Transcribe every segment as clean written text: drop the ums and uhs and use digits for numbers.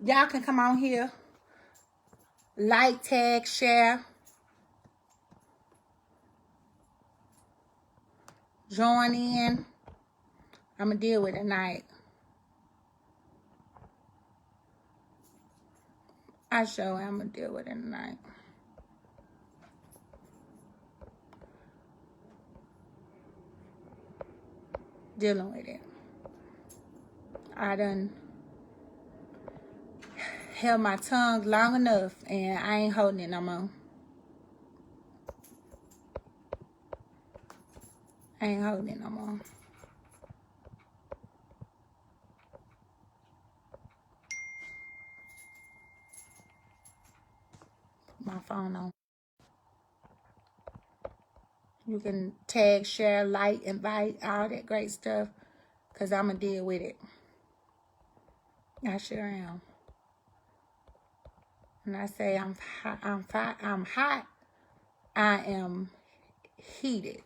Y'all can come on here, like, tag, share, join in. I'm gonna deal with it tonight. I sure am gonna deal with it tonight. Dealing with it. I done held my tongue long enough and I ain't holding it no more. I ain't holding it no more. Put my phone on. You can tag, share, like, invite, all that great stuff. Because I'm going to deal with it. I sure am. When I say I'm hot, I am heated.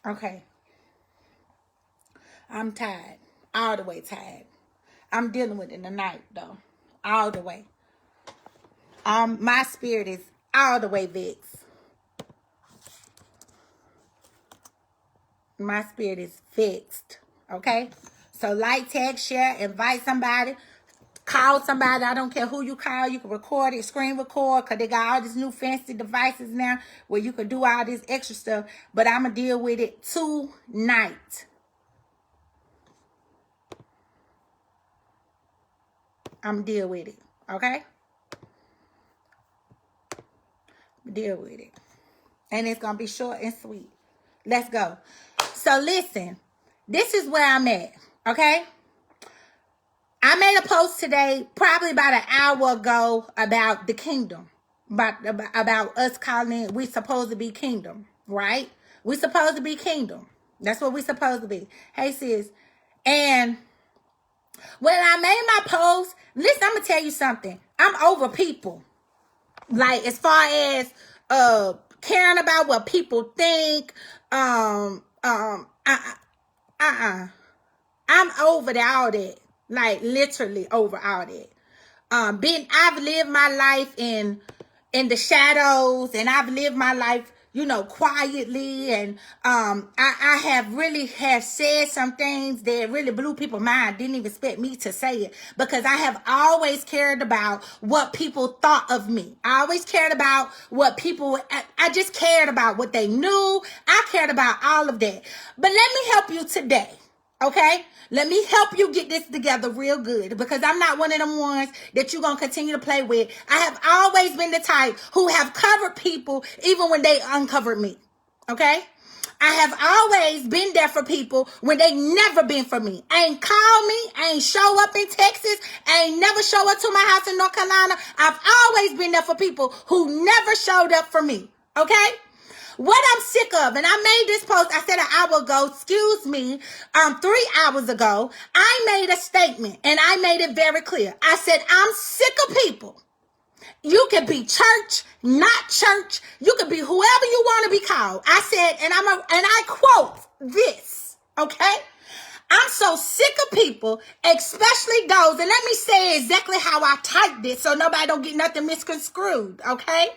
Okay. I'm tired. All the way tired. I'm dealing with it tonight, though. All the way. My spirit is all the way vexed. My spirit is fixed. Okay? So like, tag, share, invite somebody. Call somebody. I don't care who you call. You can record it, screen record, because they got all these new fancy devices now where you can do all this extra stuff. But I'm going to deal with it tonight. I'm deal with it. Okay? Deal with it. And it's going to be short and sweet. Let's go. So listen. This is where I'm at. Okay? I made a post today, probably about an hour ago, about the kingdom. About us calling it, we supposed to be kingdom. Right? We supposed to be kingdom. That's what we supposed to be. Hey, sis. And when I made my post, listen, I'm going to tell you something. I'm over people. Like, as far as caring about what people think, I'm over all that. Like, literally over all that. I've lived my life in the shadows, and I've lived my life, quietly, and I have said some things that really blew people's mind. Didn't even expect me to say it, because I have always cared about what people thought of me. I always cared about what people, I just cared about what they knew. I cared about all of that. But let me help you today. Okay? Let me help you get this together real good, because I'm not one of them ones that you're going to continue to play with. I have always been the type who have covered people even when they uncovered me. Okay? I have always been there for people when they never been for me. Ain't called me, ain't show up in Texas, ain't never show up to my house in North Carolina. I've always been there for people who never showed up for me. Okay? What I'm sick of, and I made this post, I said an hour ago, 3 hours ago, I made a statement, and I made it very clear. I said, I'm sick of people. You can be church, not church. You can be whoever you want to be called. I said, and I quote this, okay? I'm so sick of people, especially those, and let me say exactly how I typed this so nobody don't get nothing misconstrued, okay?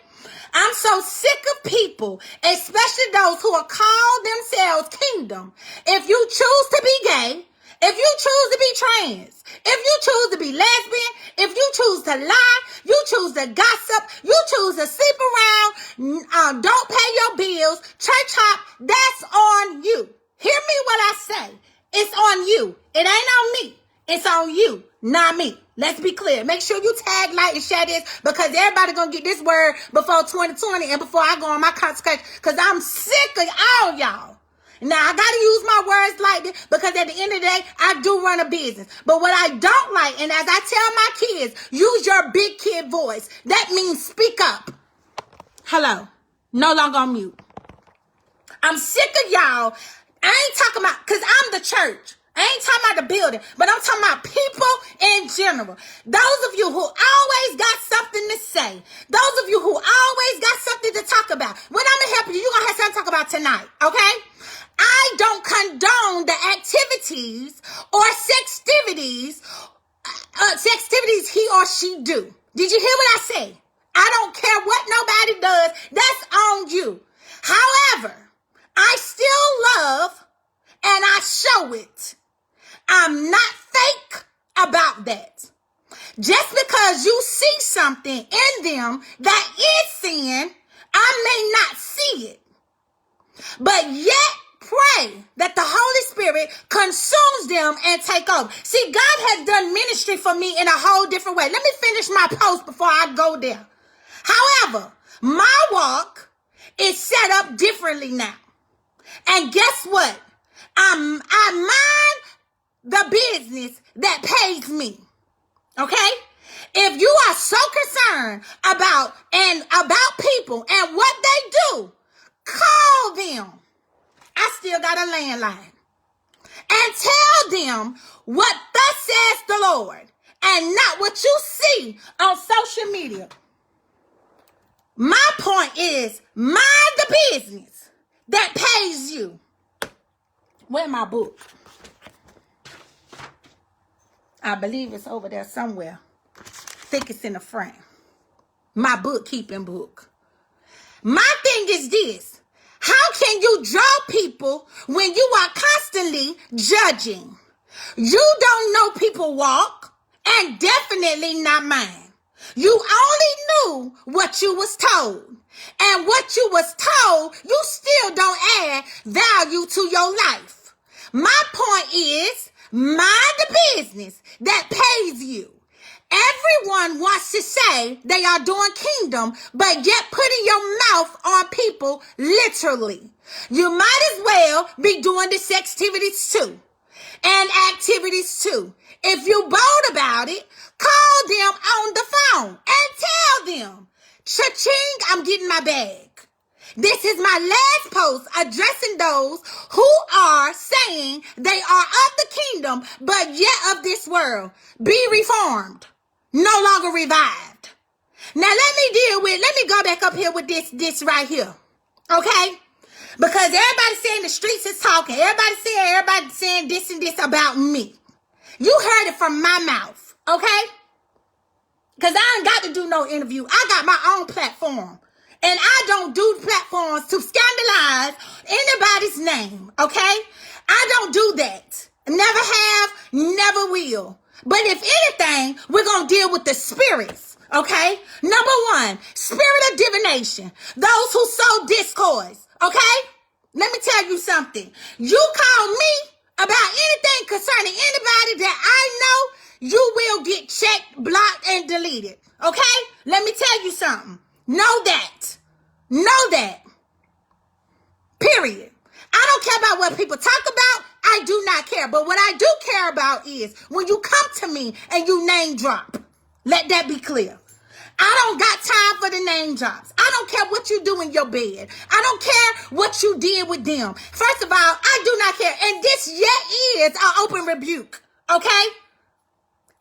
I'm so sick of people, especially those who are called themselves kingdom. If you choose to be gay, if you choose to be trans, if you choose to be lesbian, if you choose to lie, you choose to gossip, you choose to sleep around, don't pay your bills, church hop, that's on you. Hear me what I say. It's on you. It ain't on me. It's on you, not me. Let's be clear. Make sure you tag, like, and share this, because everybody gonna get this word before 2020 and before I go on my consecration, because I'm sick of all y'all. Now, I gotta use my words like this, because at the end of the day, I do run a business. But what I don't like, and as I tell my kids, use your big kid voice. That means speak up. Hello. No longer on mute. I'm sick of y'all. I ain't talking about, because I'm the church. I ain't talking about the building, but I'm talking about people in general. Those of you who always got something to say. Those of you who always got something to talk about. When I'm going to help you, you're going to have something to talk about tonight, okay? I don't condone the activities or sextivities he or she do. Did you hear what I say? I don't care what nobody does. That's on you. However, I still love and I show it. I'm not fake about that. Just because you see something in them that is sin, I may not see it. But yet pray that the Holy Spirit consumes them and take over. See, God has done ministry for me in a whole different way. Let me finish my post before I go there. However, my walk is set up differently now. And guess what? I mind the business that pays me. Okay? If you are so concerned about people and what they do, call them. I still got a landline. And tell them what thus says the Lord and not what you see on social media. My point is, mind the business that pays you. Where's my book? I believe it's over there somewhere. I think it's in the front. My bookkeeping book. My thing is this. How can you draw people when you are constantly judging? You don't know people walk, and definitely not mine. You only knew what you was told. And what you was told, you still don't add value to your life. My point is, mind the business that pays you. Everyone wants to say they are doing kingdom, but yet putting your mouth on people literally. You might as well be doing the sextivities too and activities too. If you bold about it, call them on the phone and tell them, cha-ching, I'm getting my bag. This is my last post addressing those who are saying they are of the kingdom, but yet of this world. Be reformed, no longer revived. Now let me go back up here with this right here. Okay? Because everybody saying the streets is talking. Everybody saying this and this about me. You heard it from my mouth. Okay? Because I ain't got to do no interview. I got my own platform. And I don't do platforms to scandalize anybody's name, okay? I don't do that. Never have, never will. But if anything, we're going to deal with the spirits, okay? Number one, spirit of divination. Those who sow discords, okay? Let me tell you something. You call me about anything concerning anybody that I know, you will get checked, blocked, and deleted, okay? Let me tell you something. Know that. Know that. Period. I don't care about what people talk about. I do not care. But what I do care about is when you come to me and you name drop. Let that be clear. I don't got time for the name drops. I don't care what you do in your bed. I don't care what you did with them. First of all, I do not care. And this yet is an open rebuke. Okay?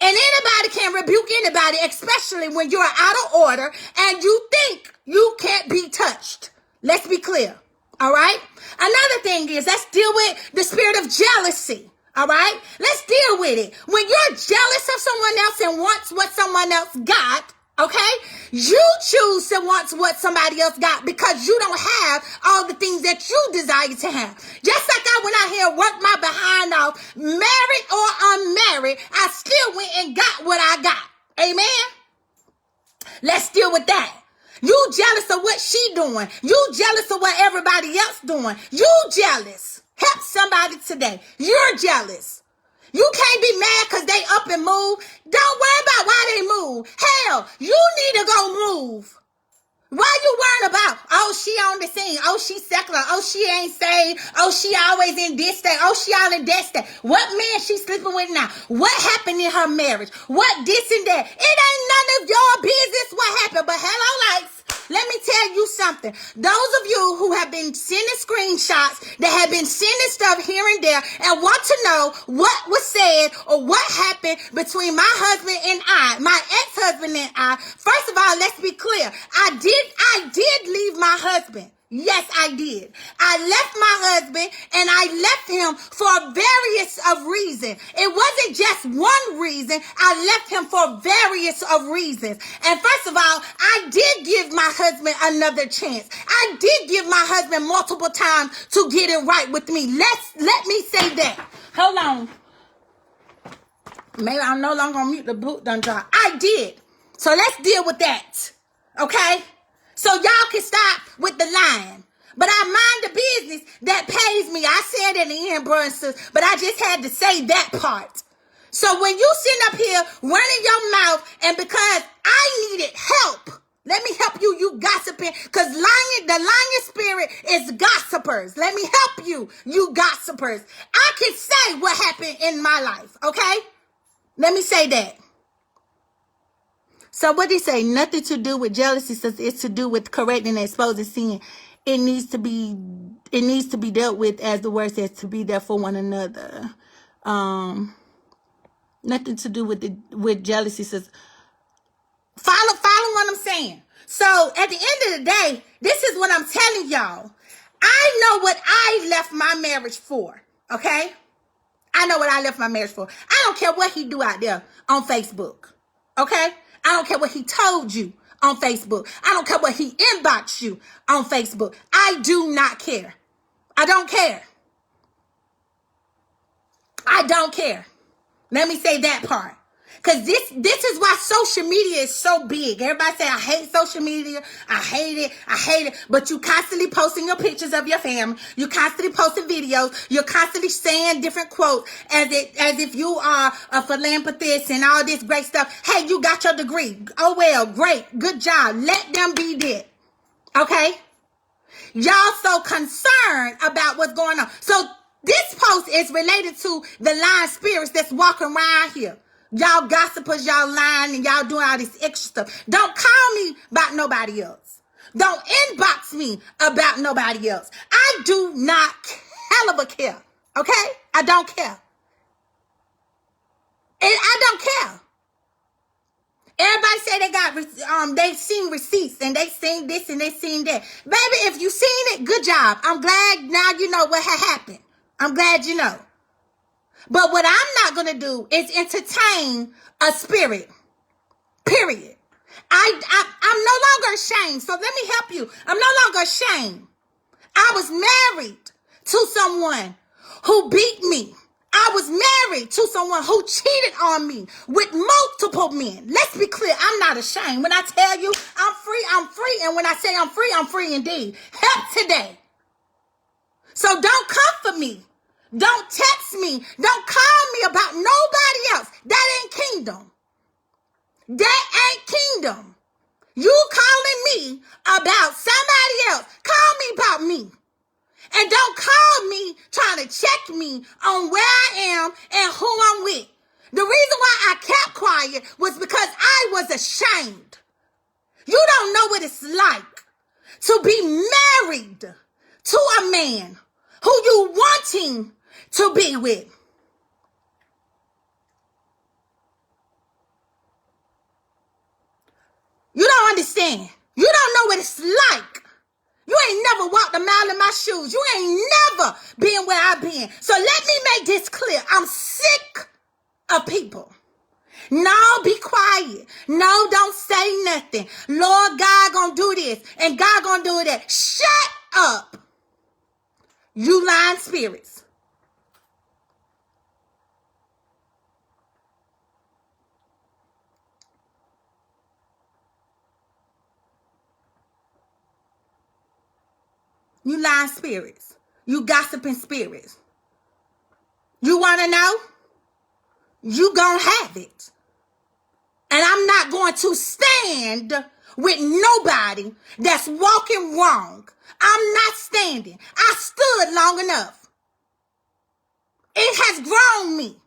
And anybody can rebuke anybody, especially when you're out of order and you think you can't be touched. Let's be clear. All right? Another thing is, let's deal with the spirit of jealousy. All right? Let's deal with it. When you're jealous of someone else and wants what someone else got, okay? You choose to want what somebody else got because you don't have all the things that you desire to have. Just like I went out here and worked my behind off, married or unmarried, I still went and got what I got. Amen? Let's deal with that. You jealous of what she doing. You jealous of what everybody else doing. You jealous. Help somebody today. You're jealous. You can't be mad because they up and move. Don't worry about why they move. Hell, you need to go move. Why you worrying about, oh, she on the scene. Oh, she secular. Oh, she ain't saved. Oh, she always in this state. Oh, she all in that state. What man she sleeping with now? What happened in her marriage? What this and that? It ain't none of your business what happened. But hello, lights. Let me tell you something. Those of you who have been sending screenshots, that have been sending stuff here and there, and want to know what was said or what happened between my husband and my ex-husband and I. First of all, let's be clear. I did leave my husband. Yes, I did. I left my husband, and I left him for various of reasons. It wasn't just one reason. I left him for various of reasons. And first of all, I did give my husband another chance. I did give my husband multiple times to get it right with me. Let me say that. Hold on. Maybe I'm no longer on mute. The boot done dropped. I did. So let's deal with that. Okay? So y'all can stop with the lying. But I mind the business that pays me. I said in the end, brothers and sisters, but I just had to say that part. So when you sit up here running your mouth, and because I needed help, let me help you, you gossiping, because the lying spirit is gossipers. Let me help you, you gossipers. I can say what happened in my life, okay? Let me say that. So what did he say? Nothing to do with jealousy, says it's to do with correcting and exposing sin. It needs to be dealt with, as the word says, to be there for one another. Nothing to do with jealousy, says. Follow what I'm saying. So at the end of the day, this is what I'm telling y'all. I know what I left my marriage for. Okay? I know what I left my marriage for. I don't care what he do out there on Facebook. Okay? I don't care what he told you on Facebook. I don't care what he inboxed you on Facebook. I do not care. I don't care. I don't care. Let me say that part. Because this is why social media is so big. Everybody say, I hate social media. I hate it. But you constantly posting your pictures of your family. You constantly posting videos. You're constantly saying different quotes as if you are a philanthropist and all this great stuff. Hey, you got your degree. Oh, well, great. Good job. Let them be there. Okay? Y'all so concerned about what's going on. So this post is related to the lying spirits that's walking around here. Y'all gossipers, y'all lying, and y'all doing all this extra stuff. Don't call me about nobody else. Don't inbox me about nobody else. I do not hell of a care. Okay? I don't care. And I don't care. Everybody say they got, they seen receipts, and they seen this, and they seen that. Baby, if you seen it, good job. I'm glad now you know what had happened. I'm glad you know. But what I'm not going to do is entertain a spirit. Period. I'm no longer ashamed. So let me help you. I'm no longer ashamed. I was married to someone who beat me. I was married to someone who cheated on me with multiple men. Let's be clear. I'm not ashamed. When I tell you I'm free, I'm free. And when I say I'm free indeed. Help today. So don't come for me. Don't text me. Don't call me about nobody else. That ain't kingdom. That ain't kingdom. You calling me about somebody else. Call me about me. And don't call me trying to check me on where I am and who I'm with. The reason why I kept quiet was because I was ashamed. You don't know what it's like to be married to a man who you wanting to be with. You don't understand. You don't know what it's like. You ain't never walked a mile in my shoes. You ain't never been where I've been. So let me make this clear. I'm sick of people. No, be quiet. No, don't say nothing. Lord God gonna do this and God gonna do that. Shut up. You lying spirits. You lying spirits. You gossiping spirits. You want to know? You gonna have it. And I'm not going to stand with nobody that's walking wrong. I'm not standing. I stood long enough. It has grown me.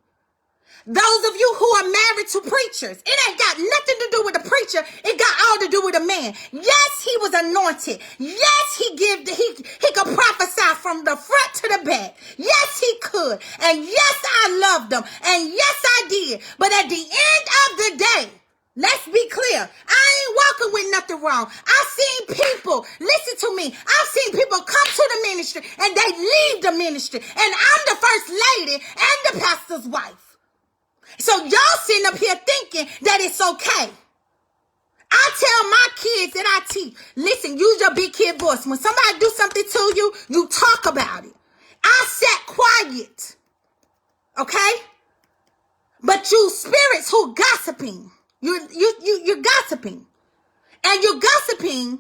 Those of you who are married to preachers, it ain't got nothing to do with the preacher. It got all to do with the man. Yes, he was anointed. Yes, he could prophesy from the front to the back. Yes, he could. And yes, I loved him. And yes, I did. But at the end of the day, let's be clear. I ain't walking with nothing wrong. I've seen people, listen to me, I've seen people come to the ministry and they leave the ministry. And I'm the first lady and the pastor's wife. So y'all sitting up here thinking that it's okay. I tell my kids that I teach, listen, use your big kid voice. When somebody do something to you, you talk about it. I sat quiet. Okay? But you spirits who gossiping, you're gossiping. And you're gossiping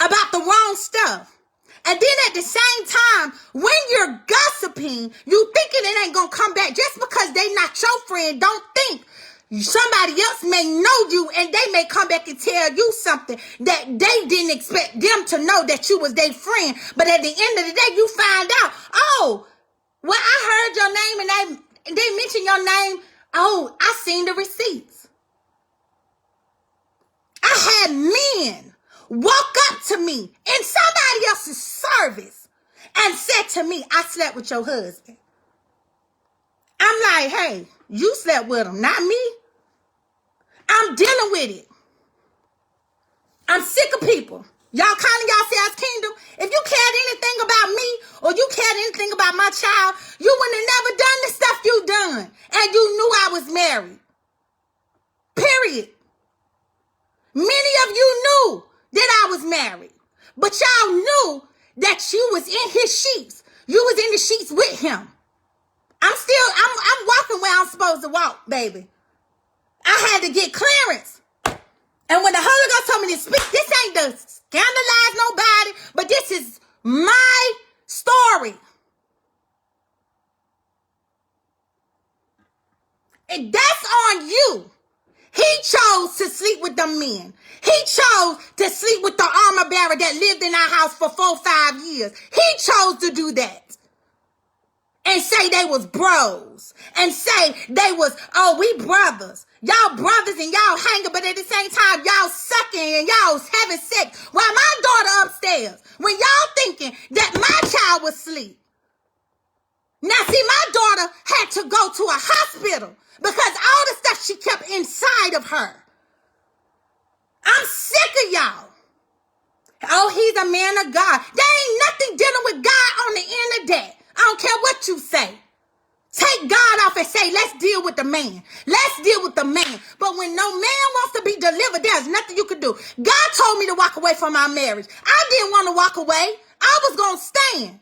about the wrong stuff. And then at the same time, when you're gossiping, you thinking it ain't gonna come back. Just because they not your friend, don't think somebody else may know you and they may come back and tell you something that they didn't expect them to know that you was their friend. But at the end of the day, you find out, oh, well, I heard your name and they mentioned your name. Oh, I seen the receipts. I had men walk up to me in somebody else's service and said to me, I slept with your husband. I'm like, hey, you slept with him, not me. I'm dealing with it. I'm sick of people. Y'all calling yourselves kingdom. If you cared anything about me or you cared anything about my child, you wouldn't have never done the stuff you done. And you knew I was married. Period. Many of you knew that I was married. But y'all knew that you was in his sheets. You was in the sheets with him. I'm walking where I'm supposed to walk, baby. I had to get clearance. And when the Holy Ghost told me to speak, this ain't to scandalize nobody, but this is my story. And that's on you. He chose to sleep with the men. He chose to sleep with the armor bearer that lived in our house for 4-5 years. He chose to do that. And say they was bros. And say they was, oh, we brothers. Y'all brothers and y'all hanging, but at the same time, y'all sucking and y'all having sex while my daughter upstairs. When y'all thinking that my child was asleep. Now, see, my daughter had to go to a hospital because all the stuff she kept inside of her. I'm sick of y'all. Oh, he's a man of God. There ain't nothing dealing with God on the end of that. I don't care what you say. Take God off and say, let's deal with the man. Let's deal with the man. But when no man wants to be delivered, there's nothing you can do. God told me to walk away from our marriage. I didn't want to walk away. I was going to stand.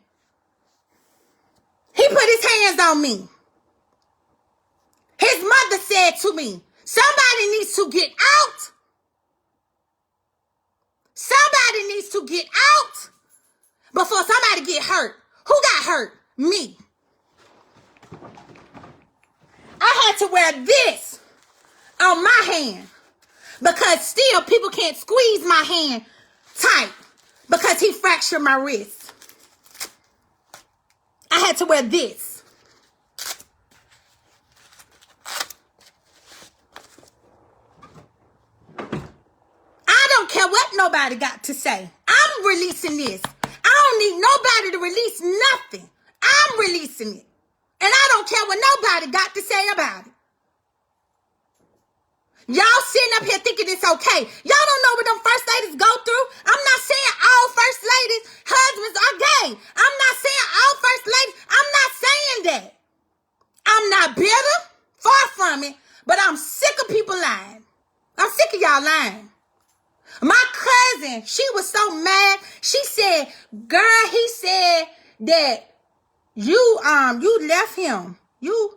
He put his hands on me. His mother said to me, somebody needs to get out. Somebody needs to get out before somebody get hurt. Who got hurt? Me. I had to wear this on my hand because still people can't squeeze my hand tight because he fractured my wrist. I had to wear this. I don't care what nobody got to say. I'm releasing this. I don't need nobody to release nothing. I'm releasing it. And I don't care what nobody got to say about it. Y'all sitting up here thinking it's okay. Y'all don't know what them first ladies go through. I'm not saying all first ladies' husbands are gay. I'm not saying all first ladies. I'm not saying that. I'm not bitter. Far from it. But I'm sick of people lying. I'm sick of y'all lying. My cousin, she was so mad. She said, girl, he said that you left him. You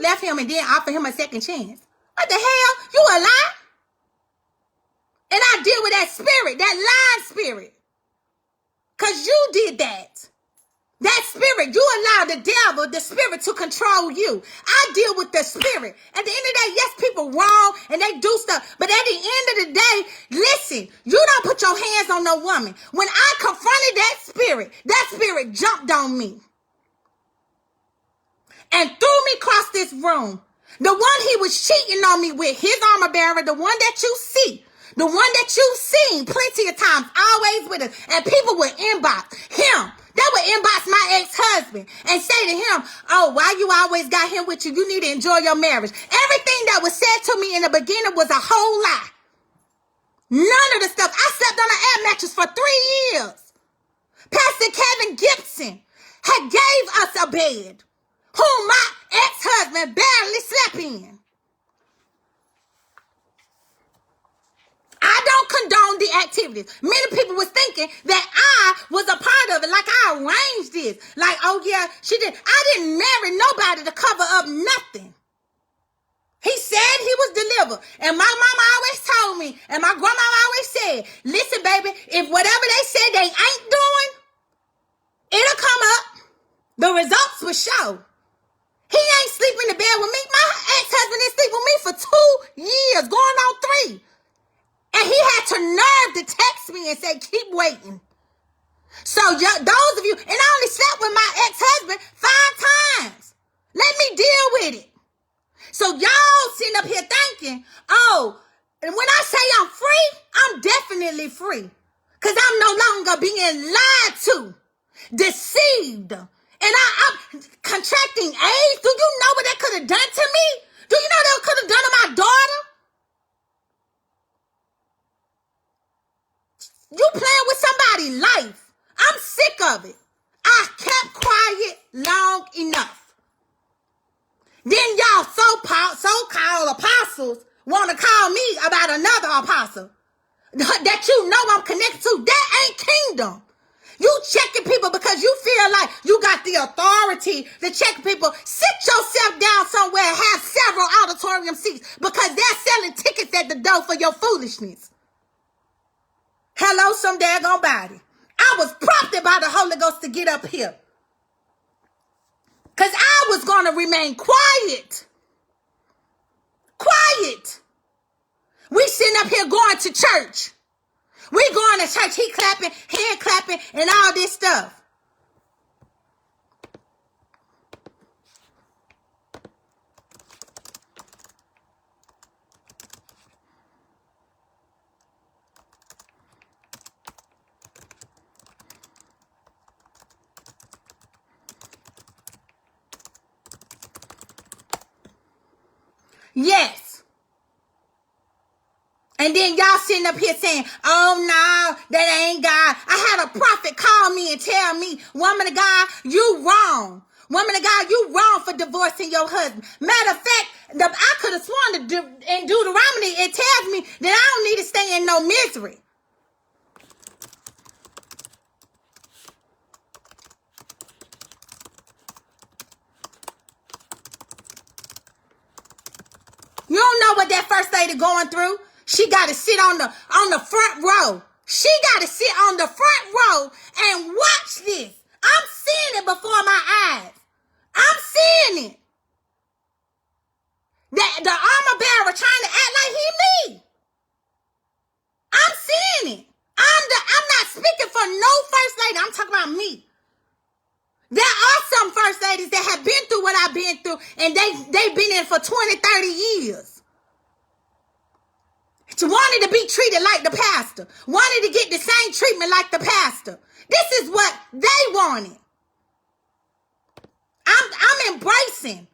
left him and then offered him a second chance. What the hell? You a lie? And I deal with that spirit, that lying spirit. Because you did that. That spirit, you allow the devil, the spirit to control you. I deal with the spirit. At the end of the day, yes, people wrong and they do stuff. But at the end of the day, listen, you don't put your hands on no woman. When I confronted that spirit jumped on me. and threw me across this room. The one he was cheating on me with, his armor bearer, the one that you see, the one that you've seen plenty of times, always with us, and people would inbox him. They would inbox my ex-husband and say to him, oh, why you always got him with you? You need to enjoy your marriage. Everything that was said to me in the beginning was a whole lie. None of the stuff. I slept on an air mattress for 3 years. Pastor Kevin Gibson had gave us a bed, whom my ex-husband barely slept in. I don't condone the activities. Many people was thinking that I was a part of it, like I arranged this. Like, oh yeah, she did. I didn't marry nobody to cover up nothing. He said he was delivered. And my mama always told me, and my grandma always said, listen, baby, if whatever they say they ain't doing, it'll come up. The results will show. He ain't sleeping in the bed with me. My ex-husband didn't sleep with me for 2 years, going on 3. And he had to nerve to text me and say, keep waiting. So those of you, and I only slept with my ex-husband 5 times. Let me deal with it. So y'all sitting up here thinking, oh, and when I say I'm free, I'm definitely free. Because I'm no longer being lied to, deceived. And I'm contracting AIDS. Do you know what that could have done to me? Do you know that could have done to my daughter? You playing with somebody's life. I'm sick of it. I kept quiet long enough. Then y'all so-called apostles want to call me about another apostle that you know I'm connected to. That ain't kingdom. You checking people because you feel like you got the authority to check people. Sit yourself down somewhere and have several auditorium seats because they're selling tickets at the door for your foolishness. Hello, some daggone body. I was prompted by the Holy Ghost to get up here. Because I was going to remain quiet. Quiet. We sitting up here going to church. We going to church. He clapping, hand clapping, and all this stuff. Yes. And then y'all sitting up here saying, oh no, that ain't God. I had a prophet call me and tell me, woman of God, you wrong. Woman of God, you wrong for divorcing your husband. Matter of fact, I could have sworn in Deuteronomy, it tells me that I don't need to stay in no misery. You don't know what that first lady going through. She got to sit on the front row. She got to sit on the front row and watch this. I'm seeing it before my eyes. I'm seeing it. The armor bearer trying to act like he me. I'm seeing it. I'm not speaking for no first lady. I'm talking about me. There are some first ladies that have been through what I've been through, and they've been in for 20, 30 years. Wanted to be treated like the pastor. Wanted to get the same treatment like the pastor. This is what they wanted. I'm embracing.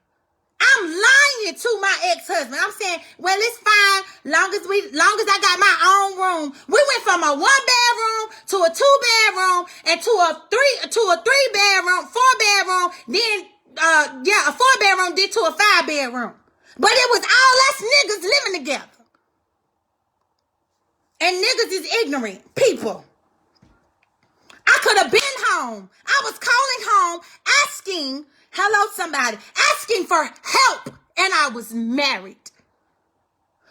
I'm lying to my ex-husband. I'm saying, well, it's fine. Long as I got my own room. We went from a 1-bedroom to a 2-bedroom and to a 3-bedroom, 4-bedroom, then a 4-bedroom, then to a 5-bedroom. But it was all us niggas living together. And niggas is ignorant people. I could have been home. I was calling home asking, hello somebody, asking for help, and I was married.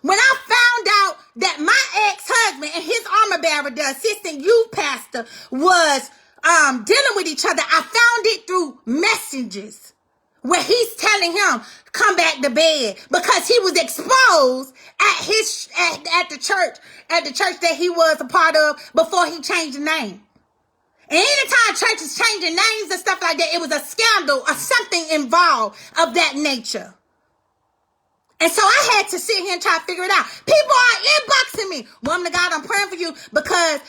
When I found out that my ex-husband and his armor bearer, the assistant youth pastor, was dealing with each other, I found it through messages where he's telling him, come back to bed, because he was exposed at the church that he was a part of before he changed the name. And anytime churches changing names and stuff like that, it was a scandal or something involved of that nature. And so I had to sit here and try to figure it out. People are inboxing me. Woman of God, I'm praying for you because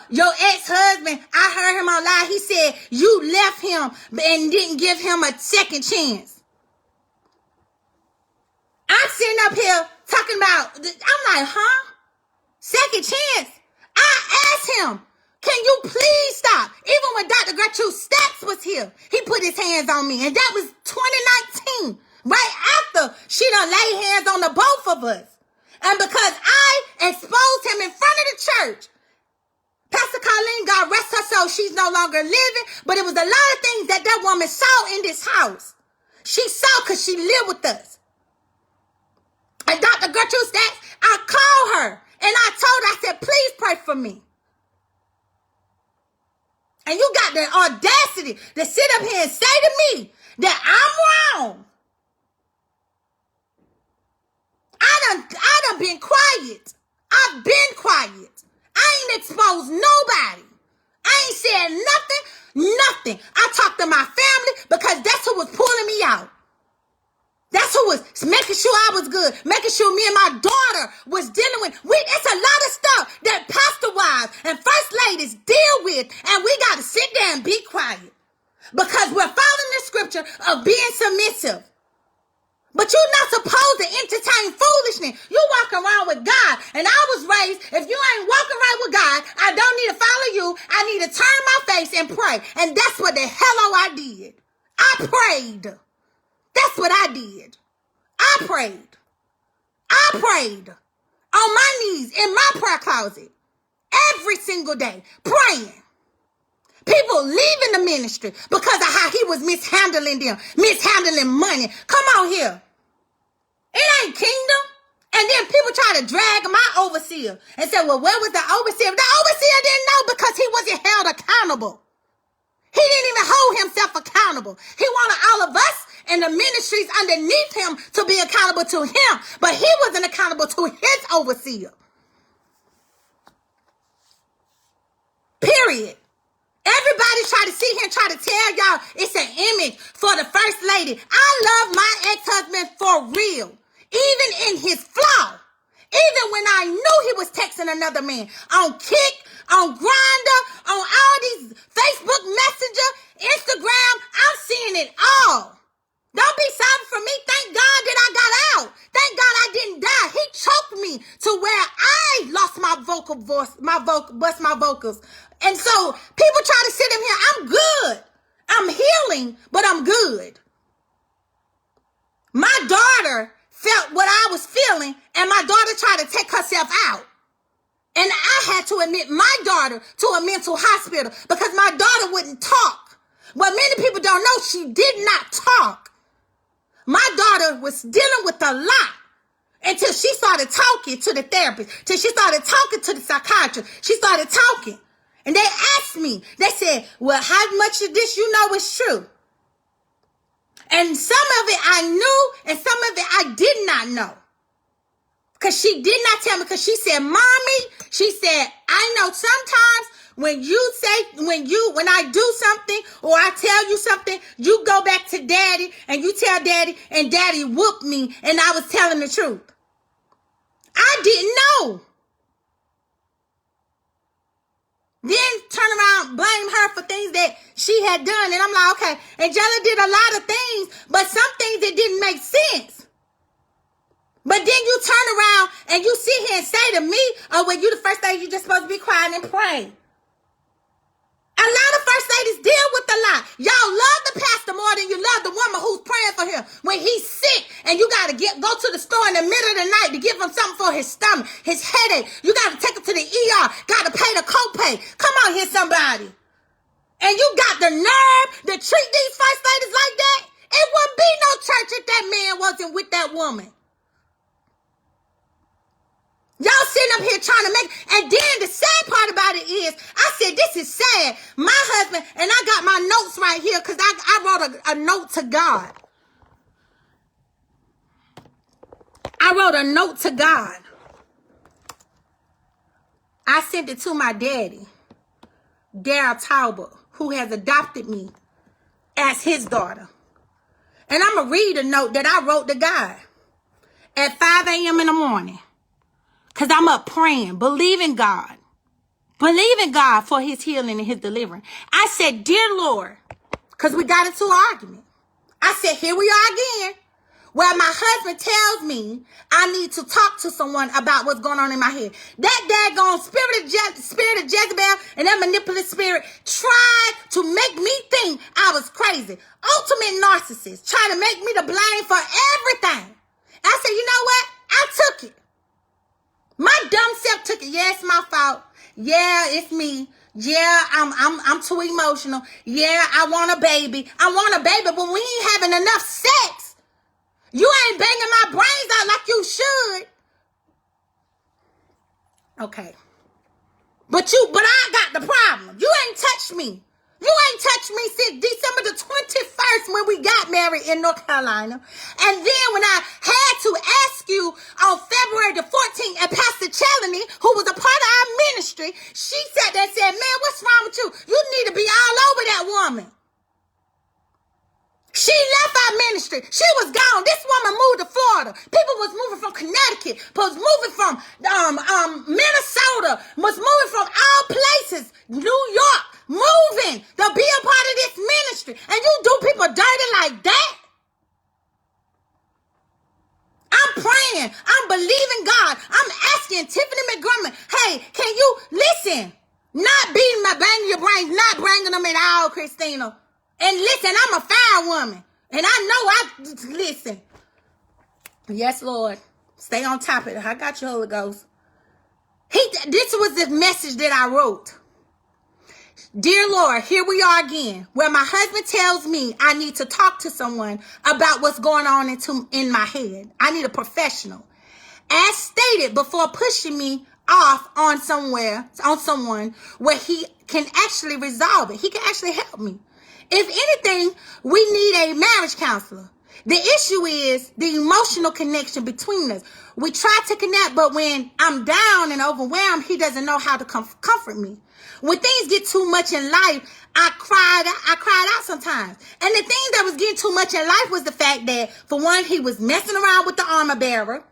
your ex-husband, I heard him online. He said you left him and didn't give him a second chance. I'm sitting up here talking about, I'm like, huh? Second chance? I asked him, can you please stop? Even when Dr. Gertrude Stacks was here, he put his hands on me. And that was 2019, right after she done laid hands on the both of us. And because I exposed him in front of the church, Pastor Colleen, God rest her soul, she's no longer living. But it was a lot of things that that woman saw in this house. She saw because she lived with us. And Dr. Gertrude Stacks, I called her. And I told her, I said, please pray for me. And you got the audacity to sit up here and say to me that I'm wrong. I done been quiet. I've been quiet. I ain't exposed nobody. I ain't said nothing. I talked to my family because that's who was pulling me out. That's who was making sure I was good, making sure me and my daughter was dealing with. It's a lot of stuff that pastor wives and first ladies deal with, and we got to sit there and be quiet because we're following the scripture of being submissive. But you're not supposed to entertain foolishness. You walk around with God, and I was raised, if you ain't walking right with God, I don't need to follow you. I need to turn my face and pray, and that's what the hello I did. I prayed. That's what I did. I prayed on my knees in my prayer closet every single day, praying. People leaving the ministry because of how he was mishandling them, mishandling money. Come on here. It ain't kingdom. And then people try to drag my overseer and say, well, where was the overseer? The overseer didn't know because he wasn't held accountable. He didn't even hold himself accountable. He wanted all of us and the ministries underneath him to be accountable to him, but he wasn't accountable to his overseer. Period. Everybody try to sit here and try to tell y'all it's an image for the first lady. I love my ex-husband for real, even in his flaw. Even when I knew he was texting another man on Kick, on Grindr, on all these Facebook Messenger, Instagram, I'm seeing it all. Don't be sorry for me. Thank God that I got out. Thank God I didn't die. He choked me to where I lost my vocal voice, bust my vocals. And so people try to sit in here. I'm good. I'm healing, but I'm good. My daughter felt what I was feeling, and my daughter tried to take herself out. And I had to admit my daughter to a mental hospital because my daughter wouldn't talk. What many people don't know, she did not talk. My daughter was dealing with a lot until she started talking to the therapist, till she started talking to the psychiatrist. She started talking. And they asked me, they said, well, how much of this you know is true? And some of it I knew and some of it I did not know. Because she did not tell me, because she said, Mommy, she said, I know sometimes when I do something or I tell you something, you go back to Daddy and you tell Daddy and Daddy whooped me and I was telling the truth. I didn't know. Then turn around, blame her for things that she had done. And I'm like, okay, Angela did a lot of things, but some things that didn't make sense. But then you turn around and you sit here and say to me, oh, well, you the first lady, you just supposed to be quiet and pray. A lot of first ladies deal with a lot. Y'all love the pastor more than you love the woman who's praying for him. When he's sick and you got to go to the store in the middle of the night to give him something for his stomach, his headache. You got to take him to the ER. Got to pay the copay. Come on here, somebody. And you got the nerve to treat these first ladies like that? It wouldn't be no church if that man wasn't with that woman. Y'all sitting up here trying to make, and then the sad part about it is, I said, this is sad. My husband, and I got my notes right here because I wrote a note to God. I wrote a note to God. I sent it to my daddy. Daryl Talbot, who has adopted me as his daughter. And I'm going to read a note that I wrote to God at 5 a.m. in the morning. Because I'm up praying, believing God for his healing and his deliverance. I said, dear Lord, because we got into an argument. I said, here we are again, where my husband tells me I need to talk to someone about what's going on in my head. That daggone spirit of Jezebel and that manipulative spirit tried to make me think I was crazy. Ultimate narcissist, trying to make me the blame for everything. I said, you know what? I took it. My dumb self took it. Yeah, it's my fault. Yeah, it's me. Yeah, I'm too emotional. Yeah, I want a baby. I want a baby, but we ain't having enough sex. You ain't banging my brains out like you should. Okay. But I got the problem. You ain't touched me. You ain't touched me since December the 21st when we got married in North Carolina. And then when I had to ask you on February the 14th, and Pastor Chelany, who was a part of our ministry, she sat there and said, man, what's wrong with you? You need to be all over that woman. She left our ministry. She was gone. This woman moved to Florida. People was moving from Connecticut, was moving from Minnesota, was moving from all places, New York, moving to be a part of this ministry. And you do people dirty like that? I'm praying. I'm believing God. I'm asking Tiffany McGrumman, hey, can you listen? Not beating my banging your brains, not bringing them at all, Christina. And listen, I'm a fire woman. And I know listen. Yes, Lord. Stay on top of it. I got you, Holy Ghost. This was the message that I wrote. Dear Lord, here we are again, where my husband tells me I need to talk to someone about what's going on in my head. I need a professional. As stated before, pushing me off on someone where he can actually resolve it. He can actually help me. If anything, we need a marriage counselor. The issue is the emotional connection between us. We try to connect, but when I'm down and overwhelmed, he doesn't know how to comfort me. When things get too much in life, I cried out sometimes. And the thing that was getting too much in life was the fact that, for one, he was messing around with the armor bearer.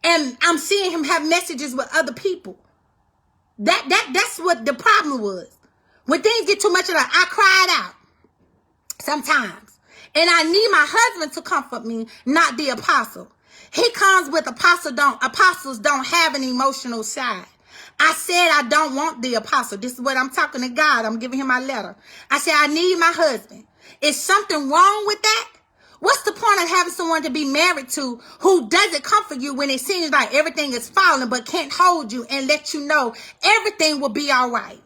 And I'm seeing him have messages with other people. That's what the problem was. When things get too much of that, I cried out sometimes. And I need my husband to comfort me, not the apostle. He comes with apostles don't have an emotional side. I said I don't want the apostle. This is what I'm talking to God. I'm giving him my letter. I said I need my husband. Is something wrong with that? What's the point of having someone to be married to who doesn't comfort you when it seems like everything is falling but can't hold you and let you know everything will be all right?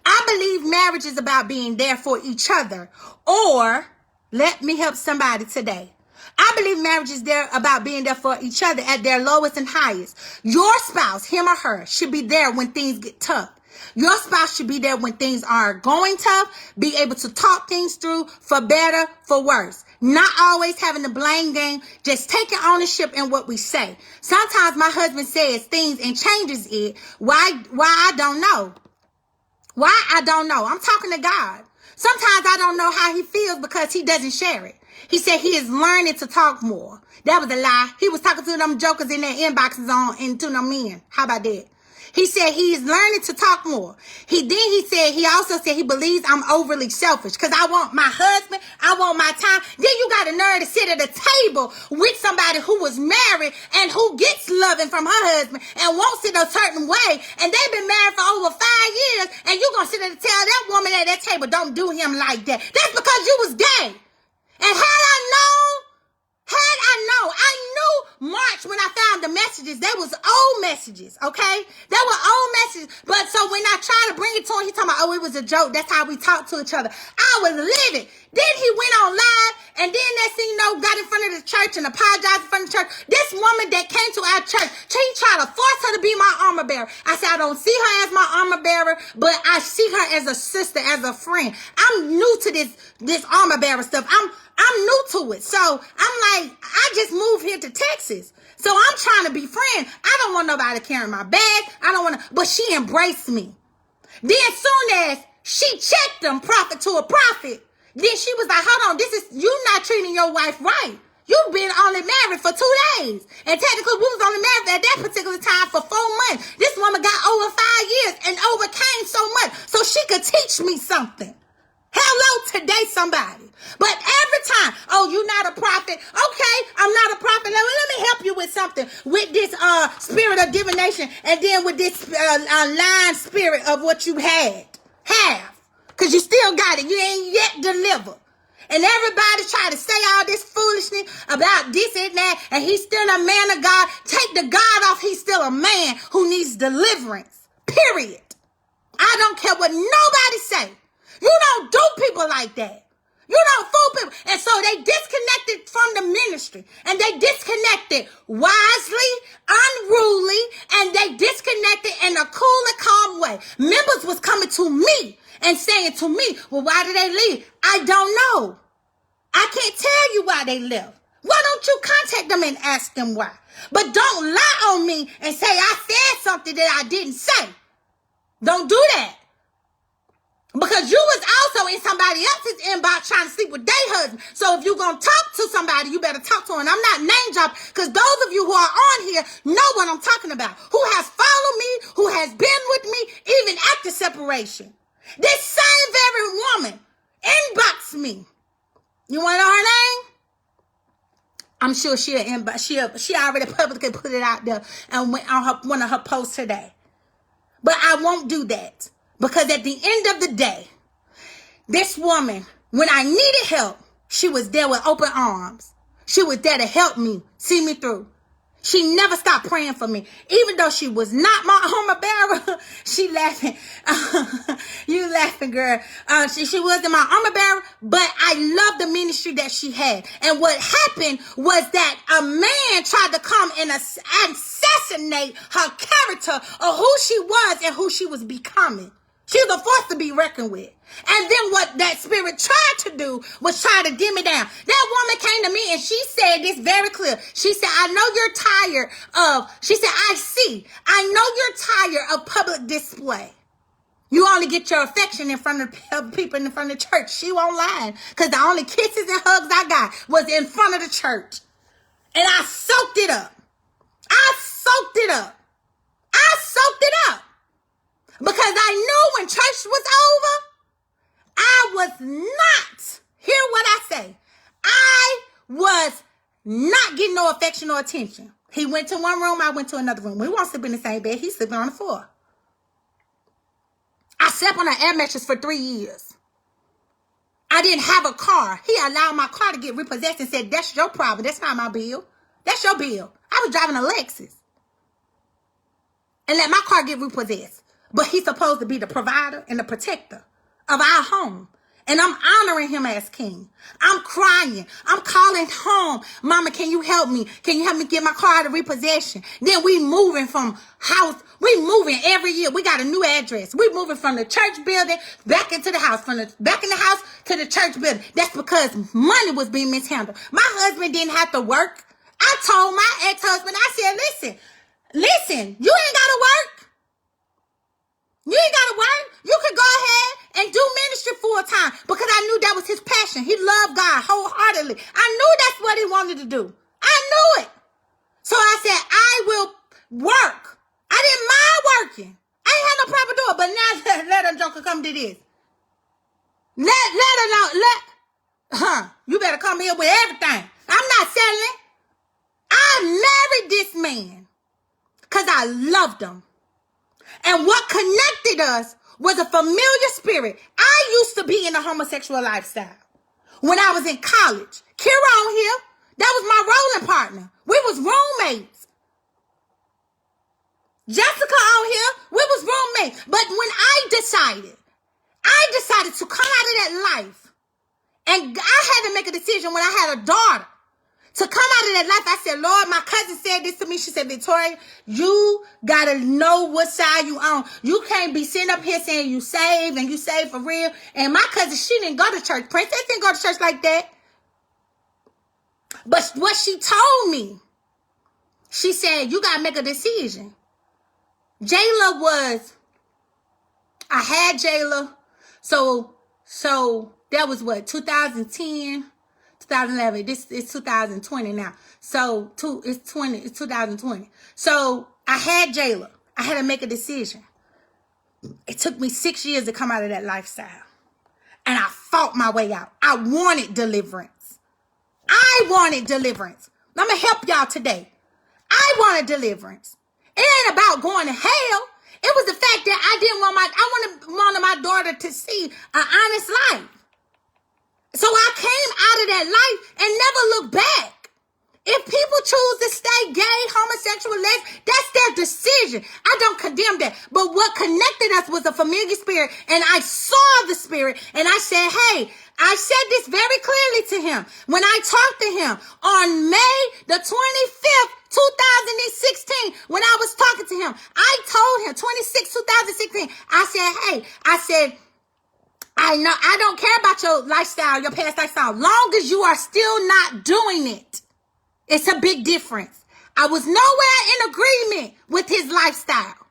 I believe marriage is about being there for each other. Or, let me help somebody today. I believe marriage is about being there for each other at their lowest and highest. Your spouse, him or her, should be there when things get tough. Your spouse should be there when things are going tough, be able to talk things through for better, for worse. Not always having the blame game, just taking ownership in what we say. Sometimes my husband says things and changes it. Why I don't know. Why? I don't know. I'm talking to God. Sometimes I don't know how he feels because he doesn't share it. He said he is learning to talk more. That was a lie. He was talking to them jokers in their inboxes and to them men. How about that? He said he is learning to talk more. He also said he believes I'm overly selfish because I want my husband, I want my time. Then you got a nerve to sit at a table with somebody who was married and who gets loving from her husband and wants it a certain way. And they've been married for over 5 years and you're going to sit there and tell that woman at that table, don't do him like that. That's because you was gay. And had I known, I knew March when I found the messages, they was old messages, okay? They were old messages. But so when I tried to bring it to him, he talking about, oh, it was a joke. That's how we talk to each other. I was livid. Then he went on live, and then next thing you know, got in front of the church and apologized in front of the church. This woman that came to our church, she tried to force her to be my armor bearer. I said, I don't see her as my armor bearer, but I see her as a sister, as a friend. I'm new to this armor bearer stuff. I'm new to it. So I'm like, I just moved here to Texas. So I'm trying to be friends. I don't want nobody carrying my bag. I don't want to, but she embraced me. Then soon as she checked them, prophet to a prophet, then she was like, hold on, you not treating your wife right. You've been only married for 2 days. And technically, we was only married at that particular time for 4 months. This woman got over 5 years and overcame so much so she could teach me something. Hello today, somebody. But every time, oh, you're not a prophet. Okay, I'm not a prophet. Let me help you with something. With this spirit of divination, and then with this lying spirit of what you have. Because you still got it. You ain't yet delivered. And everybody try to say all this foolishness about this and that, and he's still a man of God. Take the God off, he's still a man who needs deliverance. Period. I don't care what nobody say. You don't do people like that. You don't fool people. And so they disconnected from the ministry. And they disconnected wisely, unruly, and they disconnected in a cool and calm way. Members was coming to me and saying to me, well, why did they leave? I don't know. I can't tell you why they left. Why don't you contact them and ask them why? But don't lie on me and say I said something that I didn't say. Don't do that. Because you was also in somebody else's inbox trying to sleep with their husband. So if you're going to talk to somebody, you better talk to them. I'm not name dropping, because those of you who are on here know what I'm talking about. Who has followed me, who has been with me, even after separation. This same very woman inboxed me. You want to know her name? I'm sure she already publicly put it out there and went on one of her posts today. But I won't do that. Because at the end of the day, this woman, when I needed help, she was there with open arms. She was there to help me, see me through. She never stopped praying for me. Even though she was not my armor bearer, she laughing. You laughing, girl. She wasn't my armor bearer, but I loved the ministry that she had. And what happened was that a man tried to come and assassinate her character of who she was and who she was becoming. She was a force to be reckoned with. And then what that spirit tried to do was try to dim it down. That woman came to me and she said this very clear. She said, I know you're tired of, she said, I know you're tired of public display. You only get your affection in front of people in front of the church. She won't lie. Because the only kisses and hugs I got was in front of the church. And I soaked it up. Because I knew when church was over, I was not, hear what I say, I was not getting no affection or attention. He went to one room, I went to another room. We won't sleep in the same bed. He's sleeping on the floor. I slept on an air mattress for 3 years. I didn't have a car. He allowed my car to get repossessed and said, that's your problem. That's not my bill. That's your bill. I was driving a Lexus and let my car get repossessed. But he's supposed to be the provider and the protector of our home. And I'm honoring him as king. I'm crying. I'm calling home. Mama, can you help me? Can you help me get my car out of repossession? Then we moving from house. We moving every year. We got a new address. We moving from the church building back into the house. Back in the house to the church building. That's because money was being mishandled. My husband didn't have to work. I told my ex-husband, I said, listen, you ain't got to work. You ain't got to work. You could go ahead and do ministry full time, because I knew that was his passion. He loved God wholeheartedly. I knew that's what he wanted to do. I knew it. So I said, I will work. I didn't mind working. I ain't had no problem doing it. But now let a joker come to this. You better come here with everything. I'm not selling. I married this man because I loved him. And what connected us was a familiar spirit. I used to be in a homosexual lifestyle when I was in college. Kira on here, that was my rolling partner. We was roommates. Jessica on here, we was roommates. But when I decided to come out of that life, and I had to make a decision when I had a daughter, to come out of that life, I said, Lord, my cousin said this to me. She said, Victoria, you got to know what side you on. You can't be sitting up here saying you saved and you saved for real. And my cousin, she didn't go to church. Princess didn't go to church like that. But what she told me, she said, you got to make a decision. Jayla was, I had Jayla. So that was what, 2010, 2011. This is 2020 now. So it's 2020. So I had Jayla. I had to make a decision. It took me 6 years to come out of that lifestyle. And I fought my way out. I wanted deliverance. I'm going to help y'all today. I wanted deliverance. It ain't about going to hell. It was the fact that I wanted my daughter to see an honest life. So I came out of that life and never looked back. If people choose to stay gay, homosexual, lesbian, that's their decision. I don't condemn that. But what connected us was a familiar spirit, and I saw the spirit, and I said, hey, I said this very clearly to him. When I talked to him on May the 25th, 2016, when I was talking to him, I told him, 2016, I said, I know, I don't care about your lifestyle, your past lifestyle, long as you are still not doing it. It's a big difference. I was nowhere in agreement with his lifestyle.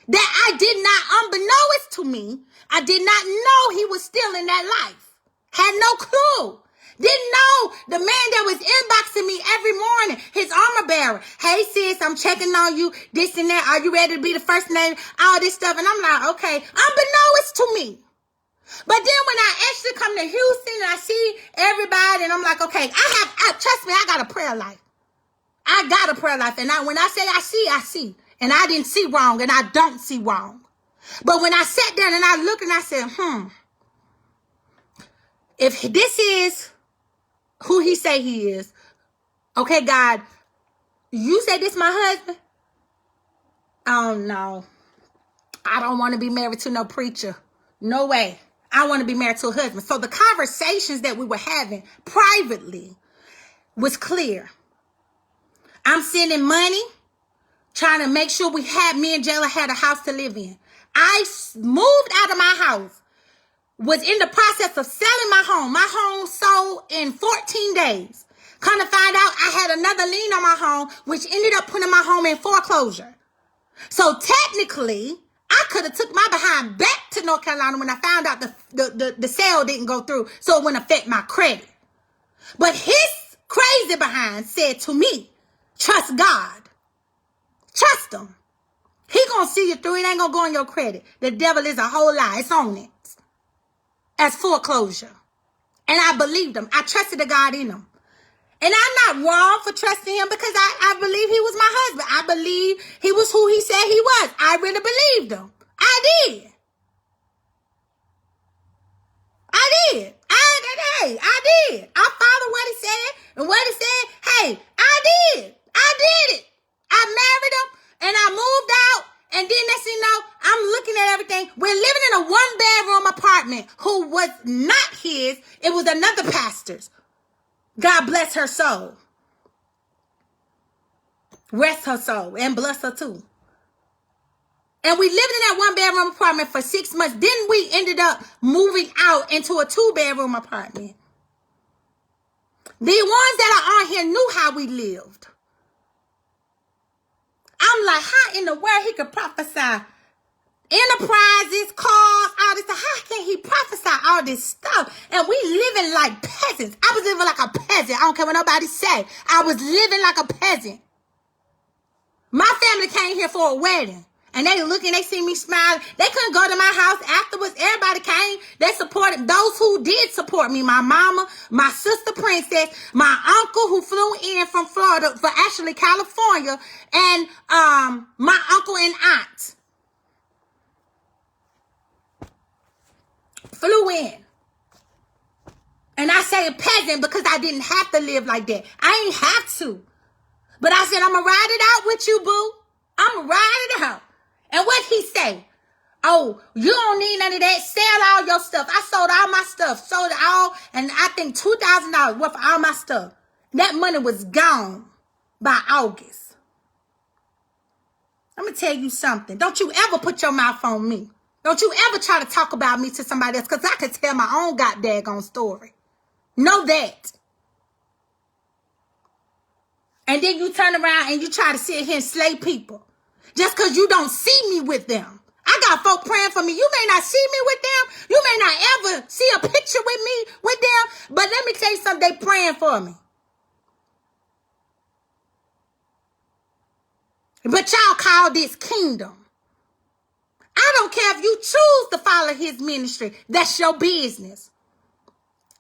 That I did not, unbeknownst to me, I did not know he was still in that life. Had no clue. Didn't know the man that was inboxing me every morning, his armor bearer. Hey sis, I'm checking on you, this and that. Are you ready to be the first name? All this stuff. And I'm like, okay, unbeknownst to me. But then when I actually come to Houston and I see everybody and I'm like, okay, trust me, I got a prayer life. I got a prayer life. And when I say I see. And I didn't see wrong and I don't see wrong. But when I sat down and I looked and I said, if this is who he say he is, okay, God, you said this my husband? Oh, no. I don't want to be married to no preacher. No way. I want to be married to a husband. So the conversations that we were having privately was clear. I'm sending money, trying to make sure me and Jayla had a house to live in. I moved out of my house, was in the process of selling my home. My home sold in 14 days. Come to find out, I had another lien on my home, which ended up putting my home in foreclosure. So technically, I could have took my behind back to North Carolina when I found out the sale didn't go through, so it wouldn't affect my credit. But his crazy behind said to me, trust God. Trust him. He gonna see you through. It ain't gonna go on your credit. The devil is a whole lie. It's on it. As foreclosure. And I believed him. I trusted the God in him. And I'm not wrong for trusting him because I believe he was my husband. I believe he was who he said he was. I really believed him. I did. I did. I followed what he said. And what he said, hey, I did it. I married him and I moved out. And then next thing you know, I'm looking at everything. We're living in a 1-bedroom apartment who was not his. It was another pastor's. God bless her soul. Rest her soul and bless her too. And we lived in that 1-bedroom apartment for 6 months. Then we ended up moving out into a 2-bedroom apartment. The ones that are on here knew how we lived. I'm like, how in the world he could prophesy enterprises, cars, all this stuff? How can he prophesy all this stuff? And we living like peasants. I was living like a peasant. I don't care what nobody say. I was living like a peasant. My family came here for a wedding. And they looking, they see me smiling. They couldn't go to my house afterwards. Everybody came. They supported those who did support me. My mama, my sister Princess, my uncle who flew in from Florida, for actually California, and my uncle and aunt flew in. And I say a peasant because I didn't have to live like that. I ain't have to. But I said, I'm going to ride it out with you, boo. I'm going to ride it out. And what he say? Oh, you don't need none of that. Sell all your stuff. I sold all my stuff. Sold it all. And I think $2,000 worth of all my stuff. That money was gone by August. I'm going to tell you something. Don't you ever put your mouth on me. Don't you ever try to talk about me to somebody else. Because I could tell my own goddamn story. Know that. And then you turn around and you try to sit here and slay people. Just because you don't see me with them. I got folk praying for me. You may not see me with them. You may not ever see a picture with me with them. But let me tell you something. They praying for me. But y'all call this kingdom. I don't care if you choose to follow his ministry. That's your business.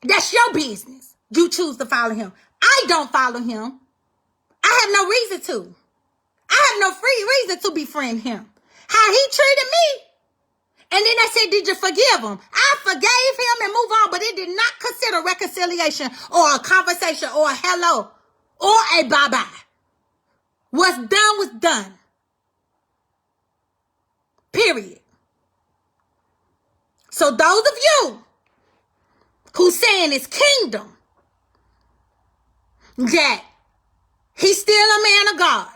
That's your business. You choose to follow him. I don't follow him. I have no reason to. I have no free reason to befriend him. How he treated me. And then I said, did you forgive him? I forgave him and move on, but it did not consider reconciliation or a conversation or a hello or a bye-bye. What's done was done. Period. So those of you who saying it's kingdom, that he's still a man of God,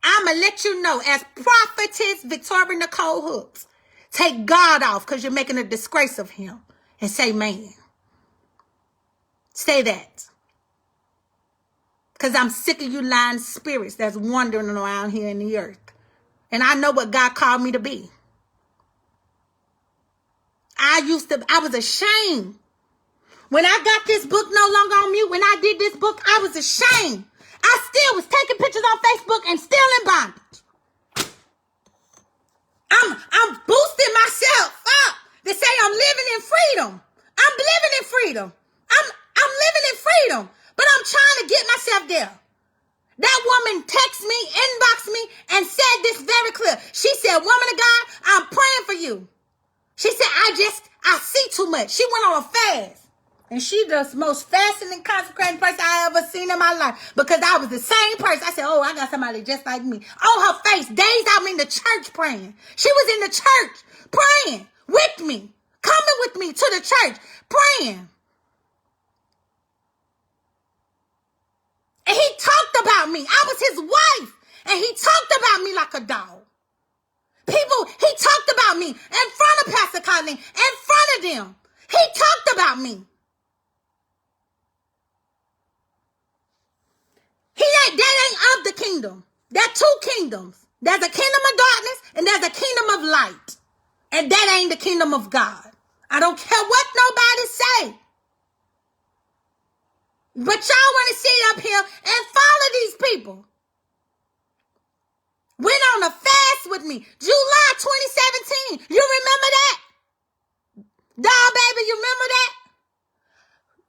I'm going to let you know, as prophetess Victoria Nicole Hooks, take God off because you're making a disgrace of him and say man. Say that. Because I'm sick of you lying spirits that's wandering around here in the earth. And I know what God called me to be. I was ashamed. When I got this book no longer on mute, when I did this book, I was ashamed. I still was taking pictures on Facebook and still in bondage. I'm boosting myself up to say I'm living in freedom. I'm living in freedom. I'm living in freedom. But I'm trying to get myself there. That woman texted me, inboxed me, and said this very clear. She said, woman of God, I'm praying for you. She said, I see too much. She went on a fast. And she the most fasting and consecrating person I ever seen in my life. Because I was the same person. I said, oh, I got somebody just like me. On her face, days I'm in the church praying. She was in the church praying with me. Coming with me to the church praying. And he talked about me. I was his wife. And he talked about me like a dog. He talked about me in front of Pastor Colleen, in front of them. He talked about me. That ain't of the kingdom. There are two kingdoms. There's a kingdom of darkness and there's a kingdom of light. And that ain't the kingdom of God. I don't care what nobody say. But y'all want to sit up here and follow these people. Went on a fast with me. July 2017. You remember that? Dog baby, you remember that?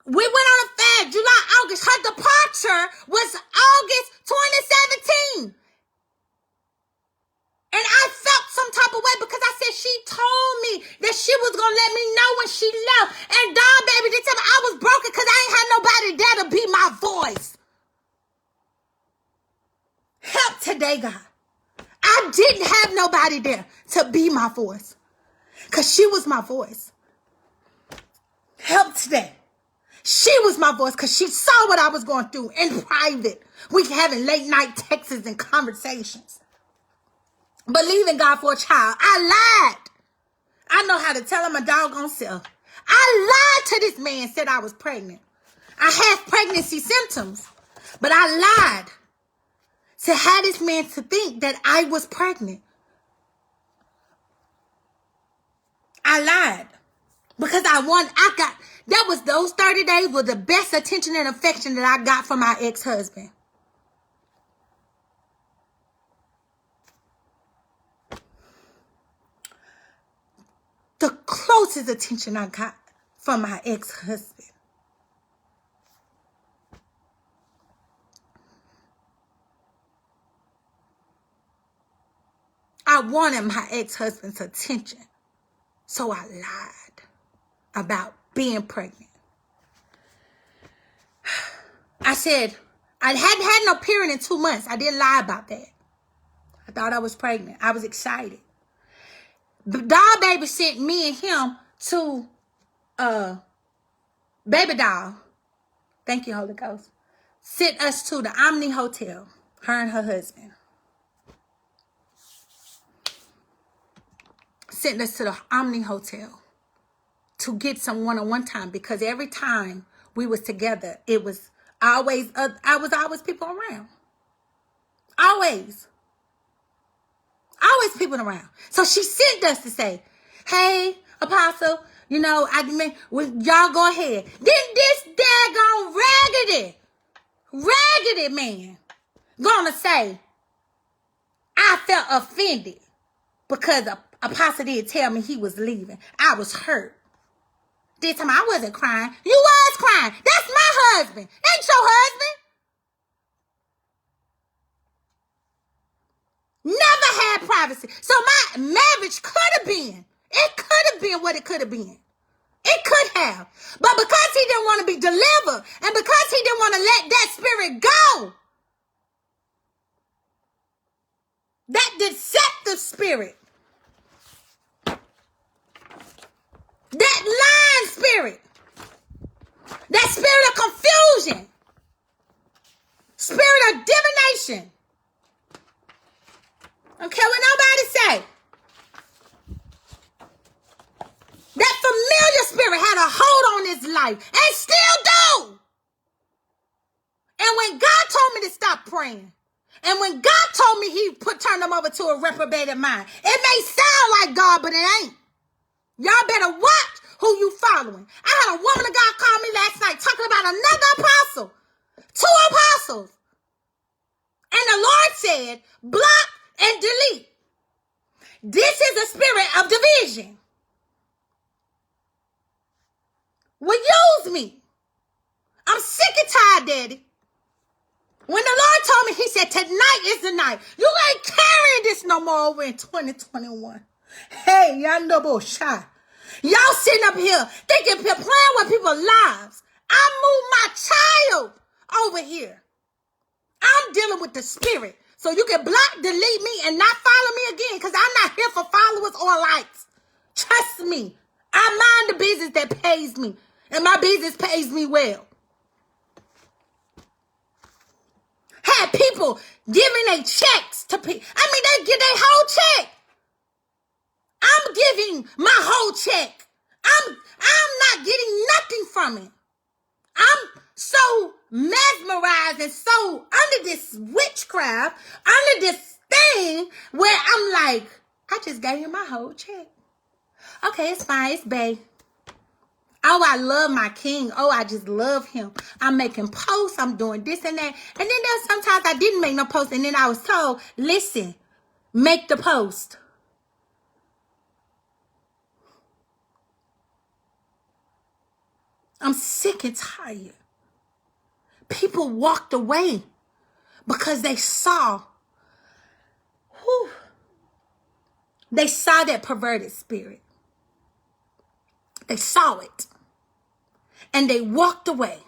We went on a fast, July, August. Her departure was August 2017. And I felt some type of way because I said she told me that she was going to let me know when she left. And dog baby, they tell me I was broken because I ain't had nobody there to be my voice. Help today, God. I didn't have nobody there to be my voice because she was my voice. Help today. She was my voice because she saw what I was going through in private. We having late night texts and conversations. Believing God for a child. I lied. I know how to tell him my doggone self. I lied to this man, said I was pregnant. I had pregnancy symptoms, but I lied to have this man to think that I was pregnant. I lied because those 30 days were the best attention and affection that I got from my ex-husband. The closest attention I got from my ex-husband. I wanted my ex-husband's attention. So I lied about being pregnant. I said, I hadn't had no period in 2 months. I didn't lie about that. I thought I was pregnant. I was excited. The doll baby sent me and him to baby doll. Thank you, Holy Ghost. Sent us to the Omni Hotel, her and her husband. Sent us to the Omni Hotel to get some one-on-one time because every time we was together, it was always, I was always people around. Always those people around. So she sent us to say, hey, Apostle, you know, y'all go ahead. Then this daggone raggedy man gonna say, I felt offended because Apostle didn't tell me he was leaving. I was hurt. This time I wasn't crying. You was crying. That's my husband. Ain't your husband. Never had privacy. So my marriage could have been. It could have been what it could have been. It could have. But because he didn't want to be delivered, and because he didn't want to let that spirit go, that deceptive spirit, that lying spirit, that spirit of confusion, spirit of divination, I don't care what nobody say, that familiar spirit had a hold on his life and still do. And when God told me to stop praying, and when God told me he turned them over to a reprobated mind, it may sound like God, but it ain't. Y'all better watch who you following. I had a woman of God call me last night talking about another apostle, 2 apostles. And the Lord said, block and delete. This is a spirit of division. Will use me. I'm sick and tired, Daddy. When the Lord told me, he said, tonight is the night. You ain't carrying this no more over in 2021. Hey, y'all know about shy. Y'all sitting up here thinking, playing with people's lives. I moved my child over here. I'm dealing with the spirit. So you can block, delete me, and not follow me again, because I'm not here for followers or likes. Trust me. I mind the business that pays me, and my business pays me well. Had people giving their checks to people. I mean, they give their whole check. I'm giving my whole check. I'm not getting nothing from it. I'm so mesmerized and so under this witchcraft, under this thing where I'm like, I just gave you my whole check. Okay, it's fine. It's bae. Oh, I love my king. Oh, I just love him. I'm making posts. I'm doing this and that. And then there's sometimes I didn't make no post. And then I was told, listen, make the post. I'm sick and tired. People walked away because they saw that perverted spirit. They saw it. And they walked away.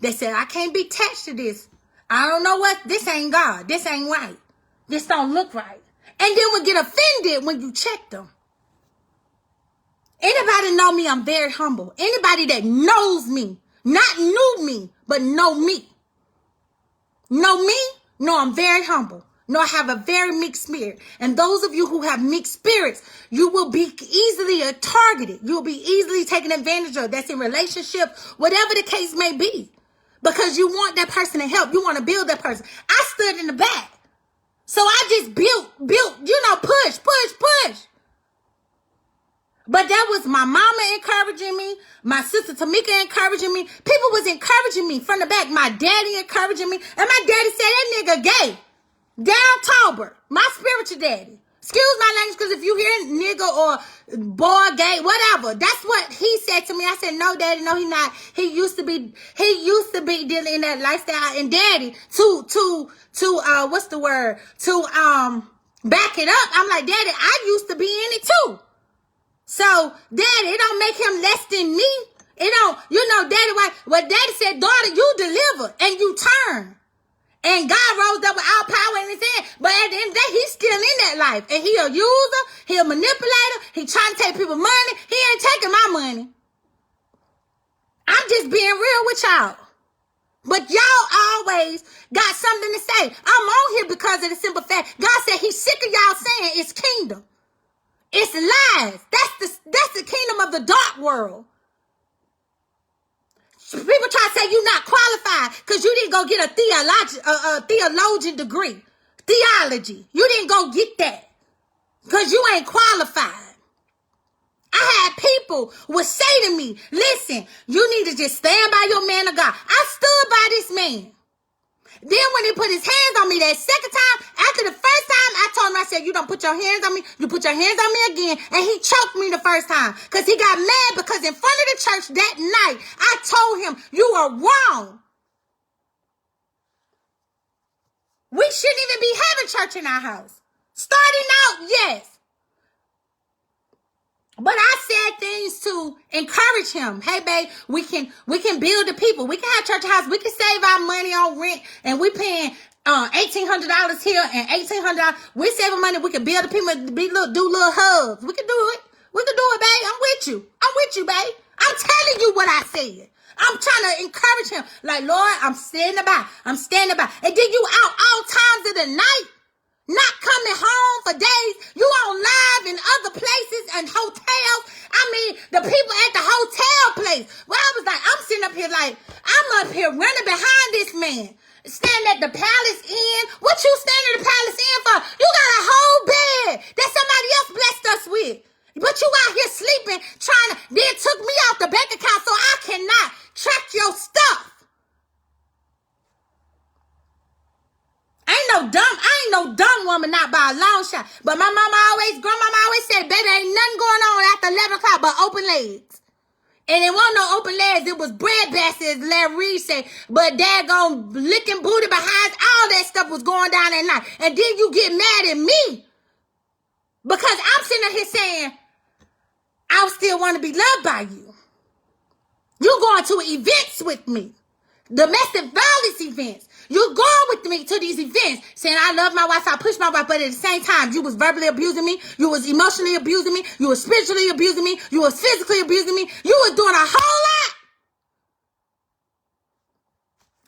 They said, I can't be attached to this. I don't know what. This ain't God. This ain't right. This don't look right. And then we get offended when you check them. Anybody know me, I'm very humble. Anybody that knows me, not knew me, but know me. Know me? No, I'm very humble. No, I have a very mixed spirit. And those of you who have mixed spirits, you will be easily targeted. You'll be easily taken advantage of. That's in relationship, whatever the case may be. Because you want that person to help. You want to build that person. I stood in the back. So I just built, push. But that was my mama encouraging me, my sister Tamika encouraging me. People was encouraging me from the back. My daddy encouraging me. And my daddy said, that nigga gay. Down Talbert, my spiritual daddy. Excuse my language, because if you hear nigga or boy, gay, whatever, that's what he said to me. I said, no, daddy, no, he not. He used to be dealing in that lifestyle. And daddy, back it up. I'm like, daddy, I used to be in it too. So, daddy, it don't make him less than me. It don't, daddy, what daddy said, daughter, you deliver and you turn. And God rose up with all power in his hand. But at the end of the day, he's still in that life. And he a user, he a manipulator, he trying to take people's money. He ain't taking my money. I'm just being real with y'all. But y'all always got something to say. I'm on here because of the simple fact, God said he's sick of y'all saying it's kingdom. It's lies. That's the kingdom of the dark world. People try to say you're not qualified because you didn't go get a theologian degree. Theology. You didn't go get that. because you ain't qualified. I had people would say to me, listen, you need to just stand by your man of God. I stood by this man. Then when he put his hands on me that second time, after the first time, I told him, I said, you don't put your hands on me. You put your hands on me again. And he choked me the first time because he got mad because in front of the church that night, I told him, you are wrong. We shouldn't even be having church in our house. Starting out, yes. But I said things to encourage him. Hey, babe, we can build the people. We can have church house. We can save our money on rent, and we paying $1,800 here and $1,800. We saving money. We can build the people. Do little hugs. We can do it. We can do it, babe. I'm with you. I'm with you, babe. I'm telling you what I said. I'm trying to encourage him. Like, Lord, I'm standing by. I'm standing by. And then you out all times of the night. Not coming home for days. You on live in other places and hotels. I mean, the people at the hotel place. Well, I was like, I'm sitting up here like, I'm up here running behind this man. Standing at the Palace Inn. What you standing at the Palace Inn for? You got a whole bed that somebody else blessed us with. But you out here sleeping, trying to, then took me off the bank account so I cannot track your stuff. I ain't no dumb woman, not by a long shot. But my grandmama always said, baby, ain't nothing going on after 11 o'clock but open legs. And it wasn't no open legs, it was bread baskets, Larry Reed said. But daggone licking booty behind, all that stuff was going down at night. And then you get mad at me. Because I'm sitting here saying, I still want to be loved by you. You going to events with me. Domestic violence events. You're going with me to these events saying I love my wife, I push my wife, but at the same time, you was verbally abusing me, you was emotionally abusing me, you was spiritually abusing me, you was physically abusing me, you was doing a whole lot.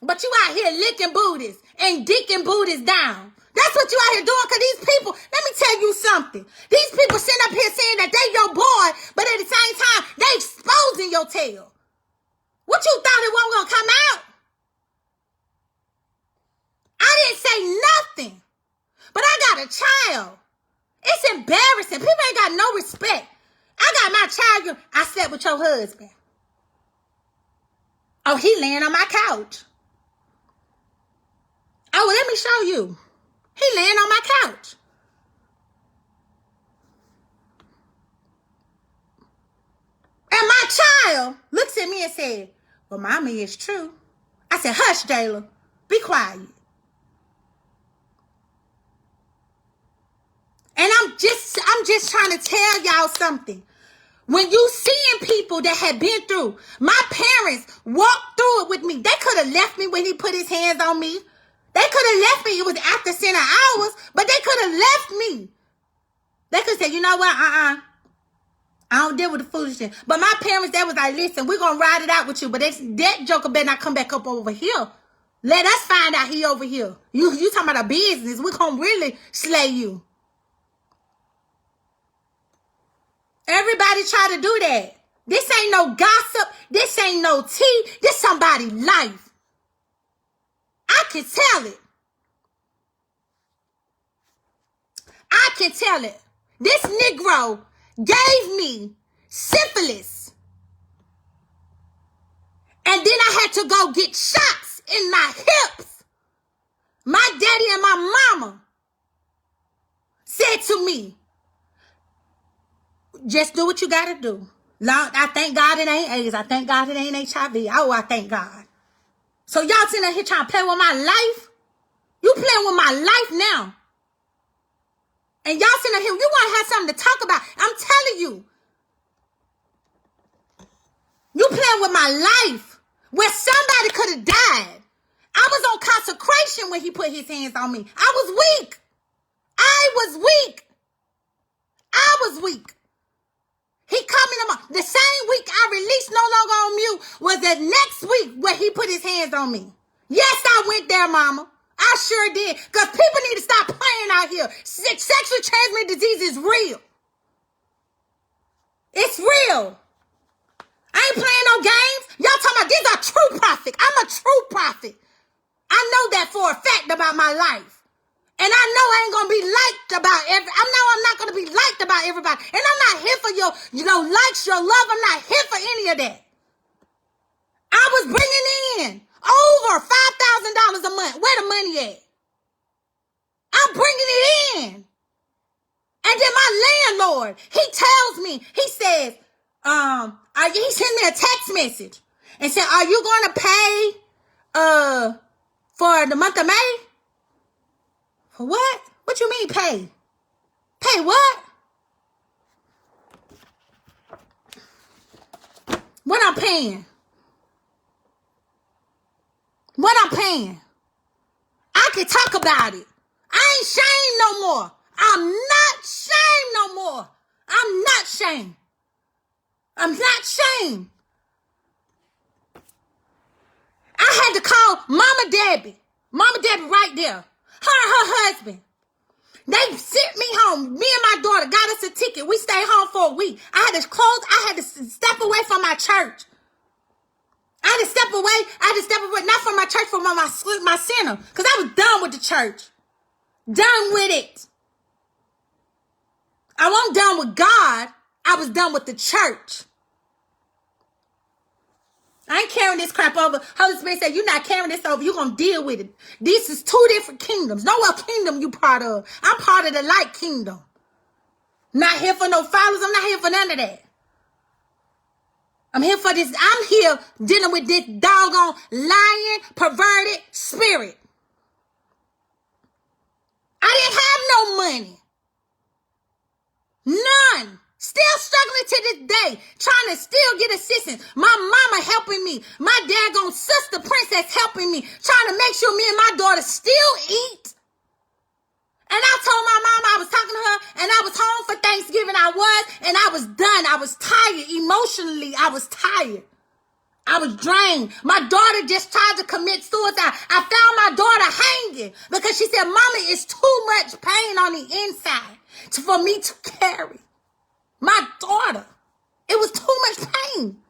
But you out here licking booties and dicking booties down. That's what you out here doing, because these people, let me tell you something. These people sitting up here saying that they your boy, but at the same time, they exposing your tail. What you thought it wasn't going to come out? I didn't say nothing, but I got a child. It's embarrassing. People ain't got no respect. I got my child. I slept with your husband. Oh, he laying on my couch. Oh, well, let me show you. He laying on my couch. And my child looks at me and said, well, mommy, it's true. I said, hush, Jayla. Be quiet. And I'm just trying to tell y'all something. When you seeing people that had been through, my parents walked through it with me. They could have left me when he put his hands on me. They could have left me. It was after center hours, but they could have left me. They could have said, you know what? I don't deal with the foolishness. But my parents, they was like, listen, we're going to ride it out with you. But that joker better not come back up over here. Let us find out he over here. You talking about a business. We're going to really slay you. Everybody try to do that. This ain't no gossip. This ain't no tea. This somebody's life. I can tell it. I can tell it. This Negro gave me syphilis. And then I had to go get shots in my hips. My daddy and my mama said to me, just do what you got to do. Lord, I thank God it ain't AIDS. I thank God it ain't HIV. Oh, I thank God. So y'all sitting here trying to play with my life? You playing with my life now. And y'all sitting here, you want to have something to talk about. I'm telling you. You playing with my life. Where somebody could have died. I was on consecration when he put his hands on me. I was weak. He coming the same week I released No Longer on Mute was the next week where he put his hands on me. Yes, I went there, mama. I sure did. Because people need to stop playing out here. Sexually transmitted disease is real. It's real. I ain't playing no games. Y'all talking about these are true prophets. I'm a true prophet. I know that for a fact about my life. And I know I ain't going to be liked about I'm not going to be how everybody, and I'm not here for your likes, your love. I'm not here for any of that. I was bringing in over $5,000 a month. Where the money at? I'm bringing it in. And then my landlord, he tells me, he says, he sent me a text message and said, are you going to pay, for the month of May? For what? What you mean pay? Pay what? What I'm paying? What I'm paying? I can talk about it. I ain't shamed no more. I'm not shamed no more. I'm not shamed. I'm not shamed. I had to call Mama Debbie. Mama Debbie right there. Her and her husband. They sent me home. Me and my daughter got us a ticket. We stayed home for a week. I had to step away from my church. I had to step away, not from my church, from my center. Because I was done with the church. Done with it. I wasn't done with God. I was done with the church. I ain't carrying this crap over. Holy Spirit said, you're not carrying this over. You're going to deal with it. This is two different kingdoms. Know what kingdom you part of. I'm part of the light kingdom. Not here for no followers. I'm not here for none of that. I'm here for this. I'm here dealing with this doggone lying, perverted spirit. I didn't have no money. None. Still struggling to this day, trying to still get assistance. My mama helping me. My daggone sister princess helping me, trying to make sure me and my daughter still eat. And I told my mama, I was talking to her, and I was home for Thanksgiving. And I was done. I was tired. Emotionally, I was tired. I was drained. My daughter just tried to commit suicide. I found my daughter hanging because she said, Mama, it's too much pain on the inside for me to carry. My daughter. It was too much pain.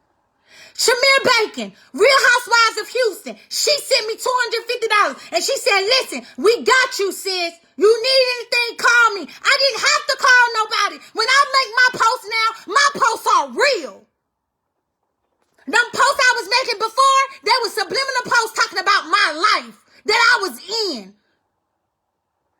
Shamir Bacon, Real Housewives of Houston. She sent me $250. And she said, listen, we got you, sis. You need anything, call me. I didn't have to call nobody. When I make my posts now, my posts are real. Them posts I was making before, they were subliminal posts talking about my life that I was in.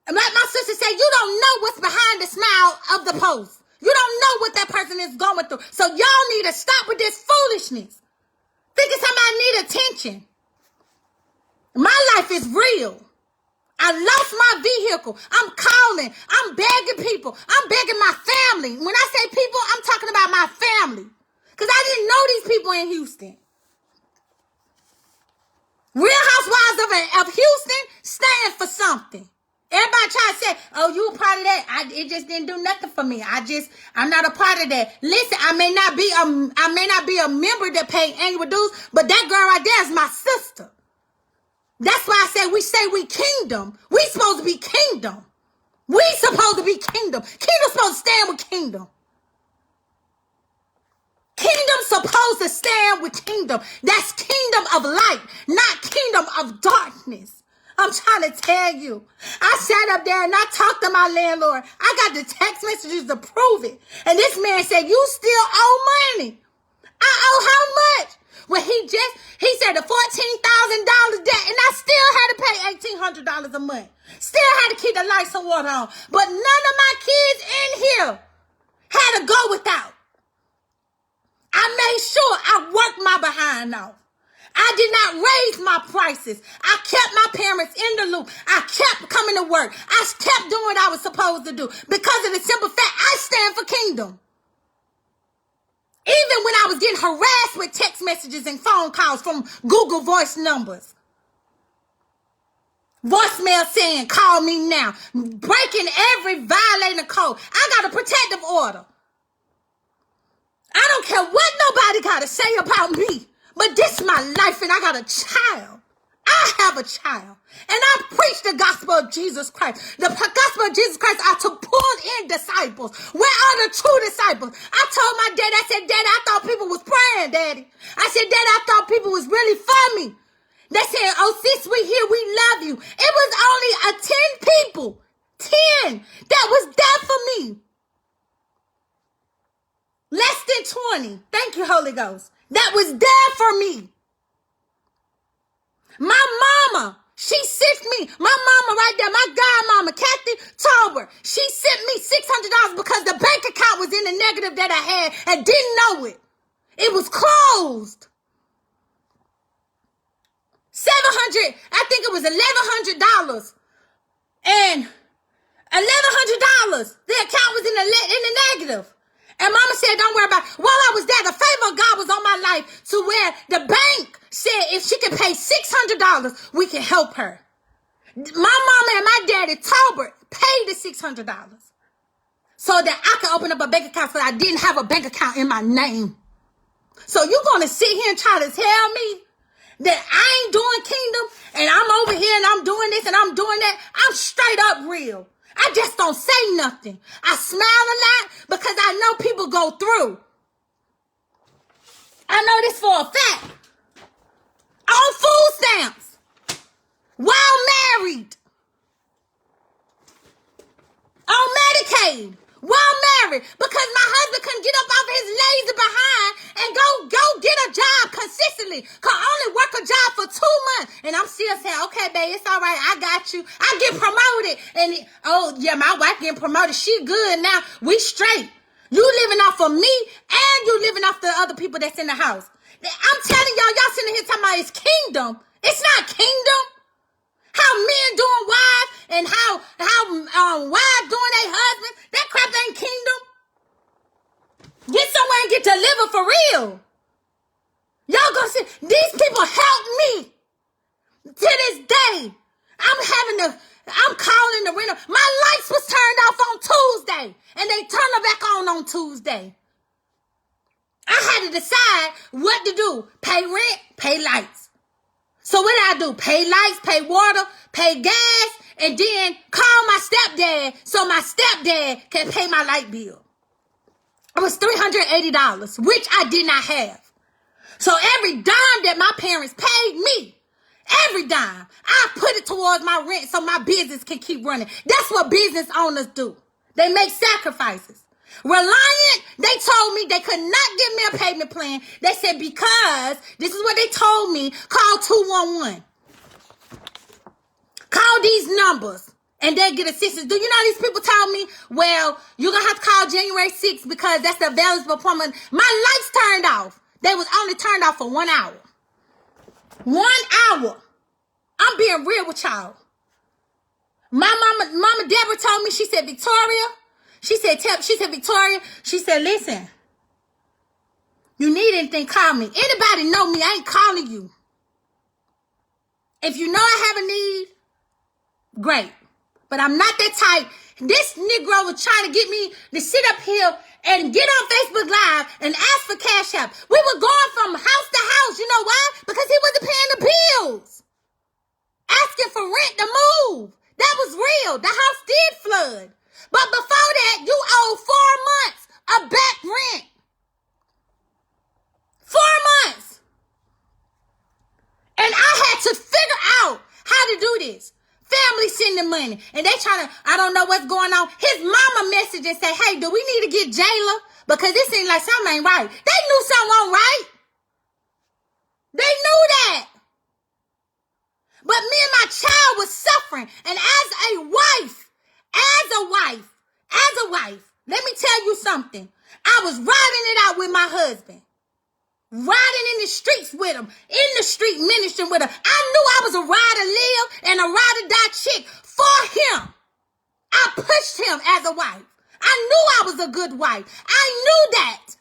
And like my sister said, you don't know what's behind the smile of the post. You don't know what that person is going through. So y'all need to stop with this foolishness. Thinking somebody need attention. My life is real. I lost my vehicle. I'm calling. I'm begging people. I'm begging my family. When I say people, I'm talking about my family. Because I didn't know these people in Houston. Real Housewives of Houston stand for something. Everybody try to say, oh, you a part of that. It just didn't do nothing for me. I'm not a part of that. Listen, I may not be a member that pay annual dues, but that girl right there is my sister. That's why I say we kingdom. We supposed to be kingdom. We supposed to be kingdom. Kingdom supposed to stand with kingdom. Kingdom supposed to stand with kingdom. That's kingdom of light, not kingdom of darkness. I'm trying to tell you. I sat up there and I talked to my landlord. I got the text messages to prove it. And this man said, you still owe money. I owe how much? Well, he said the $14,000 debt, and I still had to pay $1,800 a month. Still had to keep the lights and water on. But none of my kids in here had to go without. I made sure I worked my behind off. I did not raise my prices. I kept my parents in the loop. I kept coming to work. I kept doing what I was supposed to do. Because of the simple fact, I stand for kingdom. Even when I was getting harassed with text messages and phone calls from Google voice numbers. Voicemail saying, call me now. Breaking every violating code. I got a protective order. I don't care what nobody got to say about me. But this is my life and I got a child. I have a child. And I preach the gospel of Jesus Christ. The gospel of Jesus Christ are to pull in disciples. Where are the true disciples? I told my dad, I said, Daddy, I thought people was praying, Daddy. I said, Daddy, I thought people was really for me. They said, oh, sis, we here, we love you. It was only 10 people, 10 that was there for me. 2020. Thank you, Holy Ghost. That was there for me. My mama, she sent me, my mama right there, my godmama, Kathy Tolbert, she sent me $600 because the bank account was in the negative that I had and didn't know it. It was closed. 700, I think it was $1,100. And $1,100, the account was in the negative. And mama said, don't worry about it. While I was there, the favor of God was on my life to where the bank said if she could pay $600, we can help her. My mama and my daddy, Talbert, paid the $600 so that I could open up a bank account, so I didn't have a bank account in my name. So you going to sit here and try to tell me that I ain't doing kingdom and I'm over here and I'm doing this and I'm doing that? I'm straight up real. I just don't say nothing. I smile a lot because I know people go through. I know this for a fact. On food stamps. While married. On Medicaid. While married. Because my husband couldn't get up off his lazy behind and go get a job consistently. Could only work a job for 2 months. And I'm still saying, okay, babe, it's all right. I got you. I get promoted. And my wife getting promoted. She good now. We straight. You living off of me and you living off the other people that's in the house. I'm telling y'all sitting here talking about it's kingdom. It's not kingdom. How men doing wives and how wives doing their husbands. That crap ain't kingdom. Get somewhere and get delivered for real. Y'all gonna see, these people help me to this day. I'm calling the window. My lights was turned off on Tuesday and they turned them back on Tuesday. I had to decide what to do. Pay rent, pay lights. So what did I do? Pay lights, pay water, pay gas, and then call my stepdad so my stepdad can pay my light bill. It was $380, which I did not have. So every dime that my parents paid me, every dime, I put it towards my rent so my business can keep running. That's what business owners do. They make sacrifices. Reliant, they told me they could not give me a payment plan. They said because, this is what they told me, call 211. Call these numbers and they get assistance. Do you know these people told me, well, you're going to have to call January 6th because that's the available appointment. My lights turned off. They was only turned off for 1 hour. 1 hour. I'm being real with y'all. My mama Deborah told me, she said, Victoria, she said, Victoria, she said, listen, you need anything, call me. Anybody know me, I ain't calling you. If you know I have a need, great. But I'm not that type. This Negro was trying to get me to sit up here and get on Facebook Live and ask for cash app. We were going from house to house. You know why? Because he wasn't paying the bills. Asking for rent to move. That was real. The house did flood. But before that, you owed 4 months of back rent. 4 months. And I had to figure out how to do this. Family sending money. And they trying to, I don't know what's going on. His mama messaged and say, hey, do we need to get Jayla? Because this seems like something ain't right. They knew something wasn't right. They knew that. But me and my child was suffering. And as a wife, let me tell you something. I was riding it out with my husband. Riding in the streets with him. In the street ministering with him. I knew I was a ride to live and a ride to die chick for him. I pushed him as a wife. I knew I was a good wife. I knew that.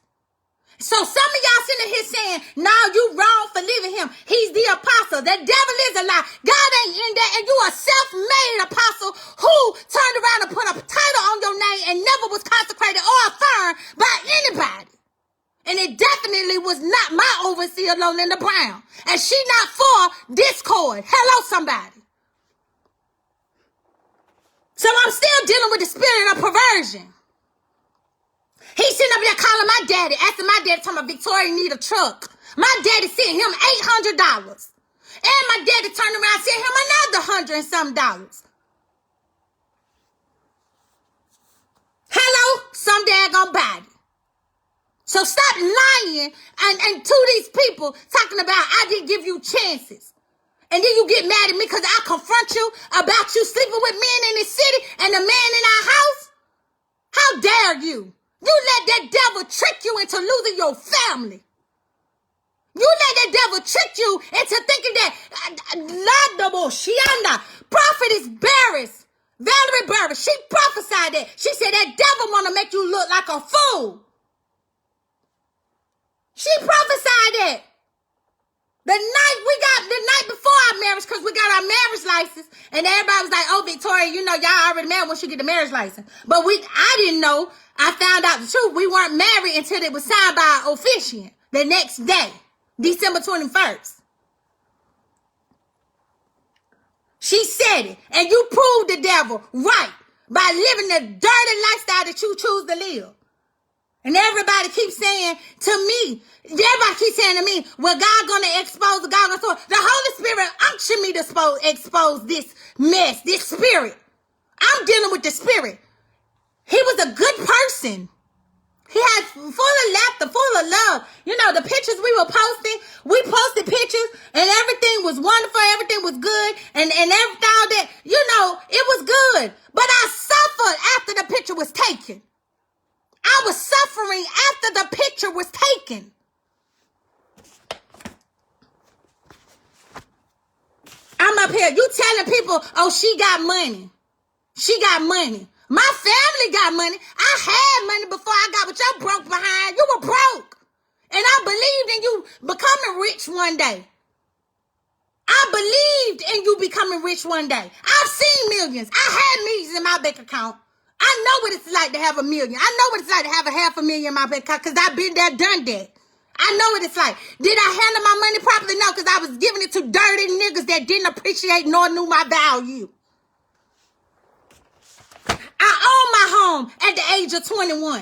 So some of y'all sitting here saying, no, you wrong for leaving him. He's the apostle. The devil is a lie. God ain't in that. And you a self-made apostle who turned around and put a title on your name and never was consecrated or affirmed by anybody. And it definitely was not my overseer, Lolinda Brown. And she not for discord. Hello, somebody. So I'm still dealing with the spirit of perversion. He's sitting up there calling my daddy, asking my daddy, talking about Victoria need a truck. My daddy sent him $800. And my daddy turned around and sent him another $100 and some dollars. Hello, some daggone body. So stop lying and to these people talking about I didn't give you chances. And then you get mad at me because I confront you about you sleeping with men in the city and the man in our house? How dare you? You let that devil trick you into losing your family. You let that devil trick you into thinking that Prophetess Barris, Valerie Barris, she prophesied that. She said that devil want to make you look like a fool. She prophesied that. The night before our marriage, because we got our marriage license, and everybody was like, oh, Victoria, you know, y'all already married once you get the marriage license. But I didn't know. I found out the truth. We weren't married until it was signed by an officiant the next day, December 21st. She said it, and you proved the devil right by living the dirty lifestyle that you choose to live. And everybody keeps saying to me, well, God gonna expose, God gonna expose. The Holy Spirit unctioned me to expose this mess, this spirit. I'm dealing with the spirit. He was a good person. He had full of laughter, full of love. You know, the pictures we were posting, we posted pictures and everything was wonderful. Everything was good. And everything all that, you know, it was good. But I suffered after the picture was taken. I was suffering after the picture was taken. I'm up here. You telling people, oh, she got money. She got money. My family got money. I had money before I got what y'all broke behind. You were broke. And I believed in you becoming rich one day. I believed in you becoming rich one day. I've seen millions. I had millions in my bank account. I know what it's like to have $1 million. I know what it's like to have $500,000 in my bank account because I've been there, done that. I know what it's like. Did I handle my money properly? No, because I was giving it to dirty niggas that didn't appreciate nor knew my value. I owned my home at the age of 21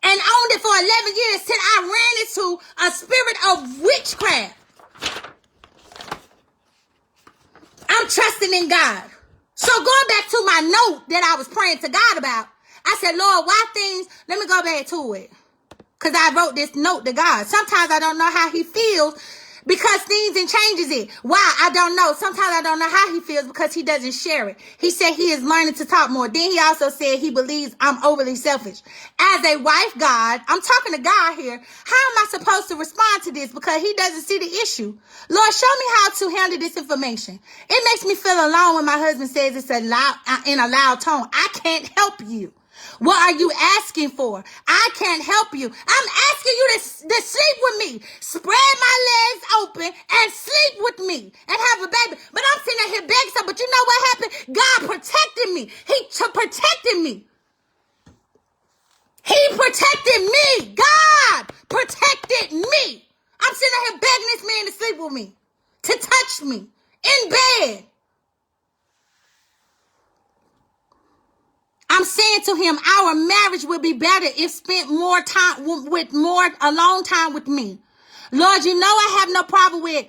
and owned it for 11 years till I ran into a spirit of witchcraft. I'm trusting in God. So going back to my note that I was praying to God about, I said, Lord, why things, let me go back to it. Because I wrote this note to God. Sometimes I don't know how he feels because things and changes it. Why? I don't know. Sometimes I don't know how he feels because he doesn't share it. He said he is learning to talk more. Then he also said he believes I'm overly selfish. As a wife, God, I'm talking to God here. How am I supposed to respond to this? Because he doesn't see the issue. Lord, show me how to handle this information. It makes me feel alone when my husband says it's in a loud tone. I can't help you. What are you asking for? I can't help you. I'm asking you to sleep with me. Spread my legs open and sleep with me and have a baby. But I'm sitting here begging stuff. But you know what happened? God protected me. He protected me. He protected me. God protected me. I'm sitting here begging this man to sleep with me, to touch me in bed. I'm saying to him, our marriage would be better if spent more time alone time with me. Lord, you know I have no problem with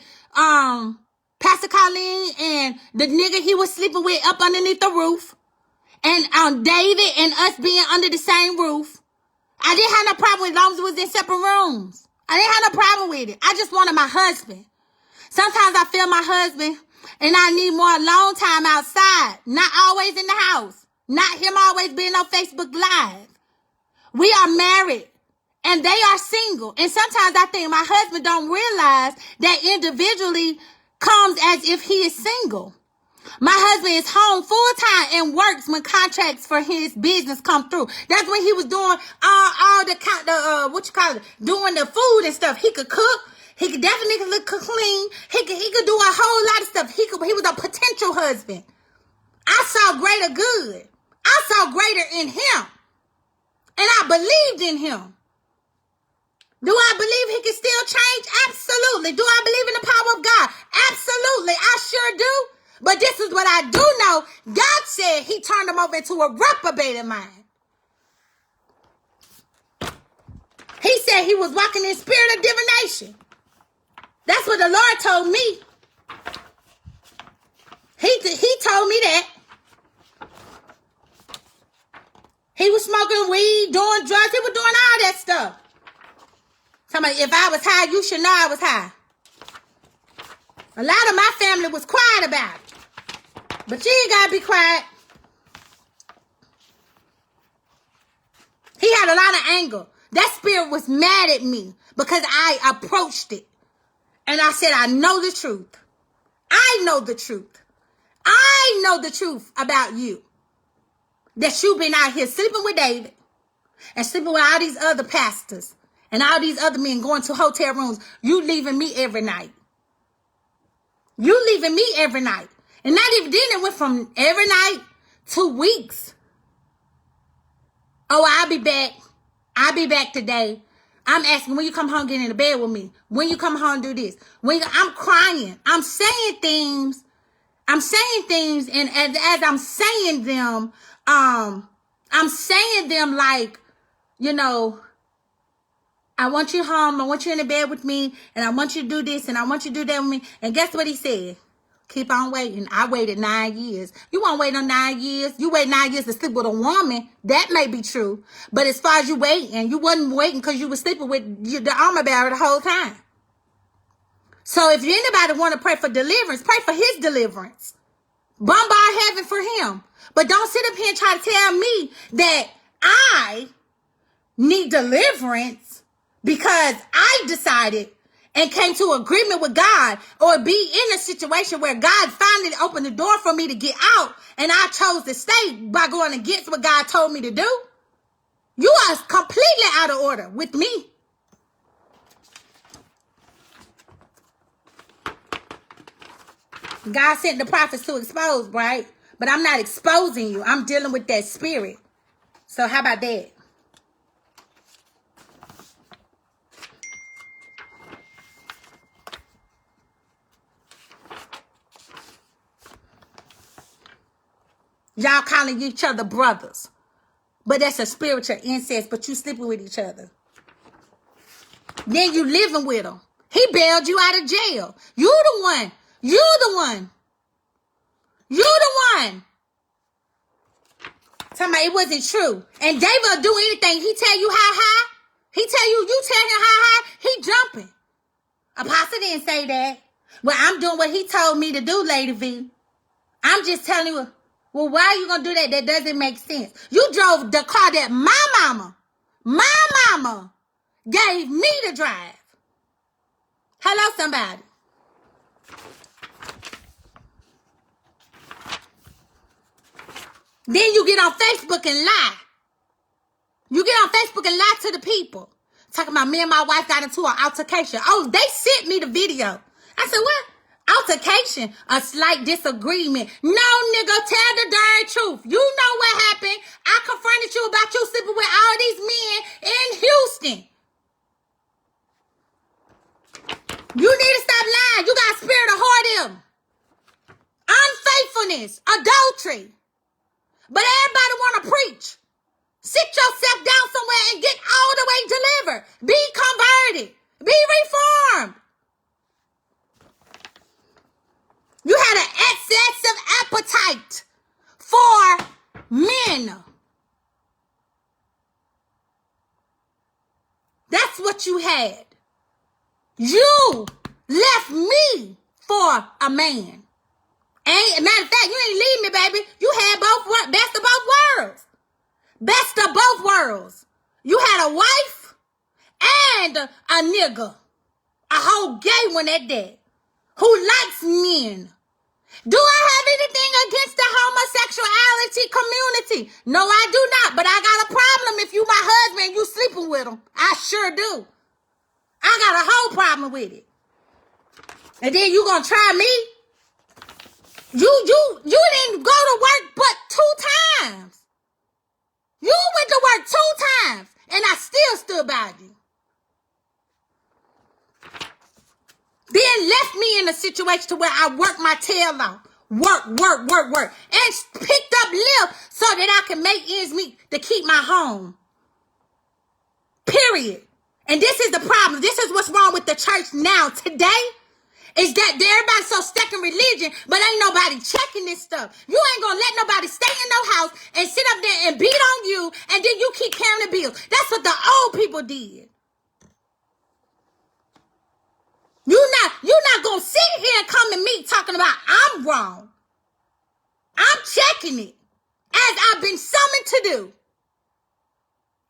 Pastor Colleen and the nigga he was sleeping with up underneath the roof, and David and us being under the same roof. I didn't have no problem as long as it was in separate rooms. I didn't have no problem with it. I just wanted my husband. Sometimes I feel my husband and I need more alone time outside, not always in the house. Not him always being on Facebook Live. We are married and they are single. And sometimes I think my husband don't realize that individually comes as if he is single. My husband is home full time and works when contracts for his business come through. That's when he was doing all the doing the food and stuff. He could cook. He could definitely look clean. He could do a whole lot of stuff. He was a potential husband. I saw greater good. I saw greater in him. And I believed in him. Do I believe he can still change? Absolutely. Do I believe in the power of God? Absolutely. I sure do. But this is what I do know. God said he turned him over into a reprobated mind. He said he was walking in spirit of divination. That's what the Lord told me. He told me that. He was smoking weed, doing drugs. He was doing all that stuff. Somebody, if I was high, you should know I was high. A lot of my family was quiet about it. But you ain't gotta be quiet. He had a lot of anger. That spirit was mad at me because I approached it. And I said, I know the truth. I know the truth. I know the truth about you. That you've been out here sleeping with David and sleeping with all these other pastors and all these other men going to hotel rooms. You leaving me every night. You leaving me every night. And not even then, it went from every night to weeks. Oh, I'll be back. I'll be back today. I'm asking when you come home, get in the bed with me. When you come home, do this. I'm crying. I'm saying things. And as I'm saying them, I'm saying them like, you know, I want you home. I want you in the bed with me. And I want you to do this. And I want you to do that with me. And guess what he said? Keep on waiting. I waited 9 years. You won't wait on 9 years. You wait 9 years to sleep with a woman. That may be true. But as far as you waiting, you wasn't waiting because you were sleeping with the armor bearer the whole time. So if anybody want to pray for deliverance, pray for his deliverance. Bombard heaven for him. But don't sit up here and try to tell me that I need deliverance because I decided and came to agreement with God, or be in a situation where God finally opened the door for me to get out and I chose to stay by going against what God told me to do. You are completely out of order with me. God sent the prophets to expose, right? But I'm not exposing you. I'm dealing with that spirit. So how about that? Y'all calling each other brothers. But that's a spiritual incest, but you sleeping with each other. Then you living with him. He bailed you out of jail. You the one. You the one. You the one. Tell me it wasn't true. And David will do anything. He tell you how high. He tell you tell him how high. He jumping. Apostle didn't say that. Well, I'm doing what he told me to do, Lady V. I'm just telling you. Well, why are you going to do that? That doesn't make sense. You drove the car that my mama gave me to drive. Hello, somebody. Then you get on Facebook and lie. You get on Facebook and lie to the people. Talking about me and my wife got into an altercation. Oh, they sent me the video. I said, what? Altercation, a slight disagreement. No, nigga, tell the darn truth. You know what happened. I confronted you about you sleeping with all these men in Houston. You need to stop lying. You got a spirit of whoredom, unfaithfulness, adultery. But everybody want to preach. Sit yourself down somewhere and get all the way delivered. Be converted. Be reformed. You had an excessive appetite for men. That's what you had. You left me for a man. Matter of fact, you ain't leave me, baby. You had both best of both worlds. Best of both worlds. You had a wife and a nigga. A whole gay one at that. Who likes men. Do I have anything against the homosexuality community? No, I do not. But I got a problem if you my husband and you sleeping with him. I sure do. I got a whole problem with it. And then you gonna try me? You didn't go to work but 2 times. You went to work 2 times. And I still stood by you. Then left me in a situation to where I worked my tail off. Work. And picked up lift so that I can make ends meet to keep my home. Period. And this is the problem. This is what's wrong with the church now. Today, is that everybody's so stuck in religion, but ain't nobody checking this stuff. You ain't gonna let nobody stay in no house and sit up there and beat on you, and then you keep carrying the bills. That's what the old people did. You're not gonna sit here and come to me talking about I'm wrong. I'm checking it as I've been summoned to do.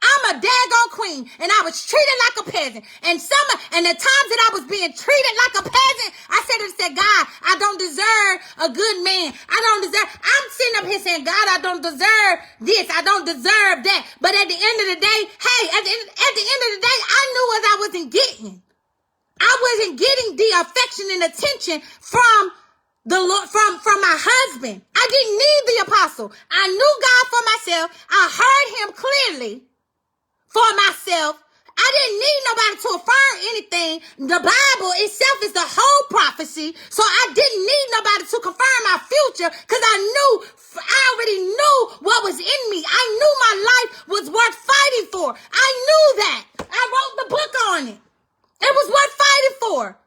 I'm a daggone queen, and I was treated like a peasant. And the times that I was being treated like a peasant, I said, God, I don't deserve a good man. I'm sitting up here saying, God, I don't deserve this. I don't deserve that. But at the end of the day, hey, at the end of the day, I knew what I wasn't getting. I wasn't getting the affection and attention from the Lord, from my husband. I didn't need the apostle. I knew God for myself. I heard him clearly for myself. I didn't need nobody to affirm anything. The Bible itself is the whole prophecy. So I didn't need nobody to confirm my future because I already knew what was in me. I knew my life was worth fighting for. I knew that. I wrote the book on it. It was worth fighting for.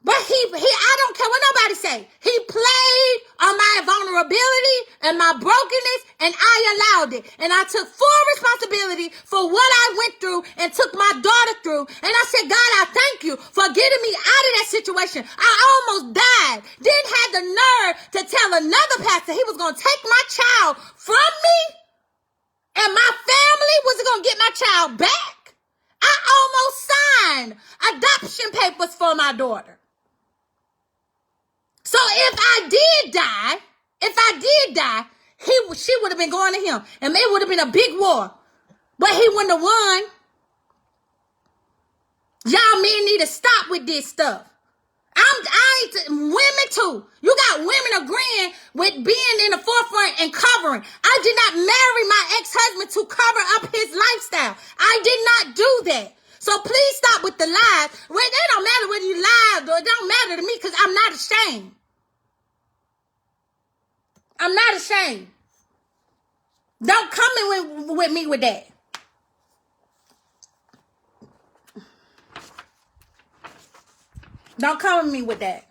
But I don't care what nobody say. He played on my vulnerability and my brokenness, and I allowed it. And I took full responsibility for what I went through and took my daughter through. And I said, God, I thank you for getting me out of that situation. I almost died. Didn't have the nerve to tell another pastor he was going to take my child from me, and my family was going to get my child back. I almost signed adoption papers for my daughter. So if I did die, she would have been going to him. And it would have been a big war. But he wouldn't have won. Y'all men need to stop with this stuff. Women too. You got women agreeing with being in the forefront and covering. I did not marry my ex-husband to cover up his lifestyle. I did not do that. So please stop with the lies. Well, it don't matter whether you lied or it don't matter to me because I'm not ashamed. I'm not ashamed. Don't come in with me with that. Don't come with me with that.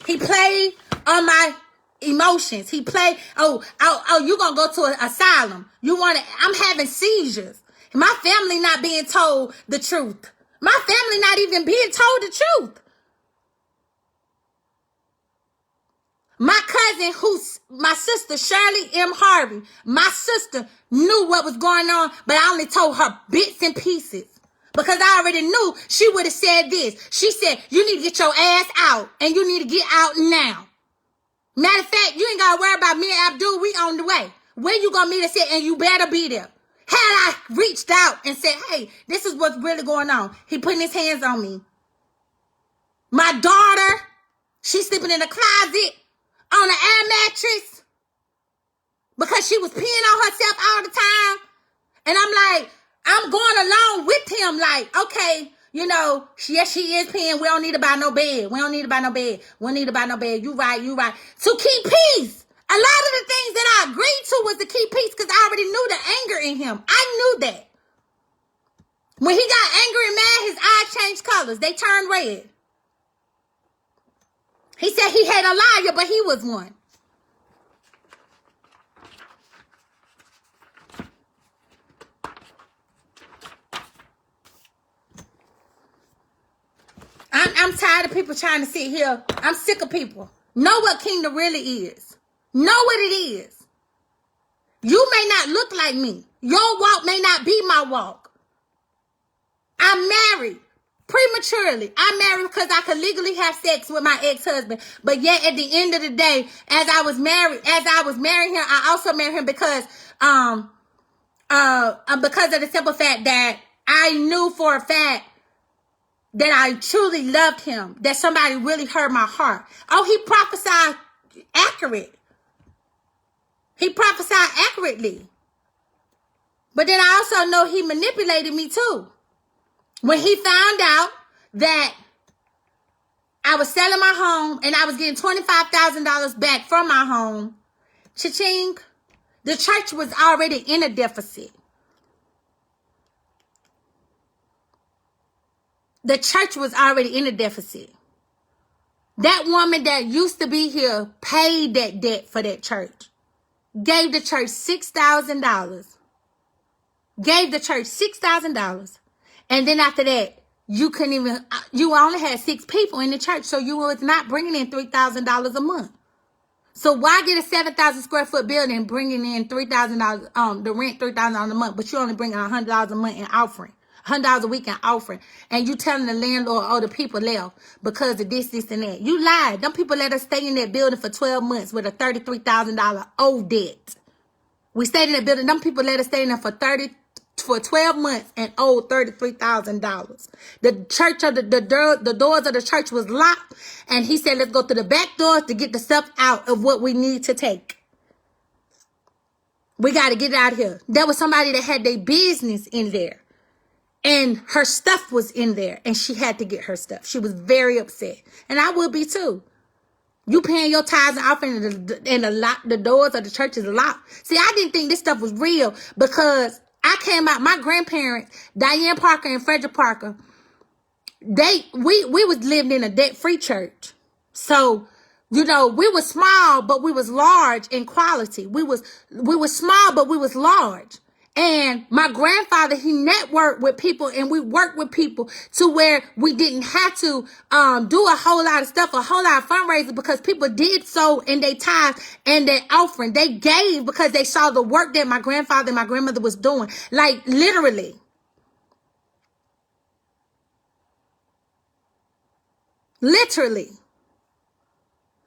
He played on my emotions. He played, you gonna go to an asylum. I'm having seizures. My family not being told the truth. My family not even being told the truth. My cousin, my sister, Shirley M. Harvey, my sister knew what was going on, but I only told her bits and pieces. Because I already knew she would have said this. She said, you need to get your ass out, and you need to get out now. Matter of fact, you ain't got to worry about me and Abdul. We on the way. Where you going to meet us at, and you better be there. Had I reached out and said, hey, this is what's really going on. He putting his hands on me. My daughter, she's sleeping in the closet on an air mattress because she was peeing on herself all the time. And I'm like, I'm going along with him like, okay, yes, she is peeing. We don't need to buy no bed. We don't need to buy no bed. We don't need to buy no bed. You right. To keep peace. A lot of the things that I agreed to was to keep peace because I already knew the anger in him. I knew that. When he got angry and mad, his eyes changed colors. They turned red. He said he had a liar, but he was one. I'm tired of people trying to sit here. I'm sick of people. Know what kingdom really is. Know what it is. You may not look like me. Your walk may not be my walk. I'm married prematurely. I'm married because I could legally have sex with my ex-husband. But yet at the end of the day, as I was marrying him, I also married him because of the simple fact that I knew for a fact that I truly loved him, that somebody really hurt my heart. Oh, he prophesied accurate. He prophesied accurately. But then I also know he manipulated me too. When he found out that I was selling my home and I was getting $25,000 back from my home, cha-ching, the church was already in a deficit. The church was already in a deficit. That woman that used to be here paid that debt for that church. Gave the church $6,000. Gave the church $6,000. And then after that, you couldn't even, you only had 6 people in the church, so you was not bringing in $3,000 a month. So why get a 7,000 square foot building bringing in $3,000, the rent $3,000 a month, but you only bringing $100 a month in offering, $100 a week in offering, and you telling the landlord, oh, the people left because of this, this, and that. You lied. Them people let us stay in that building for 12 months with a $33,000 old debt. We stayed in that building. Them people let us stay in there for 12 months and owed $33,000. The church of the doors of the church was locked, and he said, let's go through the back doors to get the stuff out of what we need to take. We got to get it out of here. There was somebody that had their business in there, and her stuff was in there, and she had to get her stuff. She was very upset, and I would be too. You paying your tithes and offering, and the doors of the church is locked. See, I didn't think this stuff was real because I came out, my grandparents, Diane Parker and Frederick Parker, we was living in a debt-free church. So, you know, we was small, but we was large in quality. We was small, but we was large. And my grandfather, he networked with people, and we worked with people to where we didn't have to do a whole lot of stuff, a whole lot of fundraising, because people did so in their tithes and their offering. They gave because they saw the work that my grandfather and my grandmother was doing. Like, literally. Literally.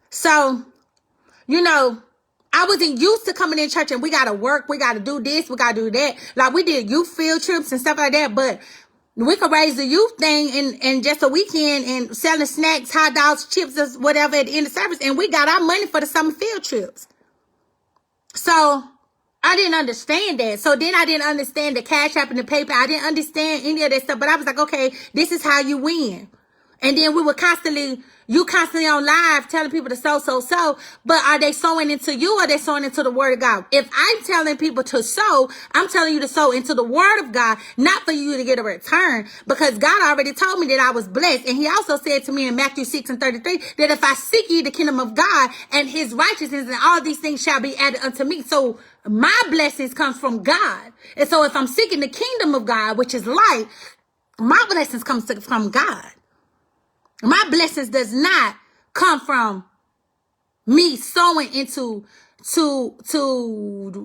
So, you know, I wasn't used to coming in church and we got to work, we got to do this, we got to do that. Like, we did youth field trips and stuff like that, but we could raise the youth thing in just a weekend and selling snacks, hot dogs, chips, or whatever at the end of service, and we got our money for the summer field trips. So I didn't understand that. So then I didn't understand the Cash App and the PayPal. I didn't understand any of that stuff, but I was like, okay, this is how you win. And then we were constantly on live telling people to sow. But are they sowing into you, or are they sowing into the word of God? If I'm telling people to sow, I'm telling you to sow into the word of God, not for you to get a return, because God already told me that I was blessed. And he also said to me in Matthew 6:33, that if I seek ye the kingdom of God and his righteousness, and all these things shall be added unto me. So my blessings comes from God. And so if I'm seeking the kingdom of God, which is light, my blessings comes from God. My blessings does not come from me sowing into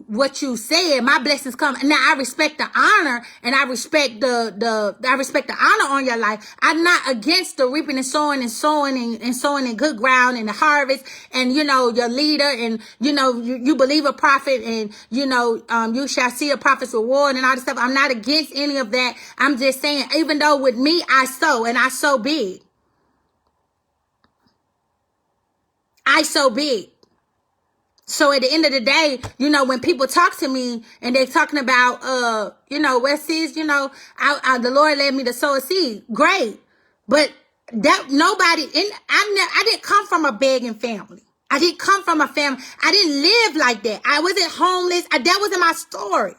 what you said. My blessings come. Now I respect the honor, and I respect the honor on your life. I'm not against the reaping and sowing in good ground and the harvest, and you know, your leader, and you know, you believe a prophet, and you know, you shall see a prophet's reward and all this stuff. I'm not against any of that. I'm just saying, even though with me I sow, and I sow big. I so big. So at the end of the day, you know, when people talk to me and they're talking about, you know, West Seas, you know, the Lord led me to sow a seed. Great. But that nobody, I didn't come from a begging family. I didn't come from a family. I didn't live like that. I wasn't homeless. That wasn't my story.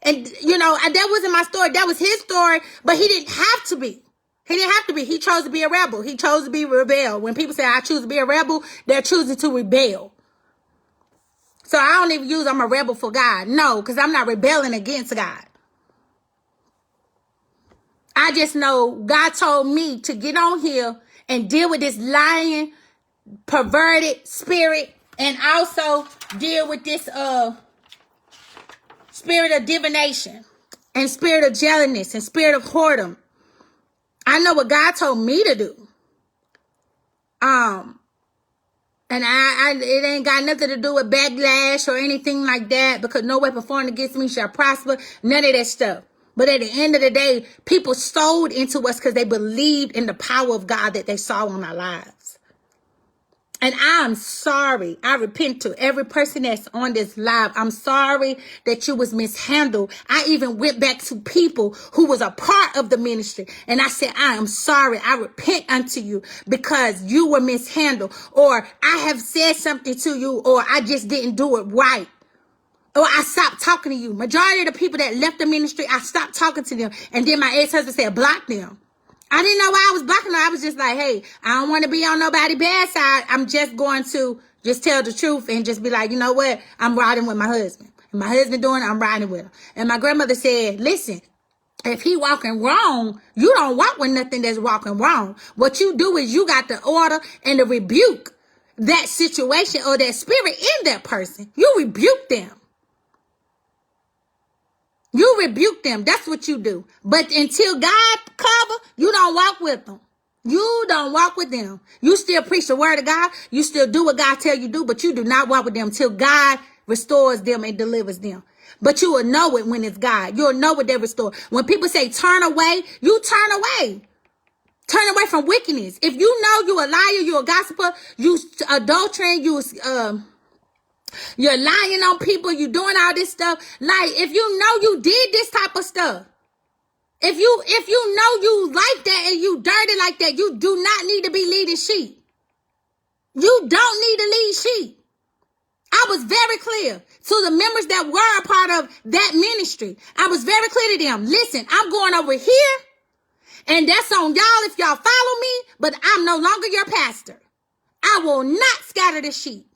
And, you know, that wasn't my story. That was his story, but he didn't have to be. He didn't have to be. He chose to be a rebel. He chose to be a rebel. When people say, I choose to be a rebel, they're choosing to rebel. So I don't even use I'm a rebel for God. No, because I'm not rebelling against God. I just know God told me to get on here and deal with this lying, perverted spirit, and also deal with this spirit of divination and spirit of jealousy and spirit of whoredom. I know what God told me to do. And it ain't got nothing to do with backlash or anything like that, because no weapon formed against me shall prosper. None of that stuff. But at the end of the day, people sold into us because they believed in the power of God that they saw on our lives. And I'm sorry. I repent to every person that's on this live. I'm sorry that you was mishandled. I even went back to people who was a part of the ministry, and I said, I am sorry. I repent unto you because you were mishandled, or I have said something to you, or I just didn't do it right, or I stopped talking to you. Majority of the people that left the ministry, I stopped talking to them. And then my ex-husband said, block them. I didn't know why I was blocking her. I was just like, hey, I don't want to be on nobody's bad side. I'm just going to just tell the truth and just be like, you know what? I'm riding with my husband. And my husband doing it, I'm riding with him. And my grandmother said, listen, If he walking wrong, you don't walk with nothing that's walking wrong. What you do is you got the order and the rebuke that situation or that spirit in that person. You rebuke them. You rebuke them. That's what you do. But until God cover, you don't walk with them. You don't walk with them. You still preach the word of God. You still do what God tell you to do, but you do not walk with them until God restores them and delivers them. But you will know it when it's God. You'll know what they restore. When people say turn away, you turn away. Turn away from wickedness. If you know you're a liar, you're a gossiper, you adultery, you're lying on people, you doing all this stuff. Like, if you know you did this type of stuff, if you know you like that and you dirty like that, you do not need to be leading sheep. You don't need to lead sheep. I was very clear to the members that were a part of that ministry. I was very clear to them. Listen, I'm going over here, and that's on y'all if y'all follow me, but I'm no longer your pastor. I will not scatter the sheep.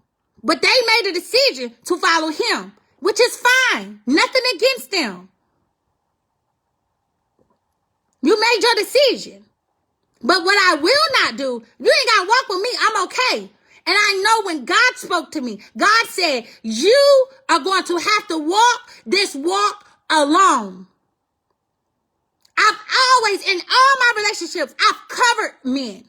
But they made a decision to follow him, which is fine. Nothing against them. You made your decision. But what I will not do, you ain't got to walk with me. I'm okay. And I know when God spoke to me, God said, you are going to have to walk this walk alone. I've always, in all my relationships, I've covered men.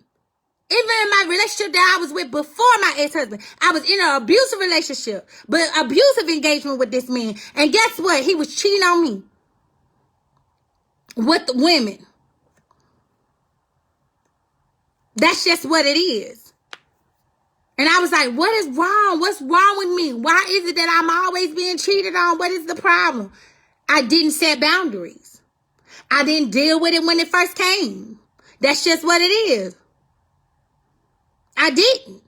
Even in my relationship that I was with before my ex-husband, I was in an abusive relationship, but abusive engagement with this man. And guess what? He was cheating on me with the women. That's just what it is. And I was like, what is wrong? What's wrong with me? Why is it that I'm always being cheated on? What is the problem? I didn't set boundaries. I didn't deal with it when it first came. That's just what it is. I didn't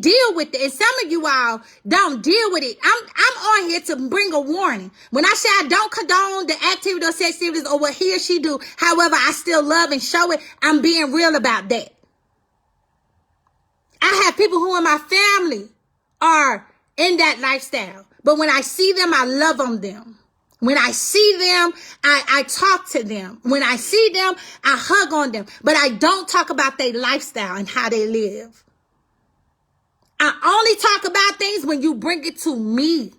deal with it. And some of you all don't deal with it. I'm on here to bring a warning. When I say I don't condone the activity or sex activities or what he or she do, however, I still love and show it, I'm being real about that. I have people who in my family are in that lifestyle. But when I see them, I love on them. When I see them, I talk to them. When I see them, I hug on them. But I don't talk about their lifestyle and how they live. I only talk about things when you bring it to me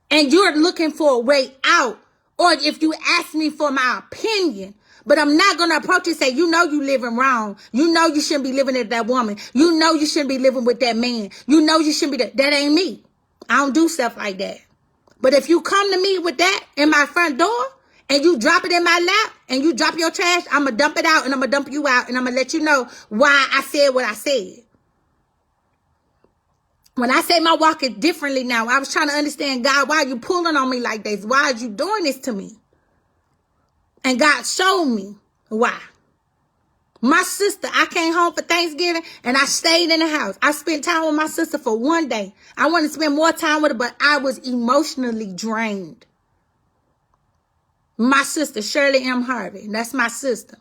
and you're looking for a way out. Or if you ask me for my opinion. But I'm not going to approach you and say, you know you living wrong. You know you shouldn't be living with that woman. You know you shouldn't be living with that man. You know you shouldn't be that ain't me. I don't do stuff like that. But if you come to me with that in my front door and you drop it in my lap and you drop your trash, I'm going to dump it out and I'm going to dump you out and I'm going to let you know why I said what I said. When I say my walk is differently now, I was trying to understand, God, why are you pulling on me like this? Why are you doing this to me? And God showed me why. My sister, I came home for Thanksgiving and I stayed in the house. I spent time with my sister for one day. I wanted to spend more time with her, but I was emotionally drained. My sister, Shirley M. Harvey, that's my sister.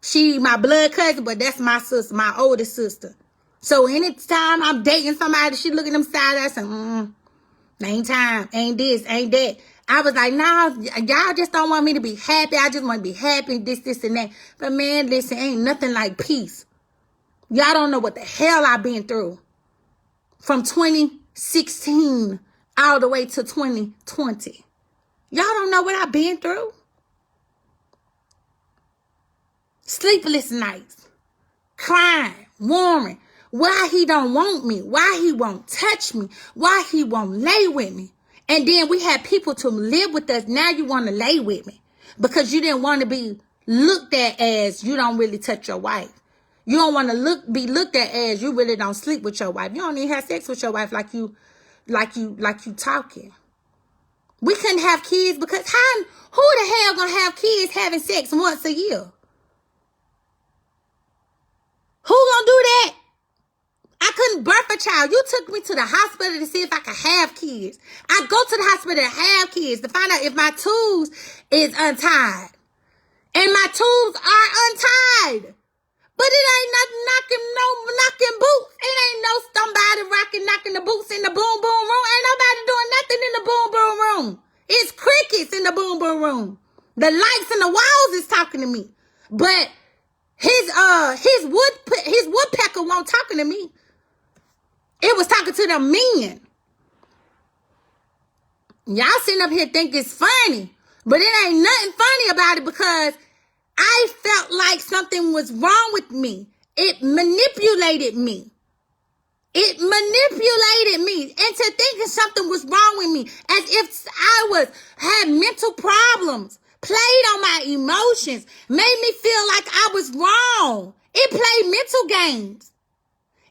She my blood cousin, but that's my sister, my oldest sister. So anytime I'm dating somebody, she look at them side, I say, ain't time, ain't this, ain't that. I was like, nah, y'all just don't want me to be happy. I just want to be happy, this, and that. But man, listen, ain't nothing like peace. Y'all don't know what the hell I've been through. From 2016 all the way to 2020. Y'all don't know what I've been through. Sleepless nights. Crying, worrying. Why he don't want me. Why he won't touch me. Why he won't lay with me. And then we had people to live with us. Now you want to lay with me because you didn't want to be looked at as you don't really touch your wife. You don't want to be looked at as you really don't sleep with your wife. You don't even have sex with your wife like you talking. We couldn't have kids because who the hell gonna have kids having sex once a year? Who gonna do that? I couldn't birth a child. You took me to the hospital to see if I could have kids. I go to the hospital to have kids to find out if my tubes is untied. And my tubes are untied. But it ain't nothing knocking boots. It ain't no somebody knocking the boots in the boom boom room. Ain't nobody doing nothing in the boom boom room. It's crickets in the boom boom room. The lights in the walls is talking to me. But his woodpecker won't talking to me. It was talking to the men. Y'all sitting up here think it's funny. But it ain't nothing funny about it because I felt like something was wrong with me. It manipulated me. It manipulated me into thinking something was wrong with me. As if I had mental problems. Played on my emotions. Made me feel like I was wrong. It played mental games.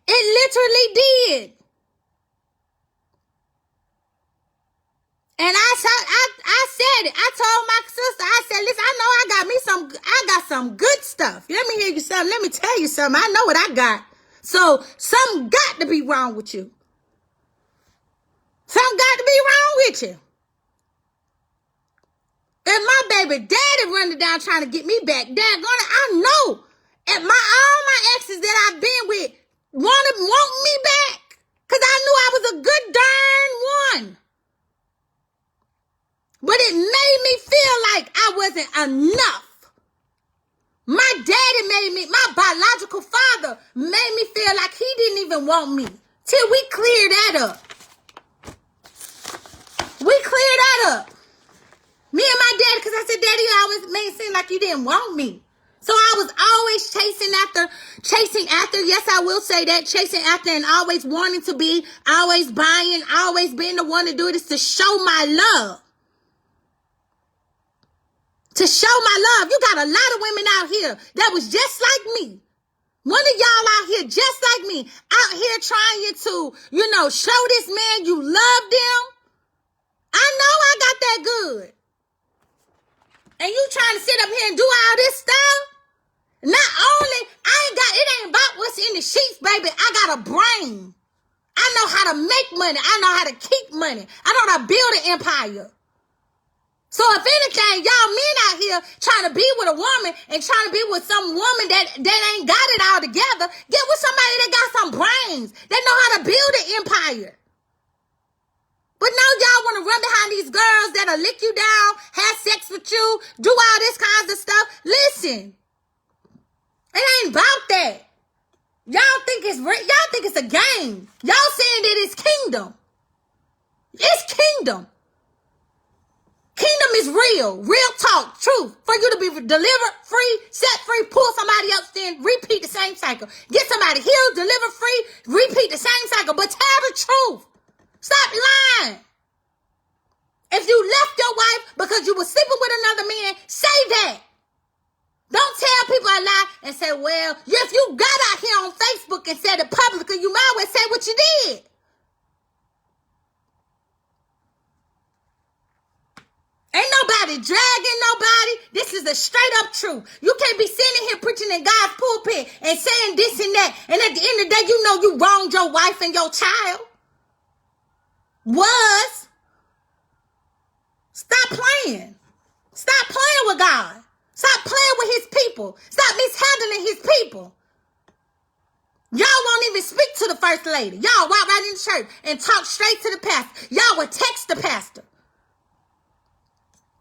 It literally did. And I said it. I told my sister, I said, listen, I know I got some good stuff. Let me hear you something. Let me tell you something. I know what I got. So something got to be wrong with you. Something got to be wrong with you. If my baby daddy running down trying to get me back, I know. And all my exes that I've been with want me back. Because I knew I was a good darn one. But it made me feel like I wasn't enough. My biological father made me feel like he didn't even want me. Till we clear that up. Me and my daddy, because I said, Daddy, you always made it seem like you didn't want me. So I was always chasing after, yes, I will say that, chasing after and always wanting to be, always buying, always being the one to do this to show my love. To show my love. You got a lot of women out here that was just like me. One of y'all out here just like me, out here trying to, show this man you love them. I know I got that good. And you trying to sit up here and do all this stuff? Not only, it ain't about what's in the sheets, baby. I got a brain. I know how to make money. I know how to keep money. I know how to build an empire. So if anything, y'all men out here trying to be with a woman and trying to be with some woman that ain't got it all together, get with somebody that got some brains, that know how to build an empire. But now y'all want to run behind these girls that'll lick you down, have sex with you, do all this kinds of stuff. Listen, it ain't about that. Y'all think it's a game. Y'all saying that it's kingdom. It's kingdom. Kingdom is real talk, truth. For you to be delivered, free, set free, pull somebody else in, repeat the same cycle. Get somebody healed, deliver free, repeat the same cycle. But tell the truth. Stop lying. If you left your wife because you were sleeping with another man, say that. Don't tell people a lie and say, well, if you got out here on Facebook and said it publicly, you might well say what you did. Ain't nobody dragging nobody. This is the straight up truth. You can't be sitting here preaching in God's pulpit and saying this and that. And at the end of the day, you know you wronged your wife and your child. Stop playing. Stop playing with God. Stop playing with his people. Stop mishandling his people. Y'all won't even speak to the first lady. Y'all walk right in the church and talk straight to the pastor. Y'all will text the pastor.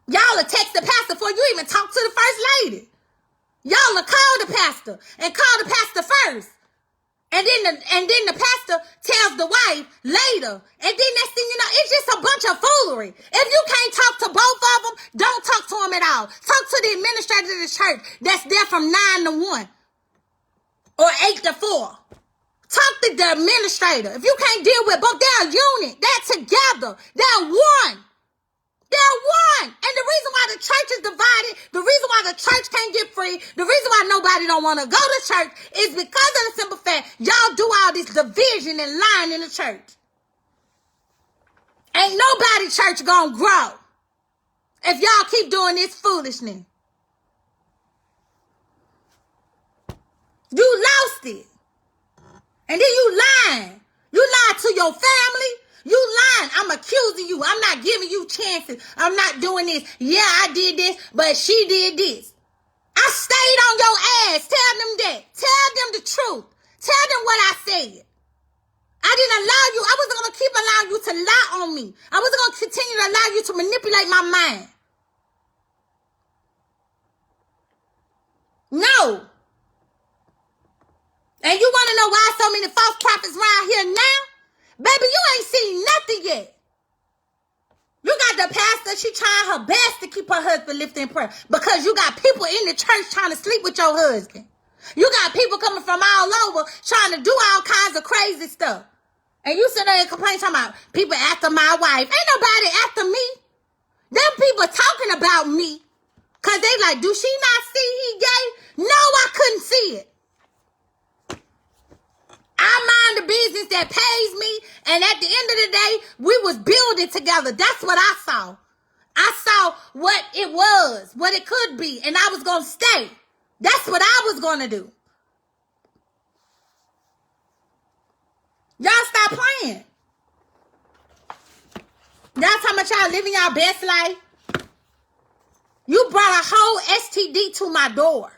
Y'all will text the pastor before you even talk to the first lady. Y'all will call the pastor and call the pastor first. And then the pastor tells the wife later. And then next thing you know, it's just a bunch of foolery. If you can't talk to both of them, don't talk to them at all. Talk to the administrator of the church that's there from 9 to 1 or 8 to 4. Talk to the administrator. If you can't deal with both, they're a unit. They're together. They're one. They're one. And the reason why the church is divided, the reason why the church can't get free, the reason why nobody don't want to go to church is because of the simple fact y'all do all this division and lying in the church. Ain't nobody church gonna grow if y'all keep doing this foolishness. You lost it. And then you lying. You lied to your family. You lying. I'm accusing you. I'm not giving you chances. I'm not doing this. Yeah, I did this, but she did this. I stayed on your ass. Tell them that. Tell them the truth. Tell them what I said. I didn't allow you. I wasn't going to keep allowing you to lie on me. I wasn't going to continue to allow you to manipulate my mind. No. And you want to know why so many false prophets around here now? Baby, you ain't seen nothing yet. You got the pastor, she trying her best to keep her husband lifted in prayer because you got people in the church trying to sleep with your husband. You got people coming from all over trying to do all kinds of crazy stuff. And you sit there and complain talking about people after my wife. Ain't nobody after me. Them people talking about me. Because they like, do she not see he gay? No, I couldn't see it. I mind the business that pays me. And at the end of the day, we was building together. That's what I saw. I saw what it was, what it could be. And I was going to stay. That's what I was going to do. Y'all stop playing. Y'all talking about y'all living y'all best life. You brought a whole STD to my door.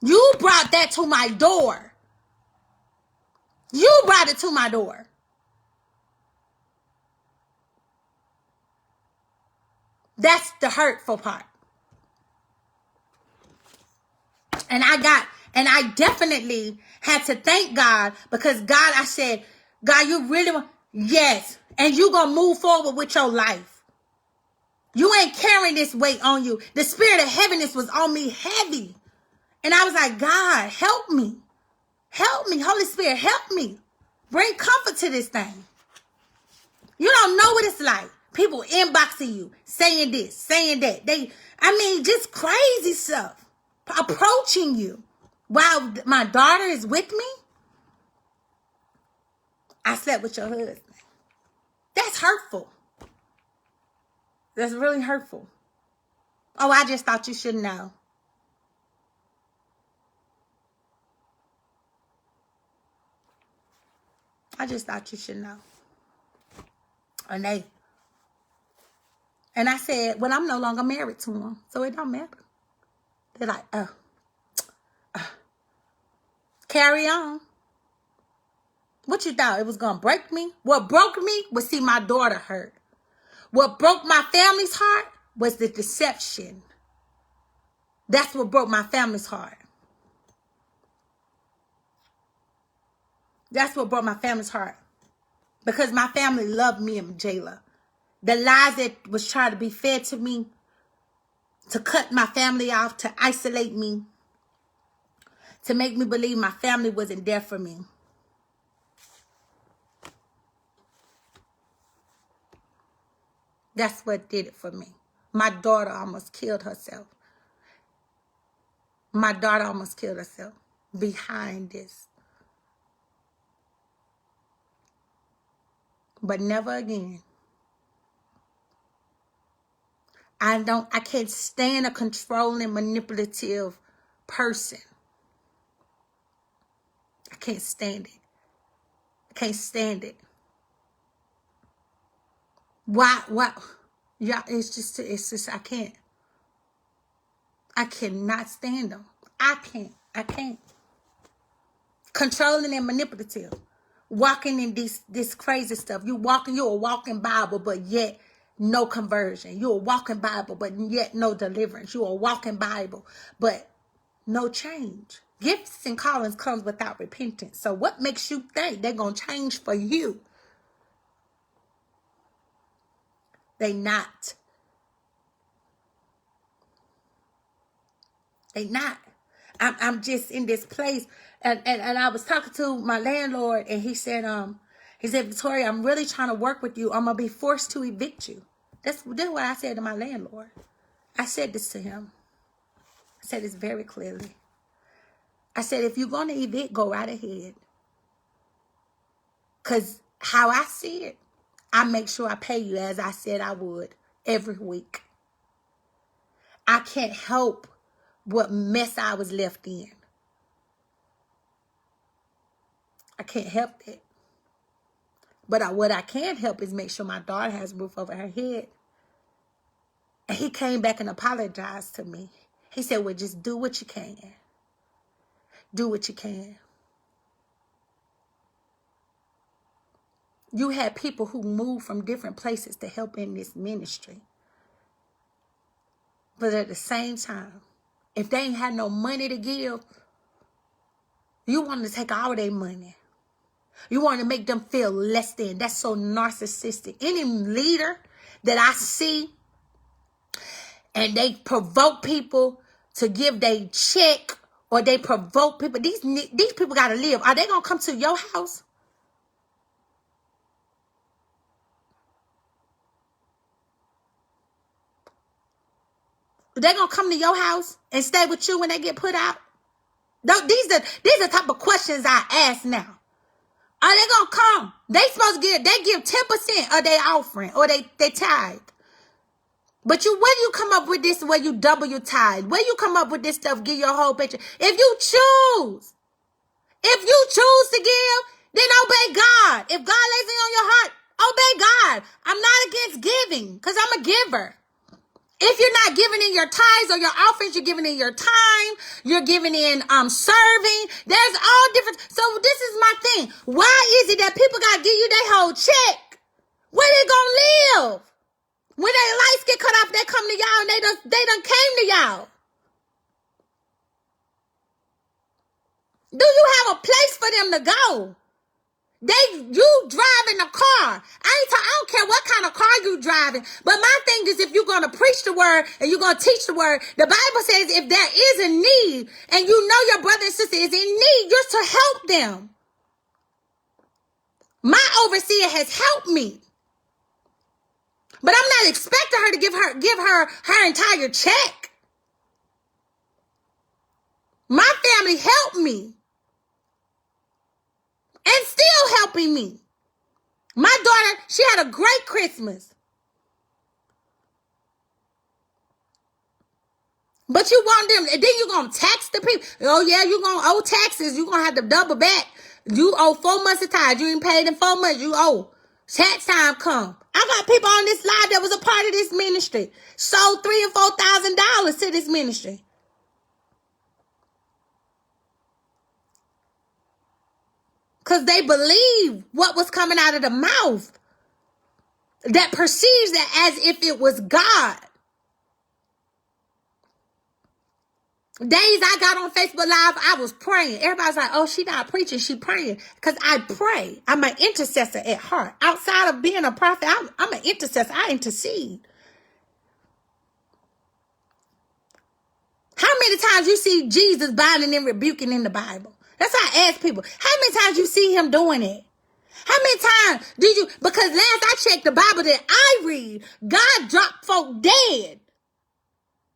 You brought that to my door. You brought it to my door. That's the hurtful part. And I definitely had to thank God because God, I said, God, you really want, yes. And you gonna move forward with your life. You ain't carrying this weight on you. The spirit of heaviness was on me heavy. And I was like, God, help me. Help me. Holy Spirit, help me. Bring comfort to this thing. You don't know what it's like. People inboxing you, saying this, saying that. Just crazy stuff. Approaching you. While my daughter is with me. I slept with your husband. That's hurtful. That's really hurtful. Oh, I just thought you should know. I just thought you should know. And I said, well, I'm no longer married to him, so it don't matter. They're like, carry on. What you thought? It was going to break me? What broke me was see my daughter hurt. What broke my family's heart was the deception. That's what broke my family's heart. That's what broke my family's heart. Because my family loved me and Jayla. The lies that was trying to be fed to me, to cut my family off, to isolate me, to make me believe my family wasn't there for me. That's what did it for me. My daughter almost killed herself. My daughter almost killed herself behind this. But never again. I can't stand a controlling, manipulative person. I can't stand it. I can't stand it. Why? Yeah, it's just, I can't. I cannot stand them. I can't. Controlling and manipulative. Walking in this crazy stuff. You're a walking Bible, but yet no conversion. You're a walking Bible, but yet no deliverance. You're a walking Bible, but no change. Gifts and callings comes without repentance. So what makes you think they're going to change for you? They not. They not. I'm just in this place. And I was talking to my landlord and he said, Victoria, I'm really trying to work with you. I'm going to be forced to evict you. That's what I said to my landlord. I said this to him. I said this very clearly. I said, if you're going to evict, go right ahead. Because how I see it, I make sure I pay you as I said I would every week. I can't help what mess I was left in. I can't help it. But what I can help is make sure my daughter has a roof over her head. And he came back and apologized to me. He said, well, just do what you can. Do what you can. You had people who moved from different places to help in this ministry. But at the same time, if they ain't had no money to give, you want to take all their money. You want to make them feel less than. That's so narcissistic. Any leader that I see and they provoke people to give their check, or they provoke people, these people got to live. Are they going to come to your house? They going to come to your house and stay with you when they get put out? These are the type of questions I ask now. Are they going to come? They give 10% of their offering, or they tithe. But where do you come up with this where you double your tithe? Where you come up with this stuff, give your whole picture? If you choose to give, then obey God. If God lays it on your heart, obey God. I'm not against giving, because I'm a giver. If you're not giving in your tithes or your offerings, you're giving in your time, you're giving in serving. There's all different. So this is my thing. Why is it that people got to give you their whole check? Where they gonna live? When their lights get cut off, they come to y'all and they done came to y'all. Do you have a place for them to go? You driving a car. I don't care what kind of car you driving. But my thing is, if you're going to preach the word and you're going to teach the word, the Bible says if there is a need and you know your brother and sister is in need, you're to help them. My overseer has helped me. But I'm not expecting her to give her entire check. My family helped me. And still helping me. My daughter, she had a great Christmas. But you want them, and then you're going to tax the people. Oh, yeah, you're going to owe taxes. You're going to have to double back. You owe 4 months of tithe. You ain't paid in 4 months. You owe. Tax time come. I got people on this live that was a part of this ministry. Sold $3,000 and $4,000 to this ministry. Because they believe what was coming out of the mouth that perceives that as if it was God. Days I got on Facebook Live, I was praying. Everybody's like, oh, she not preaching, she praying. Because I pray. I'm an intercessor at heart. Outside of being a prophet, I'm an intercessor. I intercede. How many times you see Jesus binding and rebuking in the Bible? That's how I ask people. How many times you see him doing it? How many times did you? Because last I checked the Bible that I read, God dropped folk dead.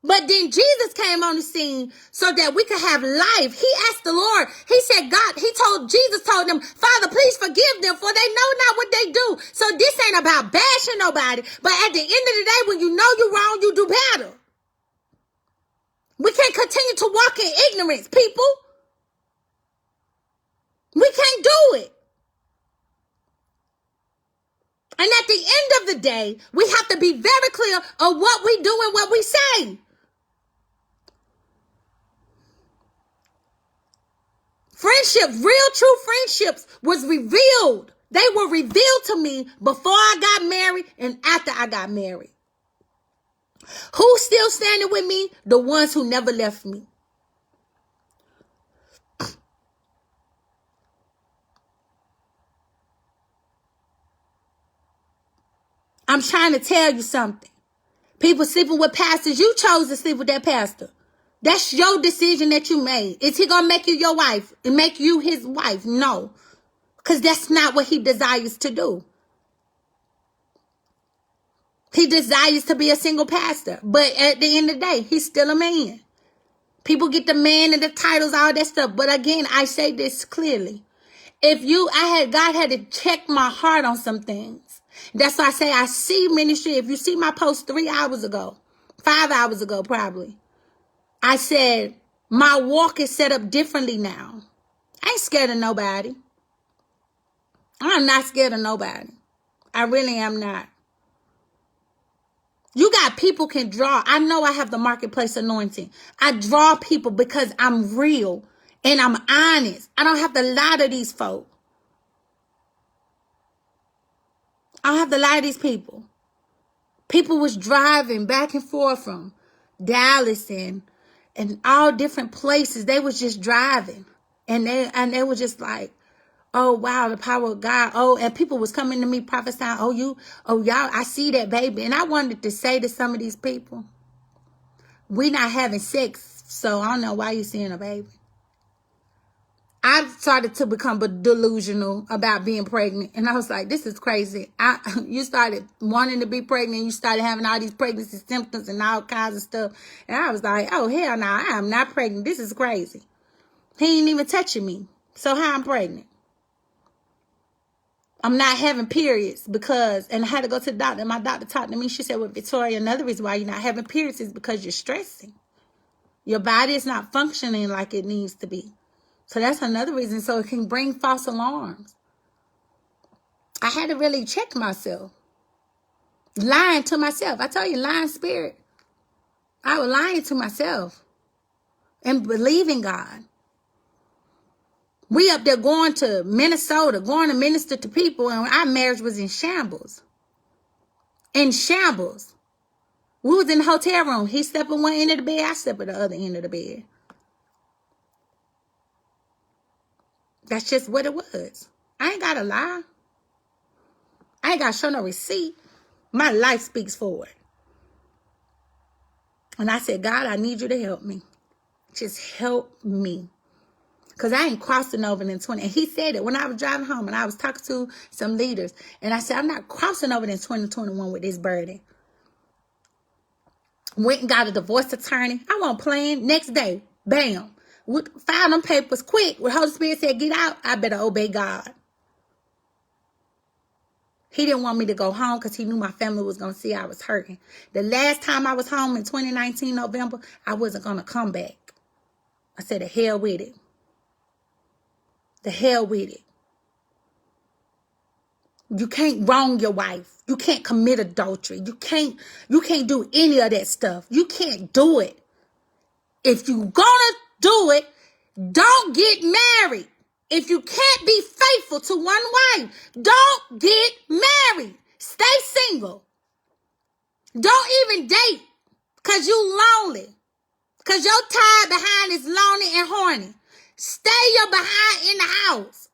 But then Jesus came on the scene so that we could have life. He asked the Lord. He said, Jesus told them, Father, please forgive them, for they know not what they do. So this ain't about bashing nobody. But at the end of the day, when you know you're wrong, you do better. We can't continue to walk in ignorance, people. We can't do it. And at the end of the day, we have to be very clear of what we do and what we say. Friendships, real true friendships was revealed. They were revealed to me before I got married and after I got married. Who's still standing with me? The ones who never left me. I'm trying to tell you something. People sleeping with pastors. You chose to sleep with that pastor. That's your decision that you made. Is he going to make you your wife and make you his wife? No. Because that's not what he desires to do. He desires to be a single pastor. But at the end of the day, he's still a man. People get the man and the titles, all that stuff. But again, I say this clearly. God had to check my heart on some things. That's why I say I see ministry. If you see my post 3 hours ago, 5 hours ago probably, I said my walk is set up differently now. I ain't scared of nobody. I'm not scared of nobody. I really am not. You got people can draw. I know I have the marketplace anointing. I draw people because I'm real and I'm honest. I don't have to lie to these folk. I don't have to lie to these people. People was driving back and forth from Dallas and in all different places. They was just driving. And they were just like, oh, wow, the power of God. Oh, and people was coming to me prophesying, y'all, I see that baby. And I wanted to say to some of these people, we not having sex, so I don't know why you seeing a baby. I started to become delusional about being pregnant. And I was like, this is crazy. You started wanting to be pregnant. You started having all these pregnancy symptoms and all kinds of stuff. And I was like, oh, hell no, I am not pregnant. This is crazy. He ain't even touching me. So how I'm pregnant? I'm not having periods and I had to go to the doctor. And my doctor talked to me. She said, well, Victoria, another reason why you're not having periods is because you're stressing. Your body is not functioning like it needs to be. So that's another reason. So it can bring false alarms. I had to really check myself. Lying to myself. I tell you, lying spirit. I was lying to myself and believing God. We up there going to Minnesota, going to minister to people, and our marriage was in shambles. In shambles. We was in the hotel room. He slept at one end of the bed, I slept at the other end of the bed. That's just what it was. I ain't got to lie. I ain't got to show no receipt. My life speaks for it. And I said, God, I need you to help me. Just help me. Because I ain't crossing over in 20. And he said it when I was driving home and I was talking to some leaders. And I said, I'm not crossing over in 2021 with this burden. Went and got a divorce attorney. I wasn't playing. Next day, bam. Filed them papers quick. When Holy Spirit said, get out, I better obey God. He didn't want me to go home because he knew my family was going to see I was hurting. The last time I was home in 2019, November, I wasn't going to come back. I said, the hell with it. The hell with it. You can't wrong your wife. You can't commit adultery. You can't do any of that stuff. You can't do it. If you gonna do it, don't get married. If you can't be faithful to one wife, don't get married. Stay single. Don't even date because you lonely. Because your tie behind is lonely and horny. Stay your behind in the house.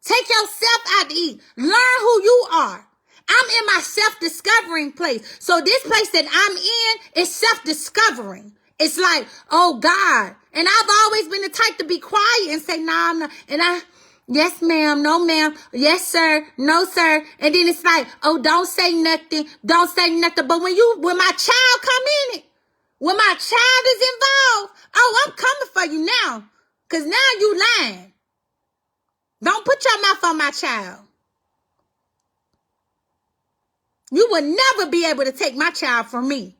Take yourself out to eat. Learn who you are. I'm in my self-discovering place. So this place that I'm in is self-discovering. It's like, oh God. And I've always been the type to be quiet and say, nah, no. And yes, ma'am, no, ma'am. Yes, sir, no, sir. And then it's like, oh, don't say nothing. Don't say nothing. But when my child come in it, when my child is involved, oh, I'm coming for you now. Because now you lying. Don't put your mouth on my child. You will never be able to take my child from me.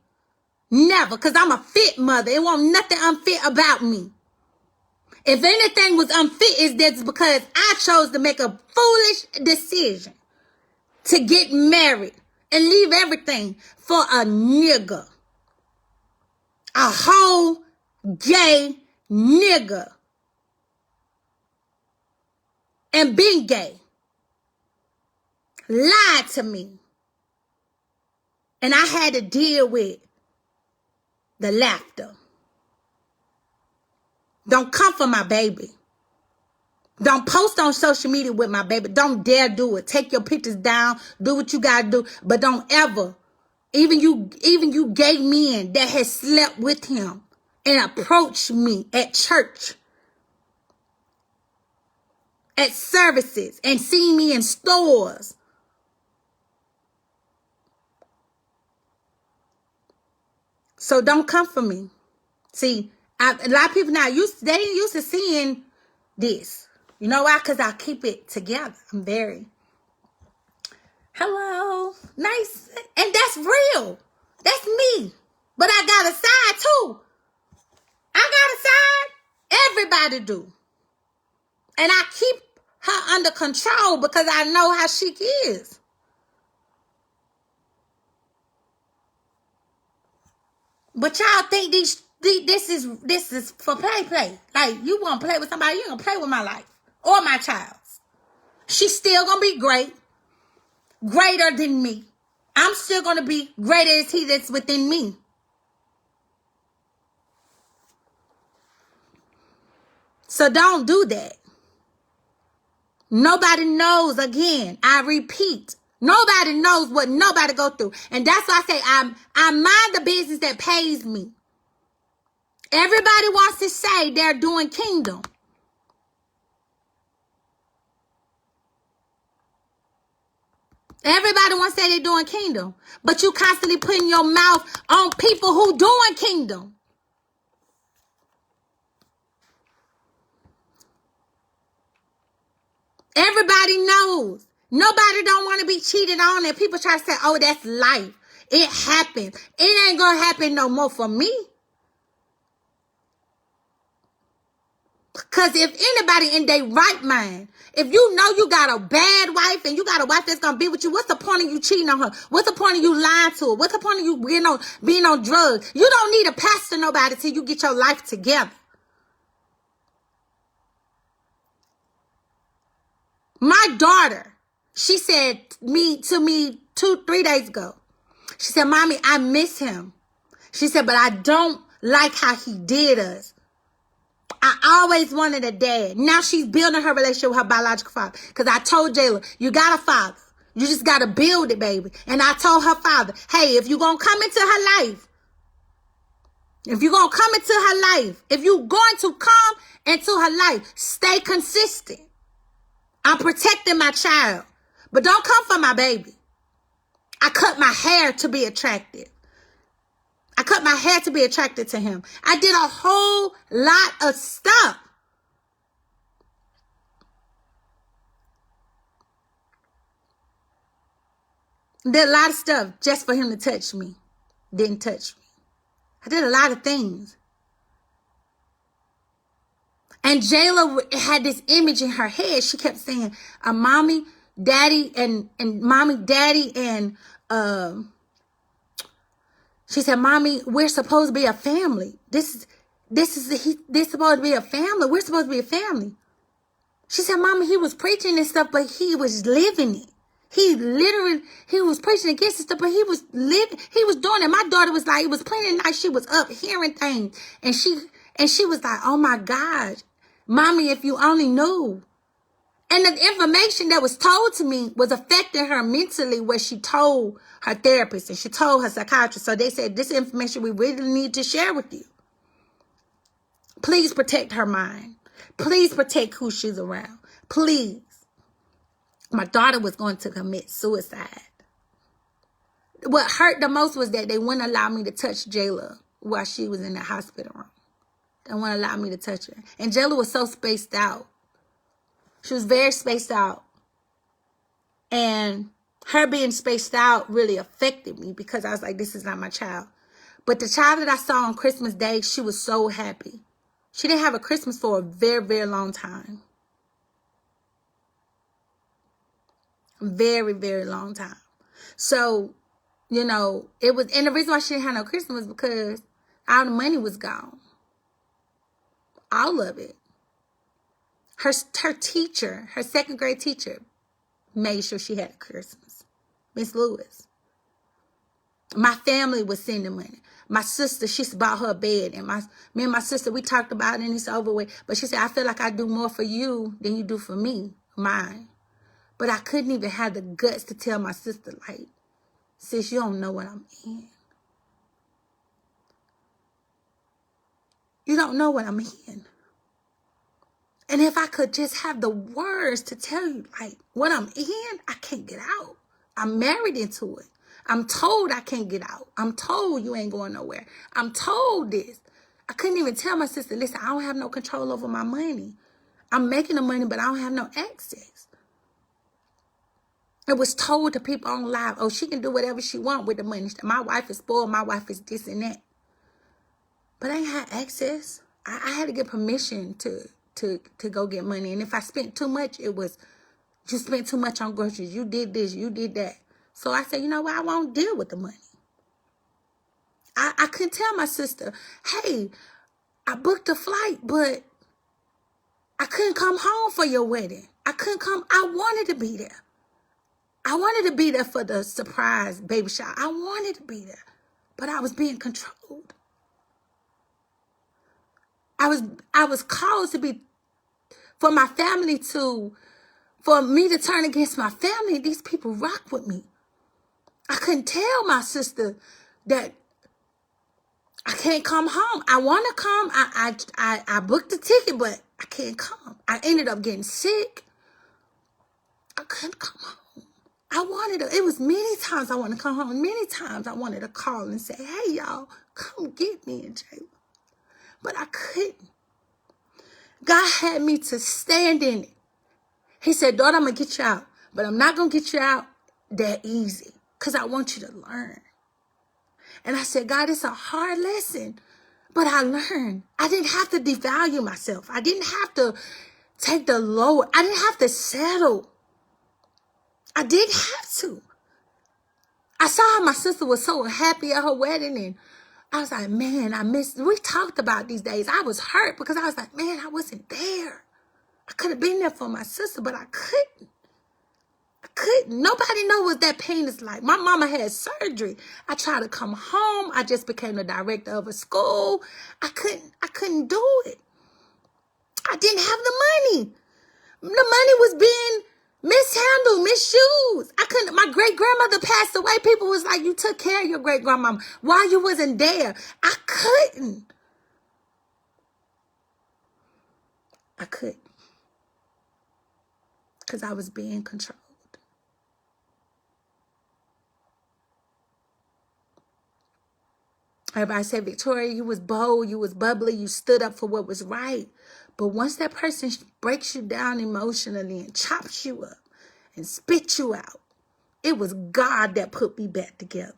Never, because I'm a fit mother. It won't nothing unfit about me. If anything was unfit, it's that's because I chose to make a foolish decision to get married and leave everything for a nigga. A whole gay nigga. And being gay. Lied to me. And I had to deal with the laughter. Don't come for my baby. Don't post on social media with my baby. Don't dare do it. Take your pictures down. Do what you gotta do. But don't ever, even you gay men that has slept with him and approached me at church, at services, and seen me in stores. So don't come for me. See, a lot of people now they ain't used to seeing this. You know why? Because I keep it together. I'm very, hello, nice. And that's real. That's me. But I got a side too. I got a side. Everybody do. And I keep her under control because I know how she is. But y'all think this is for play. Like, you want to play with somebody, you going to play with my life or my child's. She's still going to be great. Greater than me. I'm still going to be greater as he that's within me. So don't do that. Nobody knows, again, I repeat, nobody knows what nobody go through. And that's why I say I mind the business that pays me. Everybody wants to say they're doing kingdom. Everybody wants to say they're doing kingdom. But you constantly putting your mouth on people who doing kingdom. Everybody knows. Nobody don't want to be cheated on, and people try to say, oh, that's life. It happens. It ain't going to happen no more for me. Because if anybody in their right mind, if you know you got a bad wife and you got a wife that's going to be with you, what's the point of you cheating on her? What's the point of you lying to her? What's the point of you being on drugs? You don't need to pastor nobody till you get your life together. My daughter, she said to me 2-3 days ago, she said, Mommy, I miss him. She said, but I don't like how he did us. I always wanted a dad. Now she's building her relationship with her biological father. Because I told Jayla, you got a father. You just got to build it, baby. And I told her father, hey, if you're going to come into her life, if you're going to come into her life, if you're going to come into her life, stay consistent. I'm protecting my child. But don't come for my baby. I cut my hair to be attractive. I cut my hair to be attracted to him. I did a whole lot of stuff. Did a lot of stuff just for him to touch me. Didn't touch me. I did a lot of things. And Jayla had this image in her head. She kept saying, Mommy, Daddy, and Mommy, Daddy, and she said, Mommy, we're supposed to be a family. This is supposed to be a family. We're supposed to be a family. She said, Mommy, he was preaching this stuff, but he was living it. He was preaching against this stuff, but he was doing it. My daughter was like, it was plenty of nights she was up hearing things. And she was like, oh my gosh, Mommy, if you only knew. And the information that was told to me was affecting her mentally, where she told her therapist and she told her psychiatrist. So they said, this information we really need to share with you. Please protect her mind. Please protect who she's around. Please. My daughter was going to commit suicide. What hurt the most was that they wouldn't allow me to touch Jayla while she was in the hospital room. They wouldn't allow me to touch her. And Jayla was so spaced out. She was very spaced out. And her being spaced out really affected me because I was like, this is not my child. But the child that I saw on Christmas Day, she was so happy. She didn't have a Christmas for a very, very long time. Very, very long time. So, you know, it was, and the reason why she didn't have no Christmas was because all the money was gone. All of it. Her teacher, her second grade teacher, made sure she had a Christmas. Miss Lewis. My family was sending money. My sister, she bought her a bed. And me and my sister, we talked about it and it's over with. But she said, I feel like I do more for you than you do for me, mine. But I couldn't even have the guts to tell my sister, like, sis, you don't know what I'm in. You don't know what I'm in. And if I could just have the words to tell you, like, what I'm in, I can't get out. I'm married into it. I'm told I can't get out. I'm told you ain't going nowhere. I'm told this. I couldn't even tell my sister, listen, I don't have no control over my money. I'm making the money, but I don't have no access. It was told to people on live, oh, she can do whatever she want with the money. My wife is spoiled. My wife is this and that. But I ain't had access. I had to get permission to go get money. And if I spent too much, it was, you spent too much on groceries. You did this, you did that. So I said, you know what? I won't deal with the money. I couldn't tell my sister, hey, I booked a flight, but I couldn't come home for your wedding. I couldn't come. I wanted to be there. I wanted to be there for the surprise baby shower. I wanted to be there, but I was being controlled. I was called to be For my family to, for me to turn against my family, these people rock with me. I couldn't tell my sister that I can't come home. I want to come. I booked the ticket, but I can't come. I ended up getting sick. I couldn't come home. I wanted to, it was many times I wanted to come home. Many times I wanted to call and say, hey, y'all, come get me in jail. But I couldn't. God had me to stand in it. He said, daughter, I'm going to get you out. But I'm not going to get you out that easy because I want you to learn. And I said, God, it's a hard lesson. But I learned. I didn't have to devalue myself. I didn't have to take the lower. I didn't have to settle. I didn't have to. I saw how my sister was so happy at her wedding, and I was like, man, I missed. We talked about these days. I was hurt because I was like, man, I wasn't there. I could have been there for my sister, but I couldn't. I couldn't. Nobody knows what that pain is like. My mama had surgery. I tried to come home. I just became the director of a school. I couldn't do it. I didn't have the money. The money was being mishandled, misused. I couldn't. My great-grandmother passed away. People was like, you took care of your great-grandmama while you wasn't there. I couldn't. I couldn't. Because I was being controlled. Everybody said, Victoria, you was bold, you was bubbly, you stood up for what was right. But once that person breaks you down emotionally and chops you up and spits you out, it was God that put me back together.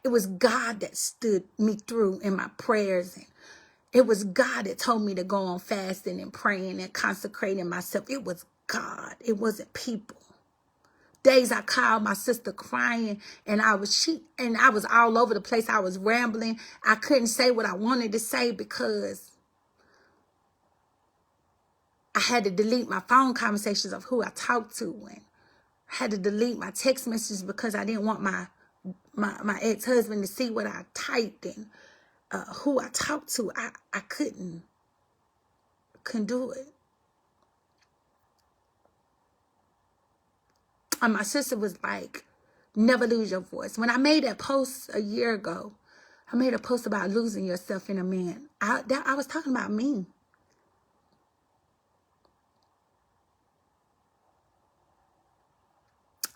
It was God that stood me through in my prayers. And it was God that told me to go on fasting and praying and consecrating myself. It was God. It wasn't people. Days I called my sister crying, and I was all over the place. I was rambling. I couldn't say what I wanted to say because I had to delete my phone conversations of who I talked to, and I had to delete my text messages because I didn't want my ex-husband to see what I typed and who I talked to. I couldn't do it. And my sister was like, never lose your voice. When I made that post a year ago, I made a post about losing yourself in a man. I was talking about me.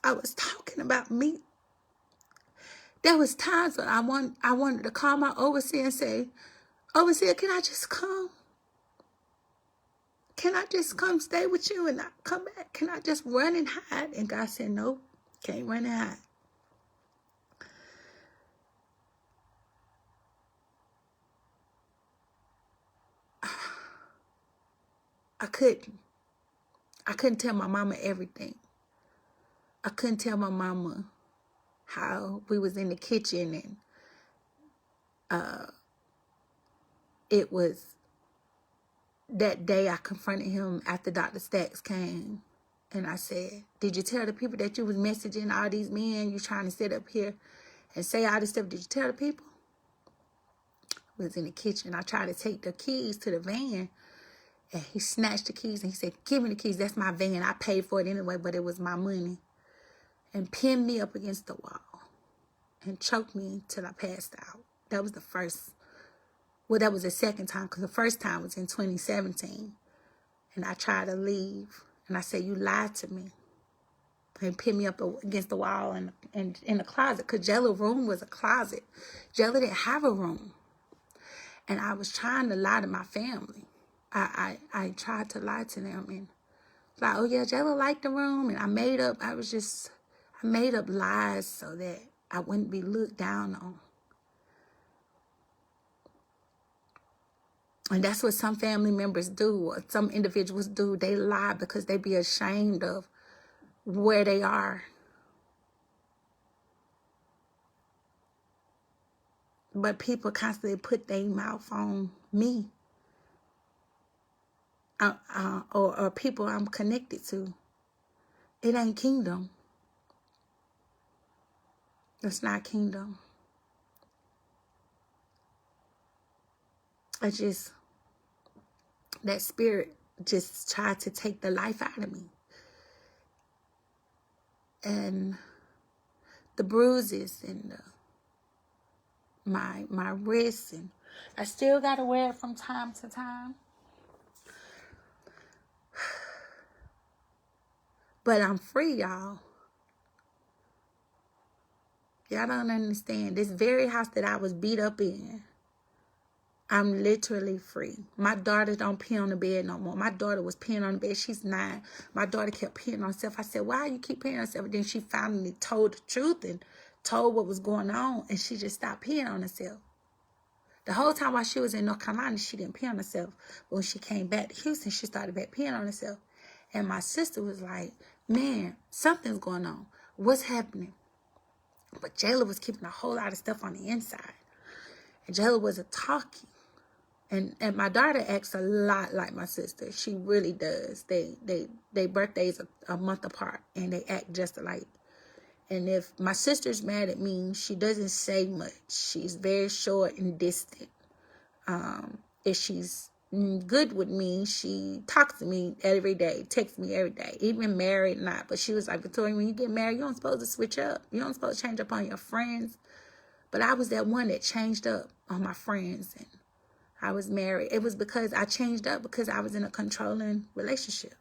I was talking about me. There was times when I wanted to call my overseer and say, overseer, can I just come? Can I just come stay with you and not come back? Can I just run and hide? And God said, no, can't run and hide. I couldn't tell my mama everything. I couldn't tell my mama how we was in the kitchen and it was that day I confronted him after Dr. Stacks came. And I said, did you tell the people that you was messaging all these men? You trying to sit up here and say all this stuff? Did you tell the people? I was in the kitchen. I tried to take the keys to the van. And he snatched the keys and he said, give me the keys. That's my van. I paid for it anyway, but it was my money. And pinned me up against the wall. And choked me till I passed out. That was the first. Well, that was the second time. Because the first time was in 2017. And I tried to leave. And I said, you lied to me. And pinned me up against the wall and in the closet. Because Jella's room was a closet. Jella didn't have a room. And I was trying to lie to my family. I tried to lie to them. And like, oh yeah, Jella liked the room. And I made up lies so that I wouldn't be looked down on. And that's what some family members do, or some individuals do. They lie because they be ashamed of where they are. But people constantly put their mouth on me. Or people I'm connected to. It ain't kingdom. It's not kingdom. that spirit just tried to take the life out of me. And the bruises and my wrists, and I still got to wear it from time to time. But I'm free, y'all. Y'all don't understand. This very house that I was beat up in, I'm literally free. My daughter don't pee on the bed no more. My daughter was peeing on the bed. She's 9. My daughter kept peeing on herself. I said, why you keep peeing on herself? And then she finally told the truth and told what was going on, and she just stopped peeing on herself. The whole time while she was in North Carolina, she didn't pee on herself. But when she came back to Houston, she started back peeing on herself. And my sister was like, man, something's going on. What's happening? But Jayla was keeping a whole lot of stuff on the inside. And Jayla wasn't talking. And my daughter acts a lot like my sister. She really does. They birthdays a month apart, and they act just alike. And if my sister's mad at me, she doesn't say much. She's very short and distant. If she's good with me, she talks to me every day, texts me every day, even married or not. But she was like, Victoria, when you get married, you don't supposed to switch up. You don't supposed to change up on your friends. But I was that one that changed up on my friends, and I was married. It was because I changed up because I was in a controlling relationship.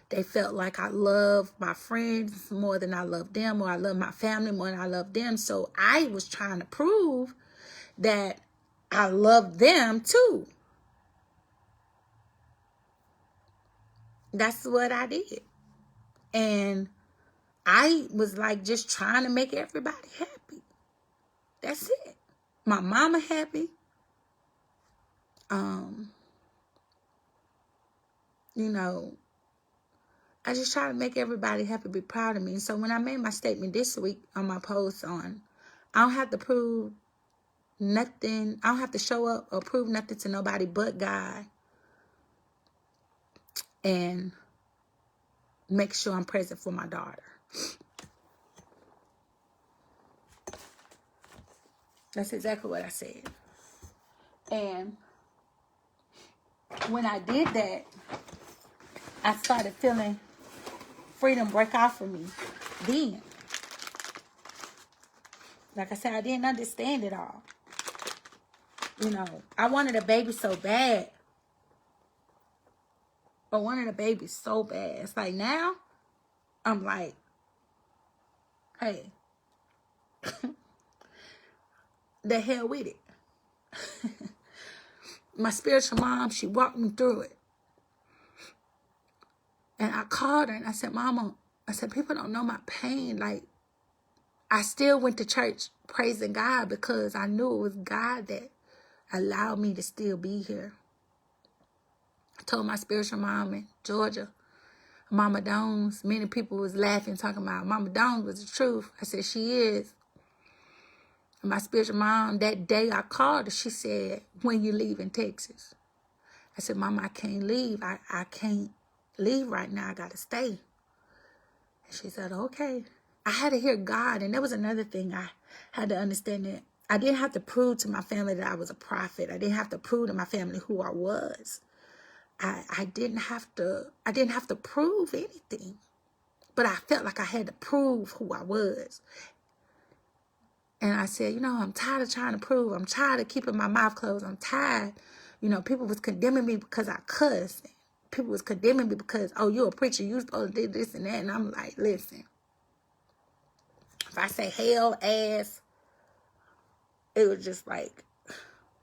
They felt like I loved my friends more than I loved them, or I loved my family more than I loved them. So I was trying to prove that I loved them too. That's what I did. And I was like just trying to make everybody happy. That's it. My mama happy. You know, I just try to make everybody happy, be proud of me. And so when I made my statement this week on my post on, I don't have to prove nothing. I don't have to show up or prove nothing to nobody but God. And make sure I'm present for my daughter. That's exactly what I said. And when I did that, I started feeling freedom break off of me then. Like I said, I didn't understand it all. You know, I wanted a baby so bad. I wanted a baby so bad. It's like now, I'm like, hey, the hell with it. My spiritual mom, she walked me through it. And I called her and I said, Mama, I said, people don't know my pain. Like, I still went to church praising God because I knew it was God that allowed me to still be here. I told my spiritual mom in Georgia, Mama Dones, many people was laughing, talking about Mama Dones was the truth. I said, she is. And my spiritual mom, that day I called her, she said, when you leave in Texas? I said, Mama, I can't leave. I can't leave right now. I got to stay. And she said, okay. I had to hear God. And there was another thing I had to understand, that I didn't have to prove to my family that I was a prophet. I didn't have to prove to my family who I was. I didn't have to prove anything. But I felt like I had to prove who I was. And I said, you know, I'm tired of trying to prove. I'm tired of keeping my mouth closed. I'm tired. You know, people was condemning me because I cussed. People was condemning me because, oh, you're a preacher. You're supposed to do this and that. And I'm like, listen. If I say hell, ass, it was just like,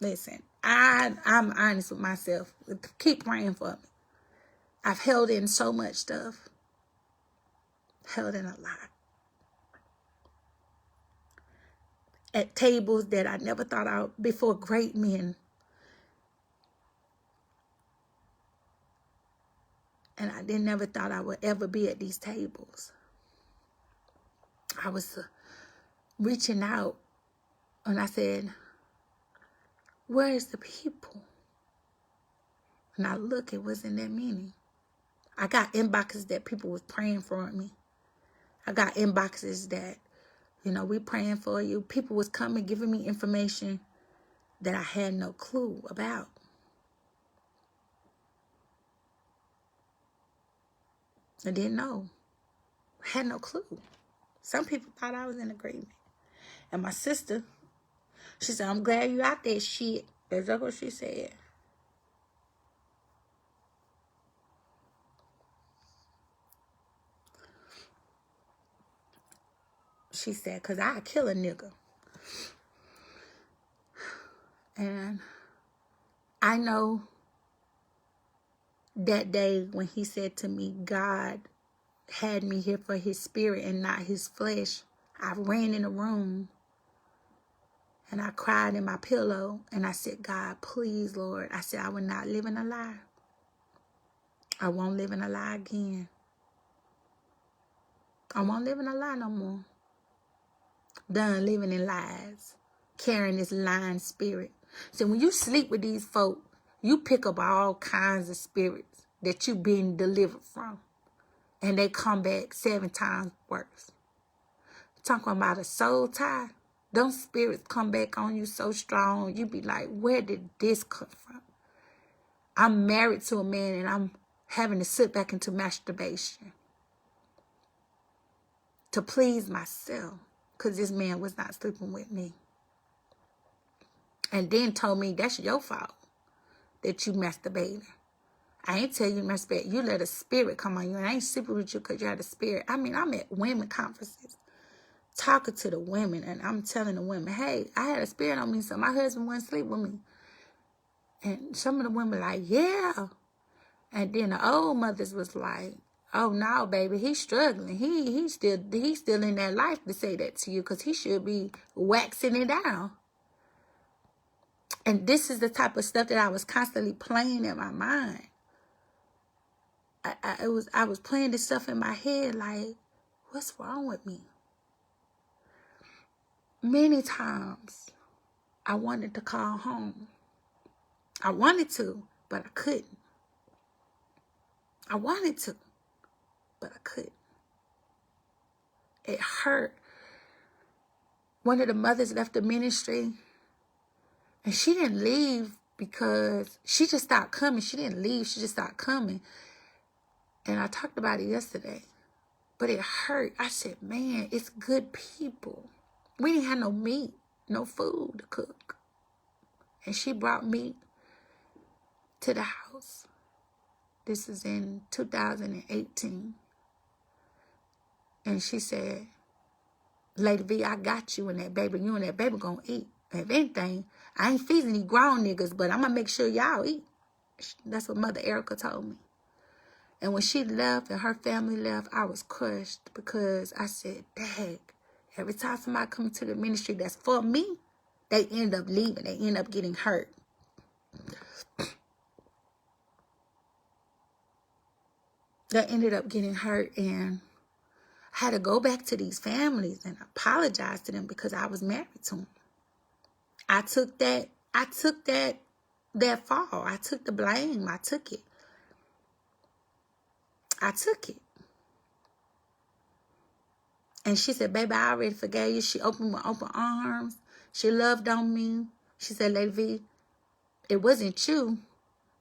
listen, I'm honest with myself. Keep praying for me. I've held in so much stuff. Held in a lot. At tables that I never thought I would, before great men. And I never thought I would ever be at these tables. I was reaching out and I said, where is the people? And I look, it wasn't that many. I got inboxes that people was praying for me. I got inboxes that, you know, we praying for you. People was coming, giving me information that I had no clue about. I didn't know. I had no clue. Some people thought I was in agreement. And my sister, she said, I'm glad you out there, shit. That's what she said. She said, because I'd kill a nigga. And I know that day when he said to me, God had me here for his spirit and not his flesh, I ran in the room and I cried in my pillow and I said, God, please, Lord. I said, I will not live in a lie. I won't live in a lie again. I won't live in a lie no more. Done living in lies, carrying this lying spirit. So when you sleep with these folk, you pick up all kinds of spirits that you've been delivered from. And they come back 7 times worse. Talking about a soul tie. Those spirits come back on you so strong. You be like, where did this come from? I'm married to a man and I'm having to sit back into masturbation to please myself. Because this man was not sleeping with me. And then told me, that's your fault that you masturbating. I ain't tell you to masturbate. You let a spirit come on you. And I ain't sleeping with you because you had a spirit. I mean, I'm at women conferences talking to the women. And I'm telling the women, hey, I had a spirit on me, so my husband wouldn't sleep with me. And some of the women like, yeah. And then the old mothers was like, oh, no, baby, he's struggling. He's still in that life to say that to you because he should be waxing it down. And this is the type of stuff that I was constantly playing in my mind. I was playing this stuff in my head like, what's wrong with me? Many times I wanted to call home. I wanted to, but I couldn't. I wanted to, but I couldn't. It hurt. One of the mothers left the ministry, and she didn't leave because she just stopped coming. She didn't leave. She just stopped coming. And I talked about it yesterday. But it hurt. I said, man, it's good people. We didn't have no meat, no food to cook. And she brought meat to the house. This is in 2018. And she said, Lady V, I got you and that baby. You and that baby gonna eat. If anything, I ain't feeding these grown niggas, but I'm gonna make sure y'all eat. That's what Mother Erica told me. And when she left and her family left, I was crushed because I said, dang, every time somebody comes to the ministry that's for me, they end up leaving. They end up getting hurt. They ended up getting hurt, and I had to go back to these families and apologize to them because I was married to them. I took that fall. I took the blame. I took it. And she said, baby, I already forgave you. She opened with open arms. She loved on me. She said, Lady V, it wasn't you.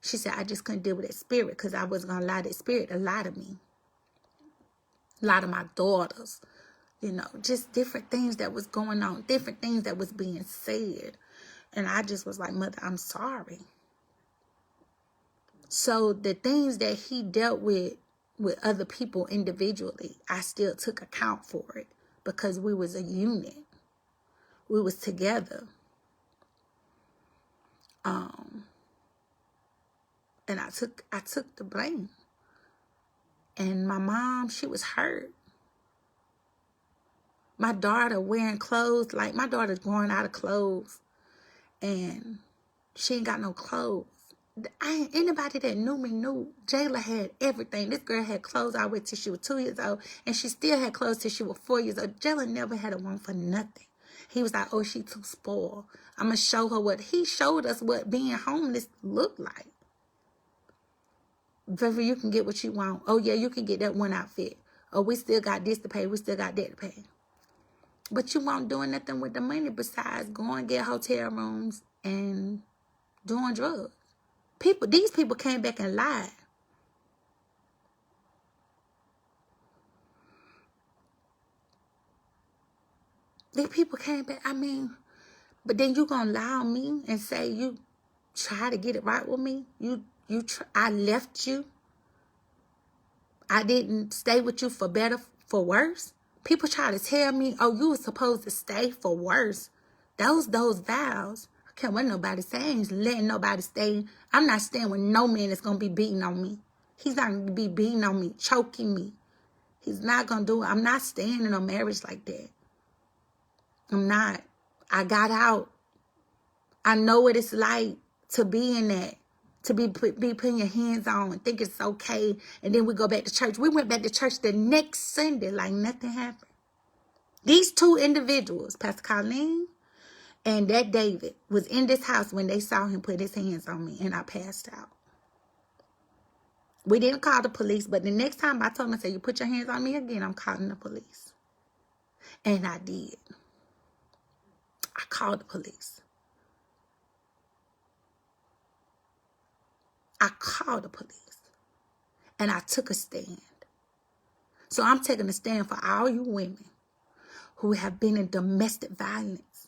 She said, I just couldn't deal with that spirit because I wasn't going to allow that spirit to lie to me. A lot of my daughters, you know, just different things that was going on, different things that was being said. And I just was like, Mother, I'm sorry. So the things that he dealt with other people individually, I still took account for it because we was a unit. We was together. And I took the blame. And my mom, she was hurt. My daughter wearing clothes, like my daughter's growing out of clothes. And she ain't got no clothes. Anybody that knew me knew Jayla had everything. This girl had clothes all the way till she was 2 years old. And she still had clothes till she was 4 years old. Jayla never had a one for nothing. He was like, oh, she too spoiled. I'm going to show her what. He showed us what being homeless looked like. Baby, you can get what you want. Oh, yeah, you can get that one outfit. Oh, we still got this to pay. We still got that to pay. But you won't do nothing with the money besides going get hotel rooms and doing drugs. These people came back and lied. These people came back. I mean, but then you gonna lie on me and say you try to get it right with me? I left you. I didn't stay with you for better, for worse. People try to tell me, oh, you were supposed to stay for worse. Those vows. I can't let nobody say. I ain't letting nobody stay. I'm not staying with no man that's going to be beating on me. He's not going to be beating on me, choking me. He's not going to do it. I'm not staying in a marriage like that. I'm not. I got out. I know what it's like to be in that. To be putting your hands on and think it's okay. And then we go back to church. We went back to church the next Sunday like nothing happened. These two individuals, Pastor Colleen and that David, was in this house when they saw him put his hands on me and I passed out. We didn't call the police, but the next time I told him, I said, you put your hands on me again, I'm calling the police. And I did. I called the police. I called the police. And I took a stand. So I'm taking a stand for all you women who have been in domestic violence.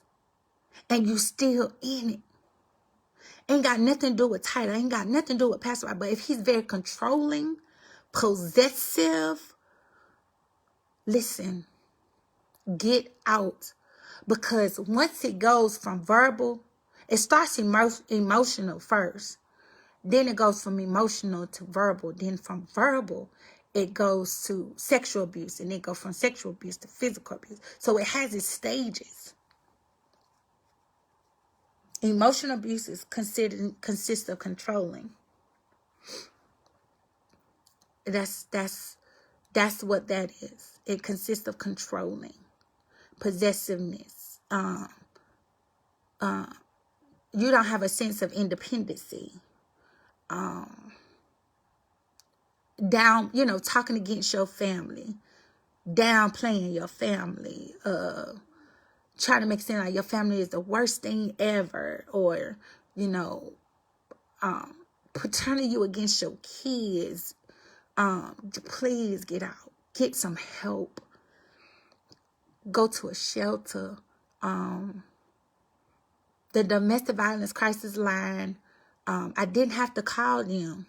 And you still in it. Ain't got nothing to do with title. Ain't got nothing to do with Pastor Rob. But if he's very controlling, possessive, listen, get out. Because once it goes from verbal, it starts emotional first. Then it goes from emotional to verbal. Then from verbal, it goes to sexual abuse. And then it goes from sexual abuse to physical abuse. So it has its stages. Emotional abuse is consists of controlling. That's what that is. It consists of controlling, possessiveness. You don't have a sense of independency. Talking against your family, downplaying your family, trying to make it seem like your family is the worst thing ever, or, turning you against your kids. Please get out. Get some help. Go to a shelter. The domestic violence crisis line, I didn't have to call them.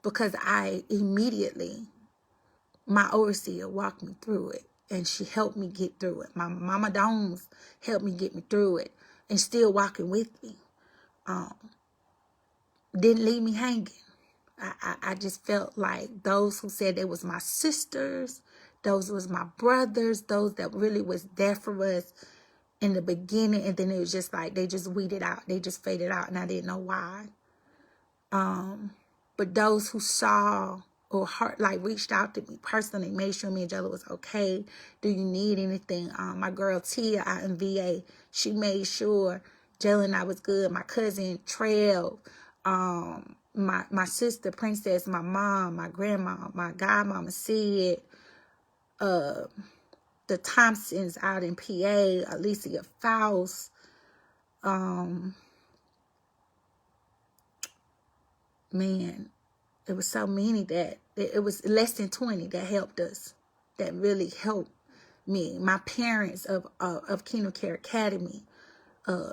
Because I immediately, my overseer walked me through it. And she helped me get through it. My Mama Dones helped me get me through it. And still walking with me. Didn't leave me hanging. I just felt like those who said they was my sisters, those was my brothers, those that really was there for us in the beginning, and then it was just like they just weeded out, they just faded out, and I didn't know why. But those who saw or heard, like reached out to me personally, made sure me and Jella was okay. Do you need anything? My girl Tia out in VA, she made sure Jella and I was good. My cousin Trail, my sister Princess, my mom, my grandma, my godmama Sid, the Thompsons out in PA, Alicia Faust, man, it was so many that it was less than 20 that helped us, that really helped me. My parents of Kingdom Care Academy,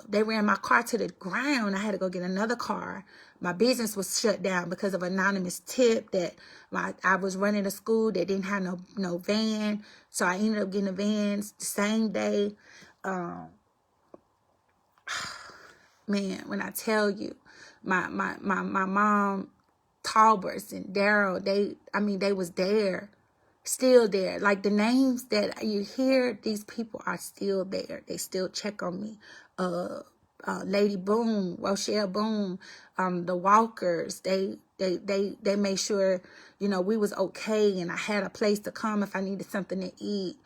they ran my car to the ground. I had to go get another car. My business was shut down because of anonymous tip that I was running a school that didn't have no van. So I ended up getting a van the same day. Man, when I tell you, my mom, Talberts and Daryl, they was there, still there. Like the names that you hear, these people are still there. They still check on me. Lady Boom, Rochelle Boom, the Walkers, they made sure, we was okay and I had a place to come if I needed something to eat.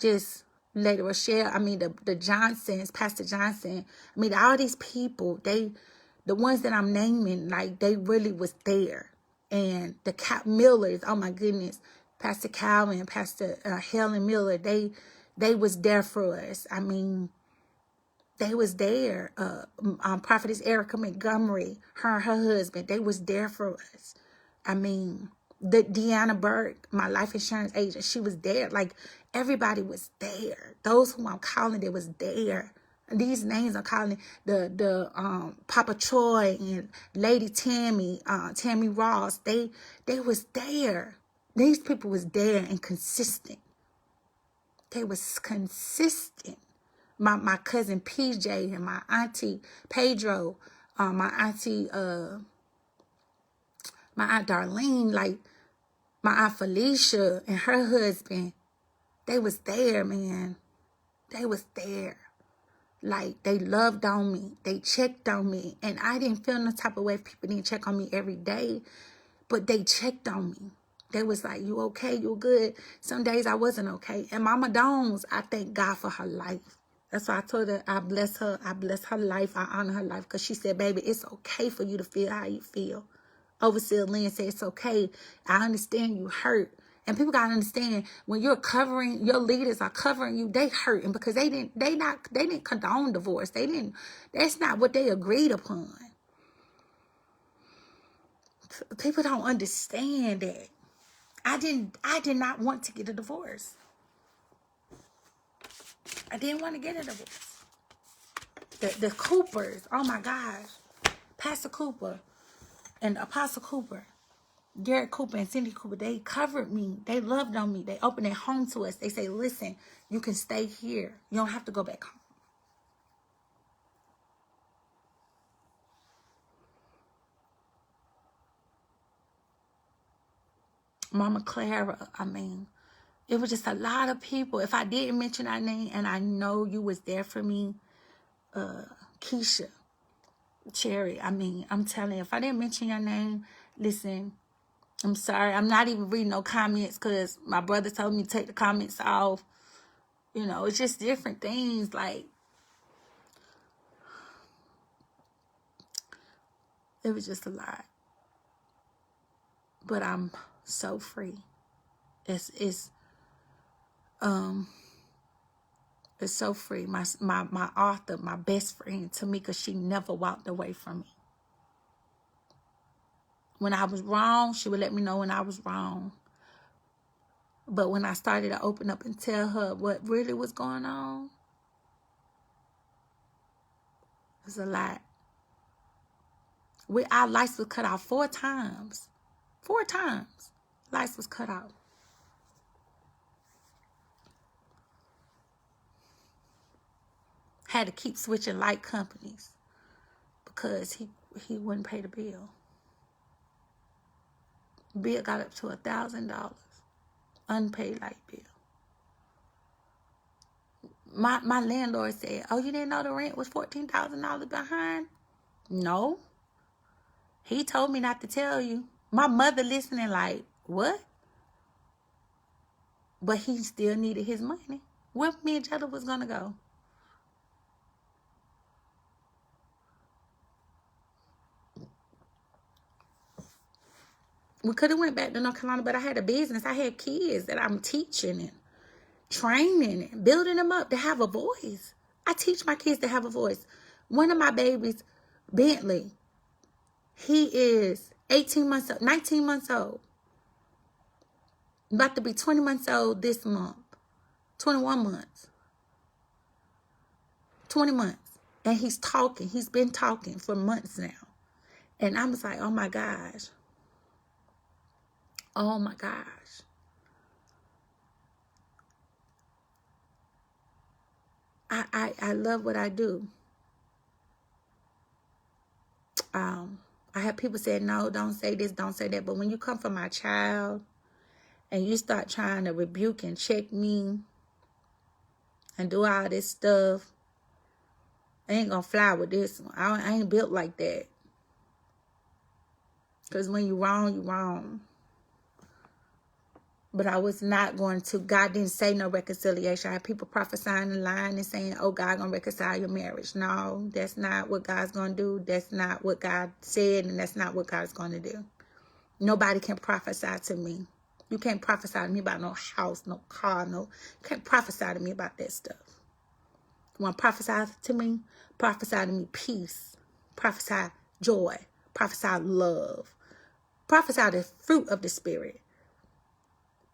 Just Lady Rochelle, the Johnsons, Pastor Johnson, all these people, the ones that I'm naming, like, they really was there. And the Millers, oh my goodness, Pastor Calvin, Pastor Helen Miller, they was there for us. They was there. Prophetess Erica Montgomery, her and her husband, they was there for us. I mean, the Deanna Burke, my life insurance agent, she was there. Like, everybody was there. Those who I'm calling, they was there. These names I'm calling, the Papa Troy and Lady Tammy, Tammy Ross, they was there. These people was there and consistent. They was consistent. My cousin PJ and my auntie Pedro, my Aunt Darlene, like my Aunt Felicia and her husband, they was there, man. They was there. Like, they loved on me. They checked on me. And I didn't feel no type of way if people didn't check on me every day. But they checked on me. They was like, you okay? You good? Some days I wasn't okay. And Mama Dones, I thank God for her life. That's why I told her, I bless her. I bless her life. I honor her life. Because she said, baby, it's okay for you to feel how you feel. Overseer Lynn said, it's okay. I understand you hurt. And people got to understand, when you're covering, your leaders are covering you, they hurting because they didn't condone divorce. That's not what they agreed upon. People don't understand that. I did not want to get a divorce. I didn't want to get a divorce. The Coopers, oh my gosh. Pastor Cooper and Apostle Cooper, Garrett Cooper and Cindy Cooper, they covered me. They loved on me. They opened their home to us. They say, listen, you can stay here. You don't have to go back home. Mama Clara, I mean, it was just a lot of people. If I didn't mention our name, and I know you was there for me, Keisha, Cherry, I mean, I'm telling you, if I didn't mention your name, listen, I'm sorry. I'm not even reading no comments because my brother told me to take the comments off. You know, it's just different things. Like, it was just a lot. But I'm so free. It's so free. My author, my best friend, Tamika, she never walked away from me. When I was wrong, she would let me know when I was wrong. But when I started to open up and tell her what really was going on, it was a lot. Our lights was cut off 4 times. 4 times. Lights was cut off. Had to keep switching light companies because he wouldn't pay the bill. Bill got up to $1,000. Unpaid light bill. My landlord said, oh, you didn't know the rent was $14,000 behind? No. He told me not to tell you. My mother listening like, what? But he still needed his money. Where me and Jetta was going to go? We could have went back to North Carolina, but I had a business. I had kids that I'm teaching and training and building them up to have a voice. I teach my kids to have a voice. One of my babies, Bentley, he is 18 months old, 19 months old. About to be 20 months old this month. 21 months. 20 months. And he's talking. He's been talking for months now. And I was like, oh my gosh. Oh my gosh. I love what I do. I have people say, no, don't say this, don't say that. But when you come for my child and you start trying to rebuke and check me and do all this stuff, I ain't gonna fly with this one. I ain't built like that. Because when you're wrong, you're wrong. But I was not going to. God didn't say no reconciliation. I had people prophesying and lying and saying, oh, God going to reconcile your marriage. No, that's not what God's going to do. That's not what God said, and that's not what God's going to do. Nobody can prophesy to me. You can't prophesy to me about no house, no car, no. You can't prophesy to me about that stuff. You want to prophesy to me peace. Prophesy joy. Prophesy love. Prophesy the fruit of the Spirit.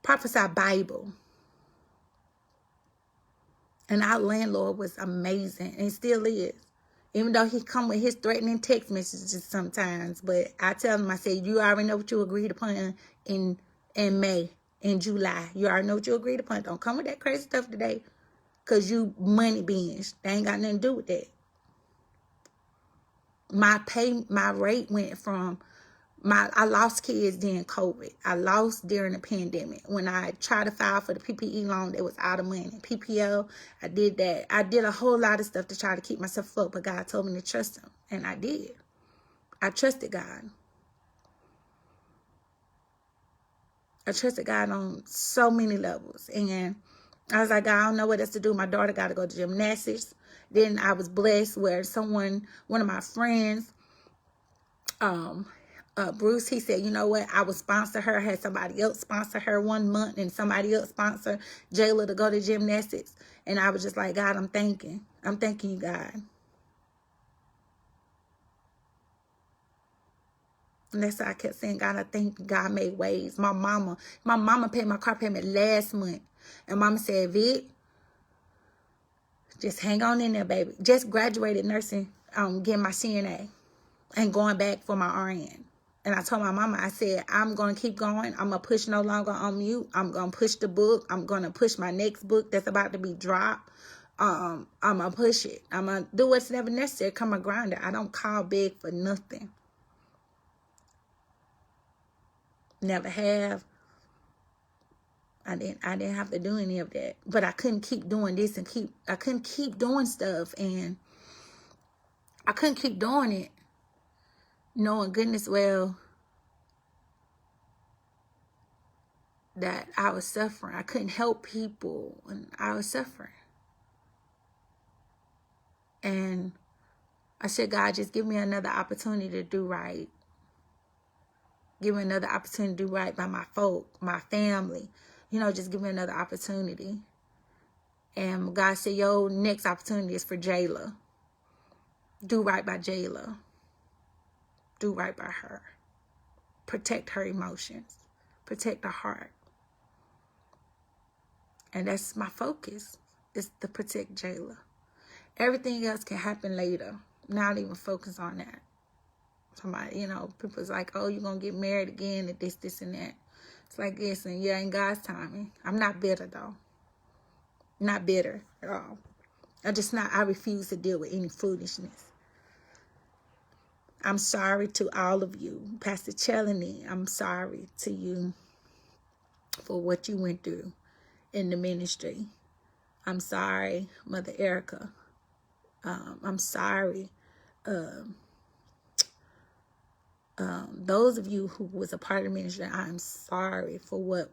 Prophesy Bible. And our landlord was amazing and still is. Even though he come with his threatening text messages sometimes. But I tell him, I said, you already know what you agreed upon in May, in July. You already know what you agreed upon. Don't come with that crazy stuff today. Because you money binge. They ain't got nothing to do with that. My rate went from, I lost kids during COVID. I lost during the pandemic. When I tried to file for the PPE loan, it was out of money. PPL, I did that. I did a whole lot of stuff to try to keep myself afloat, but God told me to trust him. And I did. I trusted God. I trusted God on so many levels. And I was like, I don't know what else to do. My daughter got to go to gymnastics. Then I was blessed where one of my friends, Bruce, he said, you know what? I would sponsor her. I had somebody else sponsor her 1 month and somebody else sponsor Jayla to go to gymnastics. And I was just like, God, I'm thanking you, God. And that's why I kept saying, God, I thank you. God made ways. My mama paid my car payment last month. And mama said, Vic, just hang on in there, baby. Just graduated nursing, getting my CNA and going back for my RN. And I told my mama, I said, I'm going to keep going. I'm going to push no longer on mute. I'm going to push the book. I'm going to push my next book that's about to be dropped. I'm going to push it. I'm going to do what's never necessary. Come a grinder. I don't call big for nothing. Never have. I didn't have to do any of that. But I couldn't keep doing this and I couldn't keep doing stuff. And I couldn't keep doing it. Knowing goodness well that I was suffering. I couldn't help people and I was suffering. And I said, God, just give me another opportunity to do right. Give me another opportunity to do right by my folk, my family. You know, just give me another opportunity. And God said, yo, next opportunity is for Jayla. Do right by Jayla. Do right by her. Protect her emotions. Protect her heart. And that's my focus, is to protect Jayla. Everything else can happen later. Not even focus on that. Somebody, you know, people's like, oh, you're going to get married again and this, and that. It's like, listen, yeah, in God's timing. I'm not bitter, though. Not bitter at all. I refuse to deal with any foolishness. I'm sorry to all of you. Pastor Chelany, I'm sorry to you for what you went through in the ministry. I'm sorry, Mother Erica. I'm sorry. Those of you who was a part of the ministry, I'm sorry for what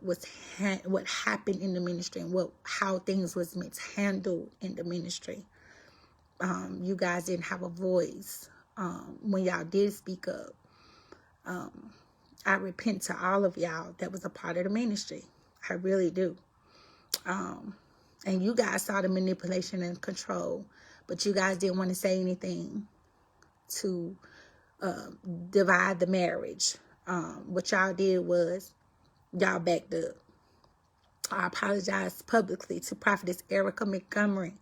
happened in the ministry and how things was mishandled in the ministry. You guys didn't have a voice when y'all did speak up. I repent to all of y'all that was a part of the ministry. I really do. And you guys saw the manipulation and control, but you guys didn't want to say anything to divide the marriage. What y'all did was y'all backed up. I apologize publicly to Prophetess Erica Montgomery,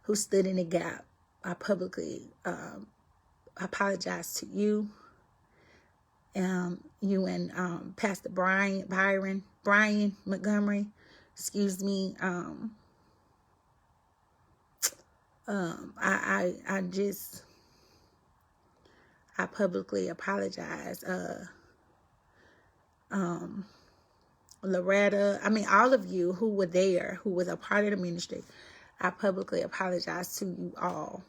who stood in the gap. I publicly apologize to you. You and Pastor Brian Montgomery. Excuse me. I publicly apologize. Loretta, all of you who were there, who was a part of the ministry, I publicly apologize to you all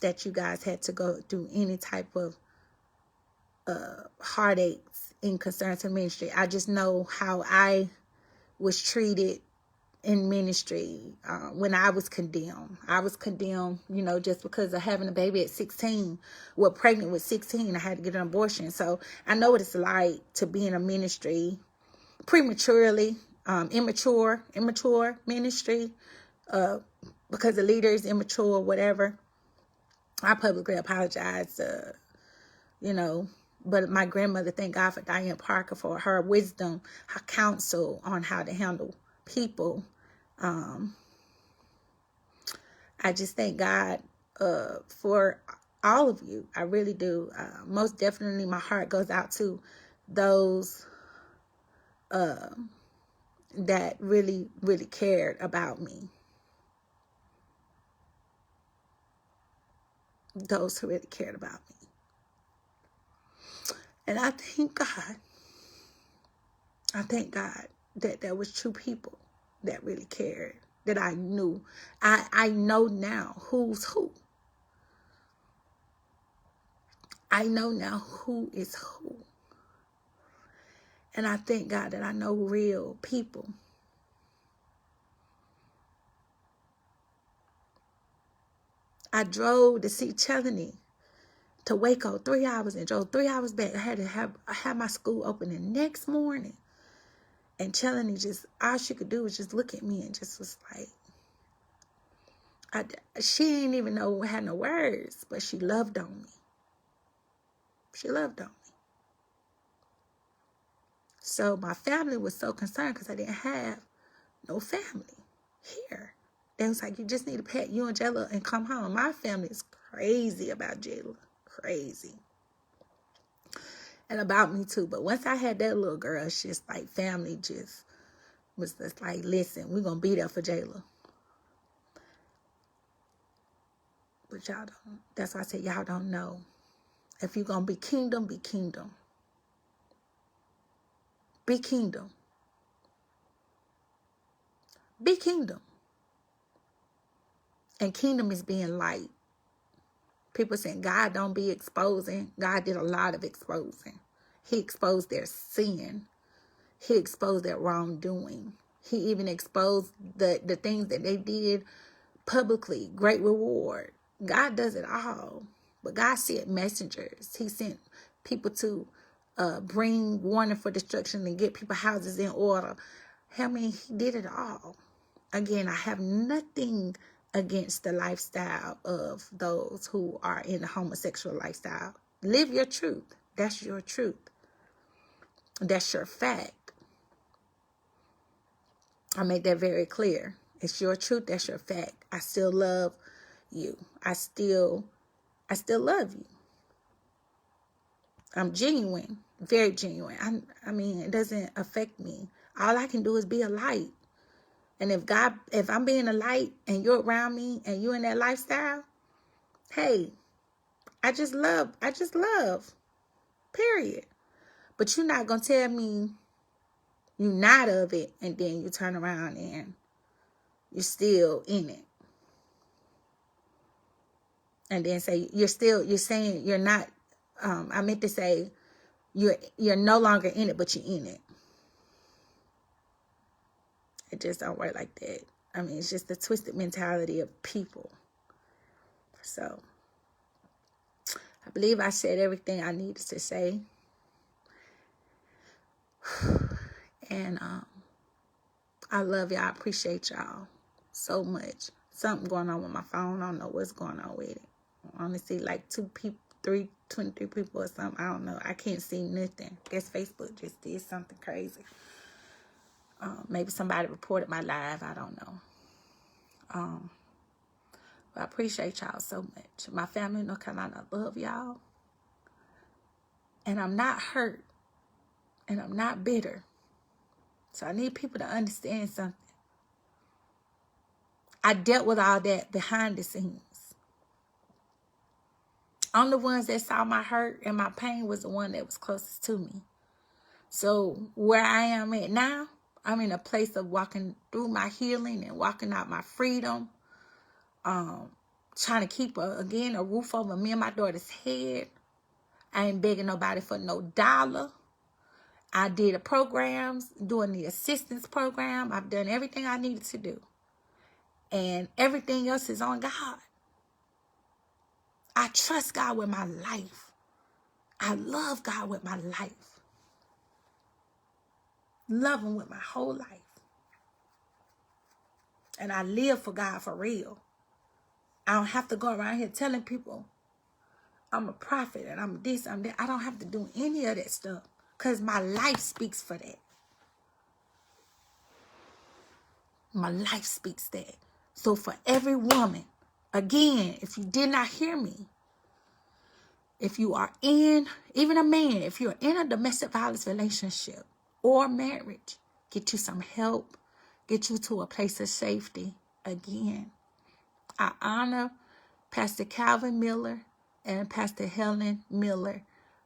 that you guys had to go through any type of heartaches in concern to ministry. I just know how I was treated in ministry when I was condemned. I was condemned, just because of having a baby at 16. Well, pregnant with 16, I had to get an abortion. So I know what it's like to be in a ministry prematurely, immature ministry, because the leader is immature or whatever. I publicly apologize, But my grandmother, thank God for Diane Parker, for her wisdom, her counsel on how to handle people. I just thank God for all of you. I really do. Most definitely, my heart goes out to those that really, really cared about me. Those who really cared about me. And I thank God that there was true people that really cared, that I knew. I know now who's who. I know now who is who. And I thank God that I know real people. I drove to see Chelanie to Waco 3 hours and drove 3 hours back. I had my school open the next morning. And Chelanie just, all she could do was just look at me and just was like, she didn't even know, had no words, but she loved on me. She loved on me. So my family was so concerned because I didn't have no family here. They was like, you just need to pack you and Jayla and come home. My family is crazy about Jayla. Crazy. And about me too. But once I had that little girl, it's just like family just was just like, listen, we're going to be there for Jayla. But y'all don't. That's why I said y'all don't know. If you're going to be kingdom, be kingdom. Be kingdom. Be kingdom. And kingdom is being light. People saying God don't be exposing. God did a lot of exposing. He exposed their sin. He exposed their wrongdoing. He even exposed the things that they did publicly. Great reward. God does it all. But God sent messengers. He sent people to bring warning for destruction and get people's houses in order. I mean, he did it all. Again, I have nothing against the lifestyle of those who are in the homosexual lifestyle. Live your truth. That's your truth. That's your fact. I make that very clear. It's your truth. That's your fact. I still love you. I still love you. I'm genuine, very genuine. I mean, it doesn't affect me. All I can do is be a light. And if I'm being a light and you're around me and you're in that lifestyle, hey, I just love, period. But you're not going to tell me you're not of it and then you turn around and you're still in it. And then say, you're saying you're not, I meant to say, you're no longer in it, but you're in it. It just don't work like that. I mean, it's just the twisted mentality of people. So, I believe I said everything I needed to say. And I love y'all. I appreciate y'all so much. Something going on with my phone. I don't know what's going on with it. I only see like 23 people or something. I don't know. I can't see nothing. I guess Facebook just did something crazy. Maybe somebody reported my live. I don't know. But I appreciate y'all so much. My family in North Carolina, I love y'all. And I'm not hurt. And I'm not bitter. So I need people to understand something. I dealt with all that behind the scenes. Only ones that saw my hurt and my pain was the one that was closest to me. So where I am at now, I'm in a place of walking through my healing and walking out my freedom. Trying to keep, a roof over me and my daughter's head. I ain't begging nobody for no dollar. I did programs, doing the assistance program. I've done everything I needed to do. And everything else is on God. I trust God with my life. I love God with my life. Love Him with my whole life. And I live for God for real. I don't have to go around here telling people I'm a prophet and I'm this, I'm that. I don't have to do any of that stuff because my life speaks for that. My life speaks that. So for every woman, again, if you did not hear me, if you are in, even a man, if you're in a domestic violence relationship or marriage, get you some help, get you to a place of safety. Again, I honor Pastor Calvin Miller and Pastor Helen Miller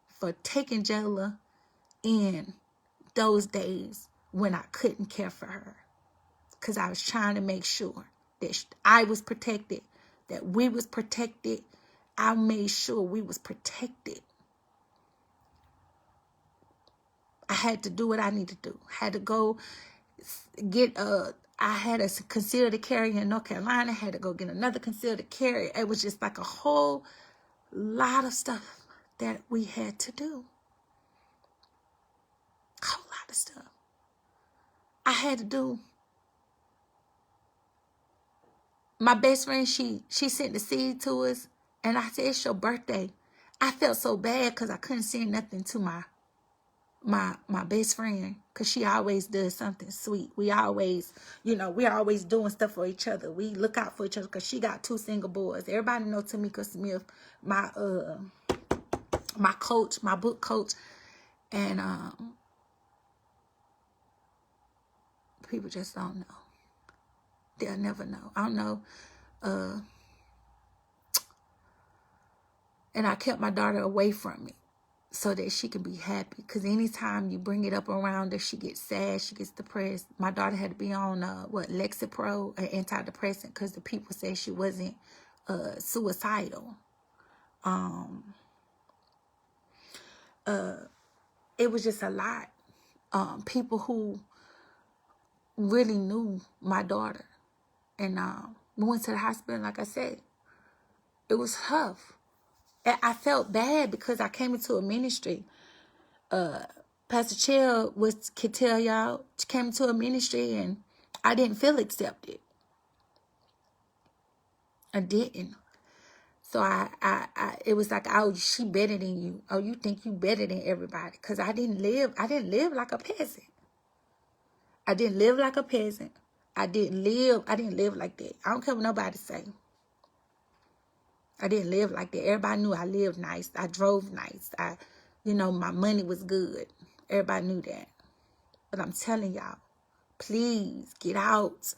for taking Jayla in those days when I couldn't care for her. Because I was trying to make sure that I was protected, that we was protected. I made sure we was protected. I had to do what I needed to do. I had to go get I had a concealed carry in North Carolina. I had to go get another concealed carry. It was just like a whole lot of stuff that we had to do. A whole lot of stuff. I had to do. My best friend, she sent the seed to us, and I said, it's your birthday. I felt so bad because I couldn't send nothing to my best friend, because she always does something sweet. We always, we always doing stuff for each other. We look out for each other because she got 2 single boys. Everybody know Tamika Smith, my coach, my book coach, and people just don't know. They'll never know. I don't know. And I kept my daughter away from me so that she can be happy. Because anytime you bring it up around her, she gets sad, she gets depressed. My daughter had to be on, Lexapro, an antidepressant, because the people said she wasn't suicidal. It was just a lot. People who really knew my daughter. And we went to the hospital, like I said. It was tough. And I felt bad because I came into a ministry. Pastor Chill could tell y'all, came into a ministry and I didn't feel accepted. I didn't. So it was like, oh, she better than you. Oh, you think you better than everybody. Because I didn't live like a peasant. I didn't live like a peasant. I didn't live like that. I don't care what nobody say. I didn't live like that. Everybody knew I lived nice. I drove nice. My money was good. Everybody knew that. But I'm telling y'all, please get out.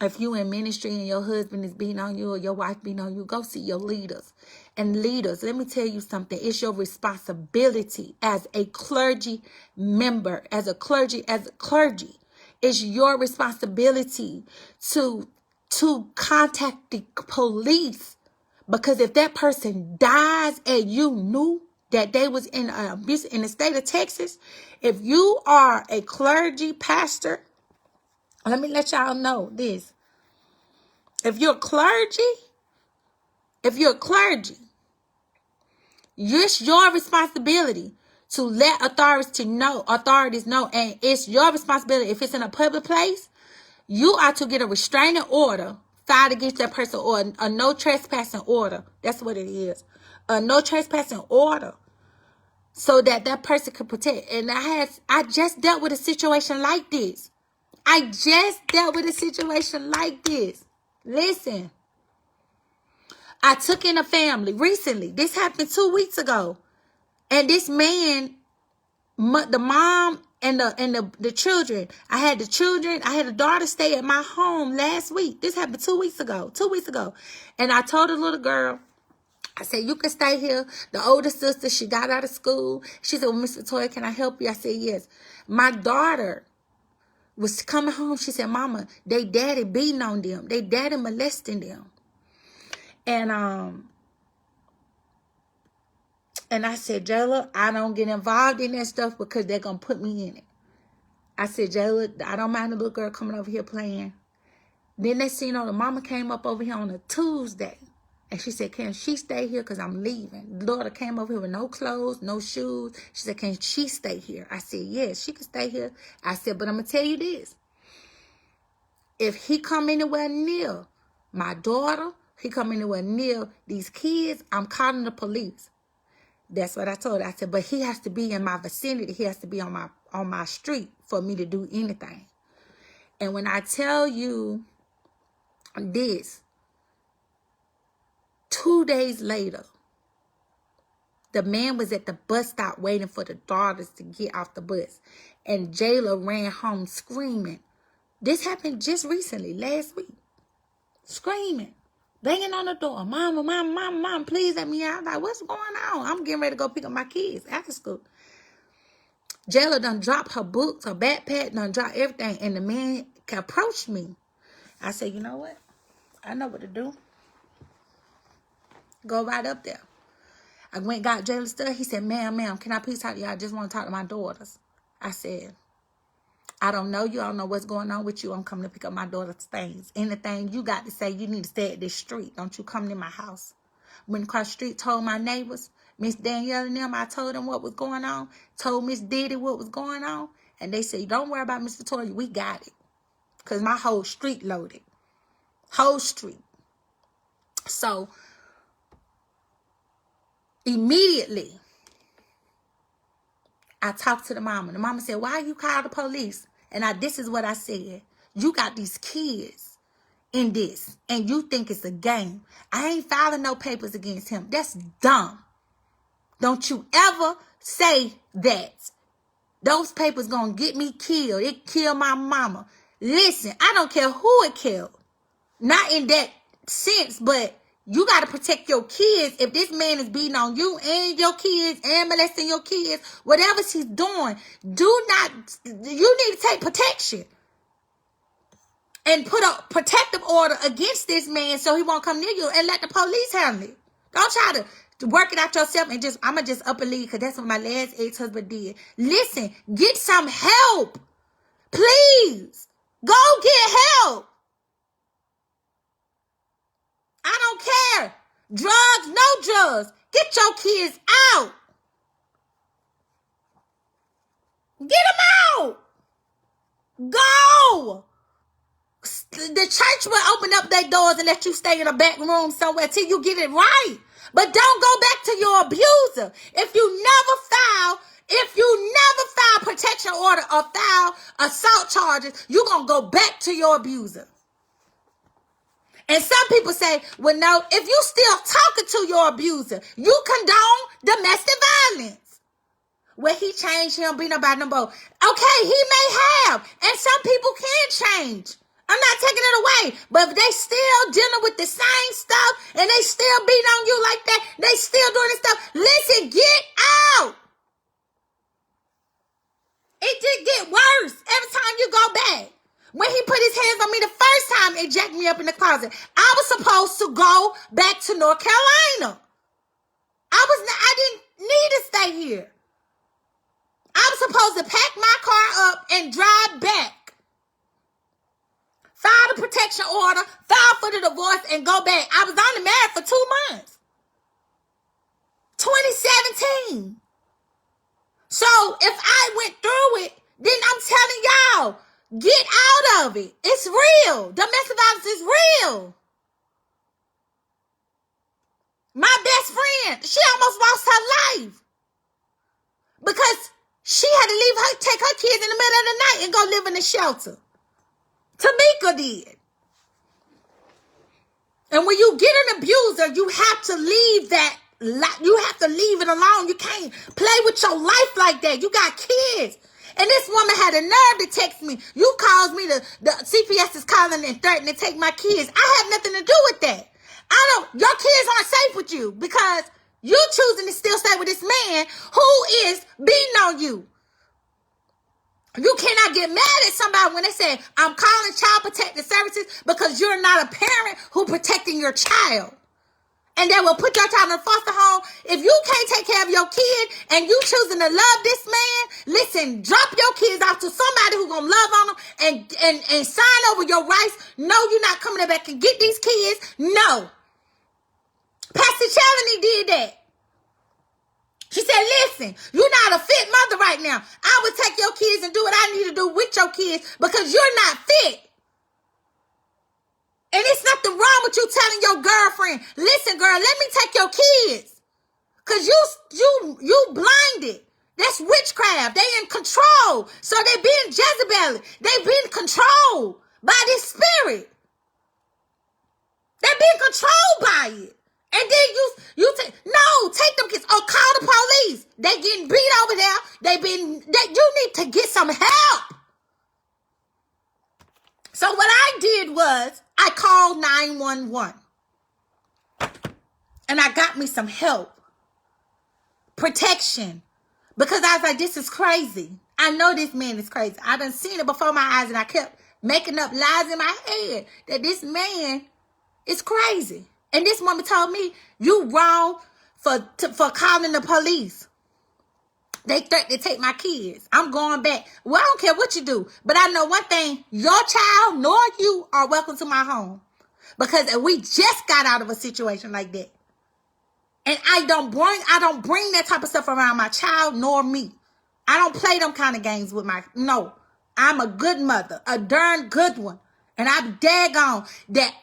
If you in ministry and your husband is beating on you or your wife beating on you, go see your leaders. And leaders, let me tell you something. It's your responsibility as a clergy member, as a clergy. It's your responsibility to contact the police. Because if that person dies and you knew that they was in abuse in the state of Texas, if you are a clergy pastor, let me let y'all know this. If you're clergy, it's your responsibility to let authorities know, and it's your responsibility. If it's in a public place, you are to get a restraining order filed against that person, or a no trespassing order. That's what it is. A no trespassing order. So that person can protect. And I just dealt with a situation like this. Listen. I took in a family recently. This happened 2 weeks ago. And this man, the mom and the children, I had a daughter stay at my home last week. This happened 2 weeks ago. And I told the little girl, I said, you can stay here. The older sister, she got out of school. She said, well, Miss Victoria, can I help you? I said, yes. My daughter was coming home. She said, Mama, they daddy beating on them. They daddy molesting them. And I said, Jayla, I don't get involved in that stuff because they're going to put me in it. I said, Jayla, I don't mind the little girl coming over here playing. Then they seen the mama came up over here on a Tuesday. And she said, can she stay here because I'm leaving? The daughter came over here with no clothes, no shoes. She said, can she stay here? I said, yes, she can stay here. I said, but I'm going to tell you this. If he come anywhere near my daughter, he come anywhere near these kids, I'm calling the police. That's what I told her. I said, but he has to be in my vicinity. He has to be on my street for me to do anything. And when I tell you this, 2 days later, the man was at the bus stop waiting for the daughters to get off the bus. And Jayla ran home screaming. This happened just recently, last week. Screaming. Banging on the door. Mama, mama, mama, mama, please let me out. I'm like, what's going on? I'm getting ready to go pick up my kids after school. Jayla done dropped her books, her backpack, done dropped everything. And the man approached me. I said, you know what? I know what to do. Go right up there. I went and got Jayla's stuff. He said, ma'am, can I please talk to you? I just want to talk to my daughters. I said, I don't know you. I don't know what's going on with you. I'm coming to pick up my daughter's things. Anything you got to say, you need to stay at this street. Don't you come to my house. Went across the street, told my neighbors, Miss Danielle and them, I told them what was going on. Told Miss Diddy what was going on. And they said, don't worry about Miss Victoria. We got it. Because my whole street loaded. Whole street. So, immediately, I talked to the mama. The mama said, why you call the police? And this is what I said. You got these kids in this, and you think it's a game. I ain't filing no papers against him. That's dumb. Don't you ever say that. Those papers gonna get me killed. It killed my mama. Listen, I don't care who it killed. Not in that sense, but you got to protect your kids. If this man is beating on you and your kids and molesting your kids, whatever he's doing, you need to take protection. And put a protective order against this man so he won't come near you, and let the police handle it. Don't try to work it out yourself and I'm going to just up and leave, because that's what my last ex-husband did. Listen, get some help. Please. Go get help. I don't care. Drugs, no drugs. Get your kids out. Get them out. Go. The church will open up their doors and let you stay in a back room somewhere till you get it right. But don't go back to your abuser. If you never file protection order or file assault charges, you're going to go back to your abuser. And some people say, well, no, if you still talking to your abuser, you condone domestic violence. Well, he changed, he don't be nobody no more. Okay, he may have. And some people can change. I'm not taking it away. But if they still dealing with the same stuff and they still beat on you like that, they still doing this stuff, listen, get out. It did get worse every time you go back. When he put his hands on me the first time, it jacked me up in the closet. I was supposed to go back to North Carolina. I didn't need to stay here. I was supposed to pack my car up and drive back. File the protection order, file for the divorce, and go back. I was only married for 2 months. 2017. So if I went through it, then I'm telling y'all, get out of it. It's real. Domestic violence is real. My best friend, she almost lost her life because she had to take her kids in the middle of the night and go live in a shelter. Tamika did. And when you get an abuser, you have to leave that. You have to leave it alone. You can't play with your life like that. You got kids. And this woman had a nerve to text me. You caused me the CPS is calling and threatening to take my kids. I have nothing to do with that. Your kids aren't safe with you because you choosing to still stay with this man who is beating on you. You cannot get mad at somebody when they say, I'm calling Child Protective Services because you're not a parent who protecting your child. And they will put your child in a foster home. If you can't take care of your kid and you choosing to love this man, listen, drop your kids off to somebody who's going to love on them and sign over your rights. No, you're not coming back and get these kids. No. Pastor Chalany did that. She said, listen, you're not a fit mother right now. I would take your kids and do what I need to do with your kids because you're not fit. And it's nothing wrong with you telling your girlfriend, listen, girl, let me take your kids. Because you blinded. That's witchcraft. They in control. So they being Jezebel. They being controlled by this spirit. They being controlled by it. And then take them kids. Or call the police. They getting beat over there. You need to get some help. So what I did was I called 911. And I got me some help. Protection. Because I was like, this is crazy. I know this man is crazy. I done seen it before my eyes and I kept making up lies in my head that this man is crazy. And this woman told me, you wrong for calling the police. They threatened to take my kids. I'm going back. Well, I don't care what you do. But I know one thing. Your child nor you are welcome to my home. Because we just got out of a situation like that. And I don't bring that type of stuff around my child nor me. I don't play them kind of games with no. I'm a good mother. A darn good one. And I'm daggone that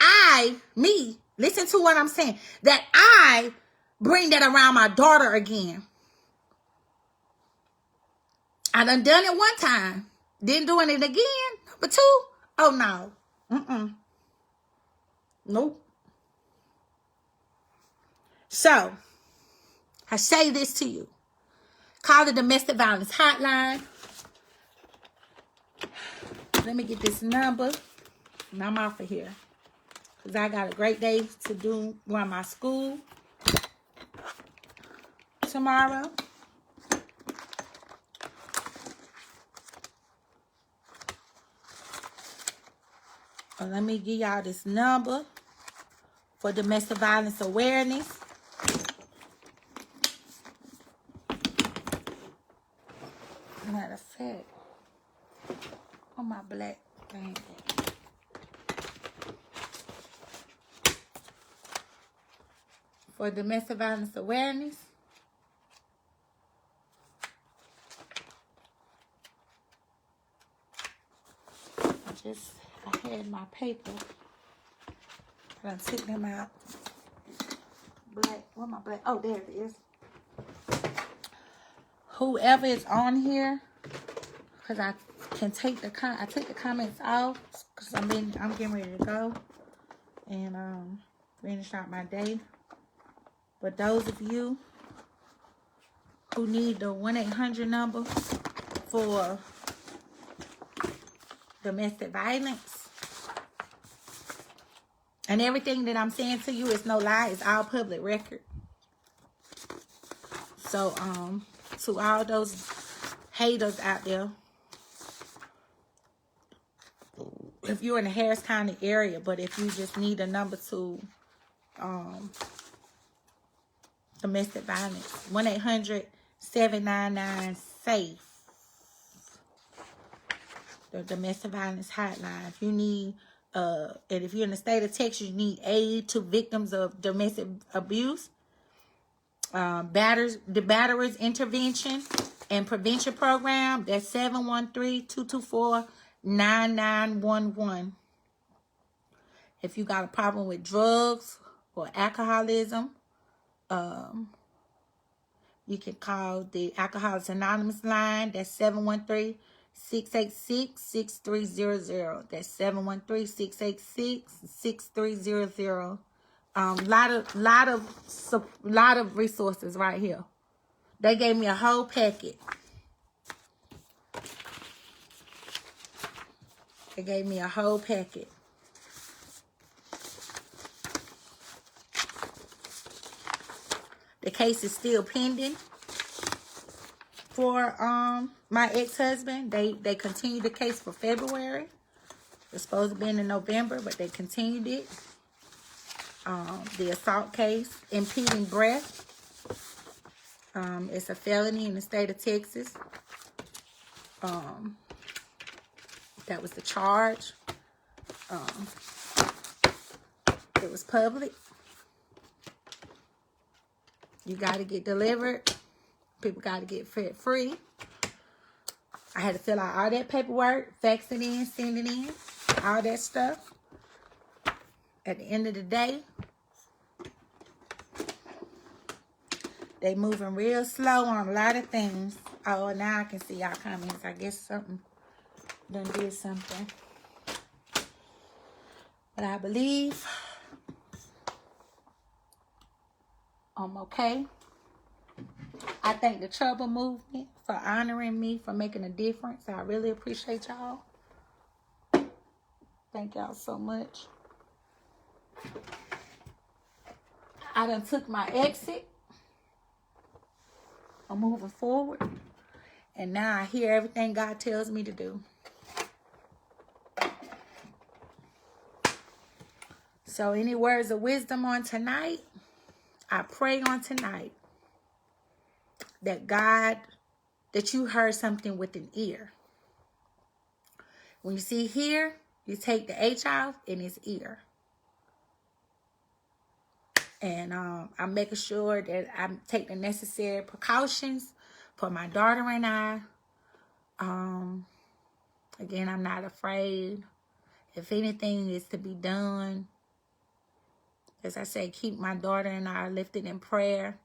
listen to what I'm saying, that I bring that around my daughter again. I done it one time. Then doing it again. Number 2. Oh, no. Nope. So, I say this to you. Call the domestic violence hotline. Let me get this number. And I'm off of here. Because I got a great day to run my school tomorrow. Let me give y'all this number for domestic violence awareness. Matter of fact, on my black thing. For domestic violence awareness. I had my paper. I took them out. Black, where my black? Oh, there it is. Whoever is on here, because I can take the comments off, because I'm getting ready to go and finish out my day. But those of you who need the 1-800 number for domestic violence, and everything that I'm saying to you is no lie, it's all public record. So to all those haters out there, if you're in the Harris County area, but if you just need a number to domestic violence, 1-800-799-SAFE, the domestic violence hotline. If you need and if you're in the state of Texas, you need aid to victims of domestic abuse, the Batterers Intervention and Prevention Program, that's 713-224-9911. If you got a problem with drugs or alcoholism, you can call the Alcoholics Anonymous line. That's 713-686-6300. That's 713-686-6300. Lot of resources right here. They gave me a whole packet. They gave me a whole packet. The case is still pending for my ex-husband. They continued the case for February. It's supposed to be in November, but they continued it. The assault case, impeding breath. It's a felony in the state of Texas. That was the charge. It was public. You got to get delivered. People got to get free. I had to fill out all that paperwork, fax it in, send it in, all that stuff. at the end of the day, they moving real slow on a lot of things. Oh, now I can see y'all comments. I guess something done did something. But I believe I'm okay. I thank the Trouble Movement for honoring me, for making a difference. I really appreciate y'all. Thank y'all so much. I done took my exit. I'm moving forward. And now I hear everything God tells me to do. So any words of wisdom on tonight? I pray on tonight that God, that you heard something with an ear. When you see here, you take the H off in his ear. And I'm making sure that I take the necessary precautions for my daughter and I. Again, I'm not afraid. If anything is to be done, as I say, keep my daughter and I lifted in prayer.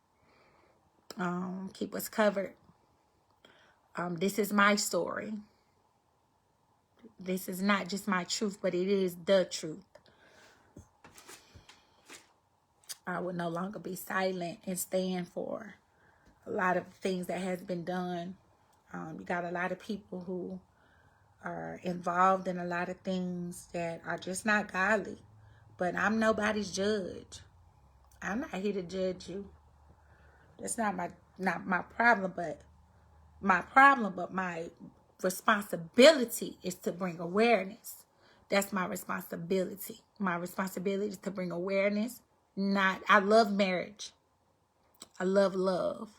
Keep us covered. This is my story. This is not just my truth, but it is the truth. I will no longer be silent and stand for a lot of things that has been done. You got a lot of people who are involved in a lot of things that are just not godly. But I'm nobody's judge. I'm not here to judge you. That's not my problem, but my responsibility is to bring awareness. That's my responsibility. My responsibility is to bring awareness. I love marriage. I love love.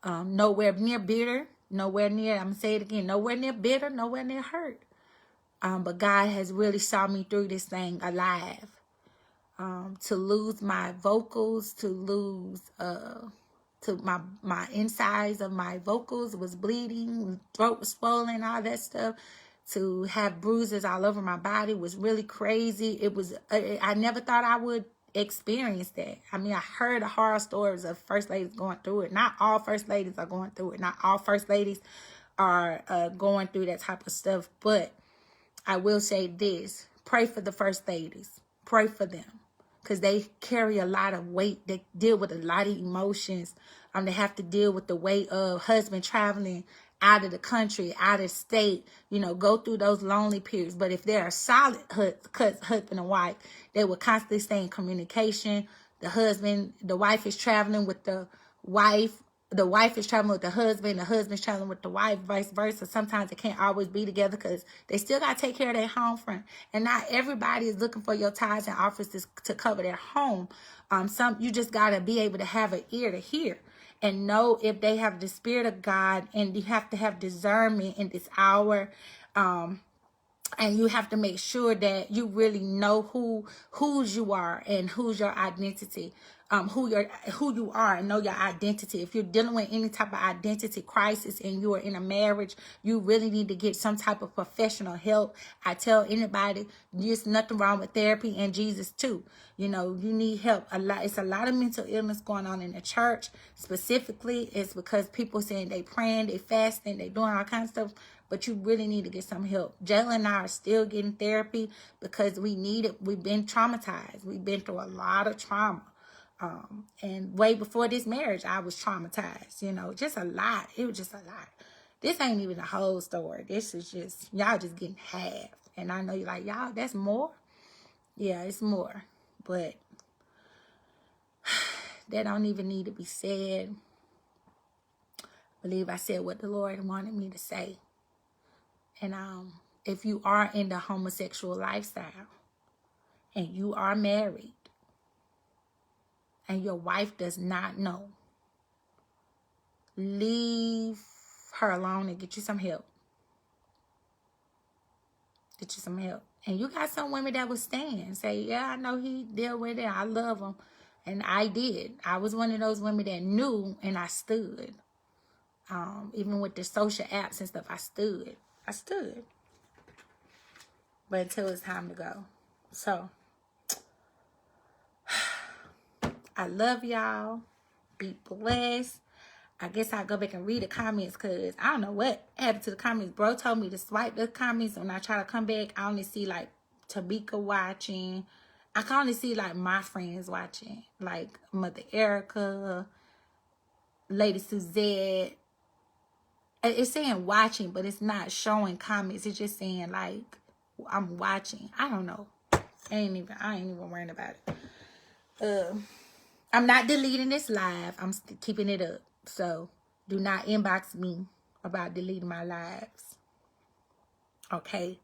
Nowhere near bitter. Nowhere near, I'm going to say it again, nowhere near bitter, nowhere near hurt. But God has really saw me through this thing alive. To lose my vocals, to lose to my insides of my vocals was bleeding, throat was swollen, all that stuff. To have bruises all over my body was really crazy. It was I never thought I would experience that. I mean, I heard the horror stories of first ladies going through it. Not all first ladies are going through it. Not all first ladies are going through that type of stuff. But I will say this: pray for the first ladies. Pray for them. Because they carry a lot of weight. They deal with a lot of emotions. They have to deal with the weight of husband traveling out of the country, out of state, go through those lonely periods. But if they're a solid husband and wife, they will constantly stay in communication. The wife is traveling with the wife. The wife is traveling with the husband's traveling with the wife, vice versa. Sometimes they can't always be together because they still got to take care of their home front. And not everybody is looking for your tithes and offerings to cover their home. You just got to be able to have an ear to hear and know if they have the Spirit of God, and you have to have discernment in this hour. And you have to make sure that you really know whose you are and who's your identity. Who you are, and know your identity. If you're dealing with any type of identity crisis and you are in a marriage, you really need to get some type of professional help. I tell anybody, there's nothing wrong with therapy and Jesus too. You need help. It's a lot of mental illness going on in the church. Specifically, it's because people saying they praying, they fasting, they doing all kinds of stuff. But you really need to get some help. Jayla and I are still getting therapy because we need it. We've been traumatized. We've been through a lot of trauma. And way before this marriage, I was traumatized, just a lot. It was just a lot. This ain't even the whole story. This is just, y'all just getting half. And I know you're like, y'all, that's more? Yeah, it's more. But that don't even need to be said. I believe I said what the Lord wanted me to say. And if you are in the homosexual lifestyle and you are married, and your wife does not know, leave her alone and get you some help. Get you some help. And you got some women that will stand. Say, yeah, I know he dealt with it. I love him. And I did. I was one of those women that knew, and I stood. Even with the social apps and stuff, I stood. But until it's time to go. So, I love y'all. Be blessed. I guess I'll go back and read the comments because I don't know what happened to the comments. Bro told me to swipe the comments. When I try to come back, I only see like Tamika watching. I can only see like my friends watching. Like Mother Erica, Lady Suzette. It's saying watching, but it's not showing comments. It's just saying like I'm watching. I don't know. I ain't even worrying about it. I'm not deleting this live. I'm keeping it up. So do not inbox me about deleting my lives. Okay.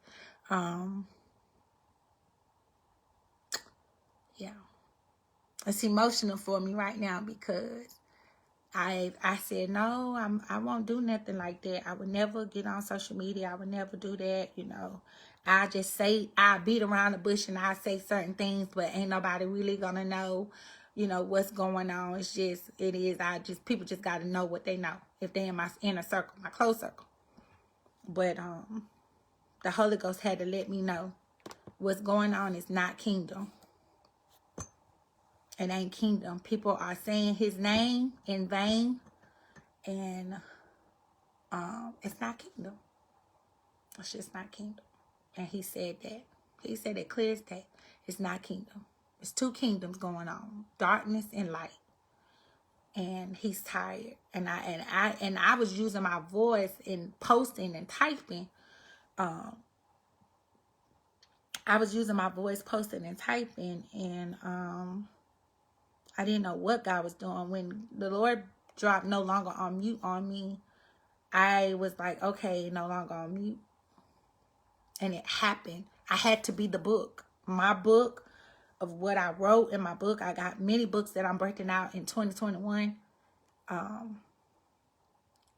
Yeah. It's emotional for me right now because I said no, I won't do nothing like that. I would never get on social media. I would never do that, you know. I just say, I beat around the bush and I say certain things, but ain't nobody really gonna know, you know, what's going on. It's just, people just gotta know what they know. If they in my inner circle, my close circle. But the Holy Ghost had to let me know what's going on is not kingdom. It ain't kingdom. People are saying his name in vain, and it's not kingdom. It's just not kingdom. And he said that. He said it clear as day. It's not kingdom. It's two kingdoms going on, darkness and light. And he's tired. And I was using my voice in posting and typing. I was using my voice posting and typing, and I didn't know what God was doing. When the Lord dropped no longer on mute on me, I was like, okay, no longer on mute. And it happened. I had to be the book. My book of what I wrote in my book. I got many books that I'm breaking out in 2021. And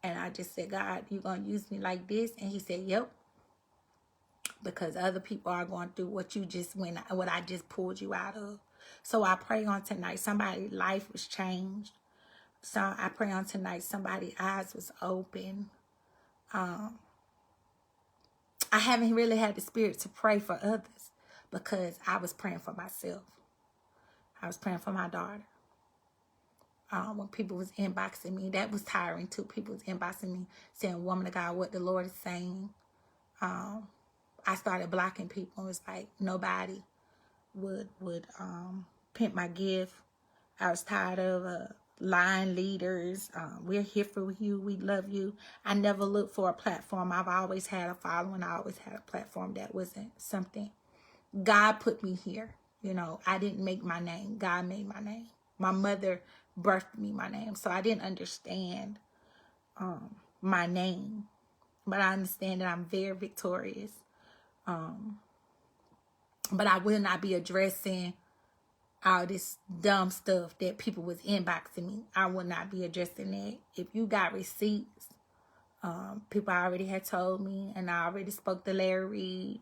I just said, God, you going to use me like this? And he said, yep. Because other people are going through what I just pulled you out of. So I pray on tonight, somebody's life was changed. So I pray on tonight, somebody's eyes was open. I haven't really had the spirit to pray for others because I was praying for myself. I was praying for my daughter. When people was inboxing me, that was tiring too. People was inboxing me saying, woman of God, what the Lord is saying. I started blocking people. It was like nobody would pimp my gift. I was tired of lying leaders. We're here for you. We love you. I never looked for a platform. I've always had a following. I always had a platform that wasn't something. God put me here. You know, I didn't make my name. God made my name. My mother birthed me my name. So I didn't understand my name. But I understand that I'm very victorious. But I will not be addressing all this dumb stuff that people was inboxing me. I will not be addressing that. If you got receipts, people already had told me, and I already spoke to Larry Reed.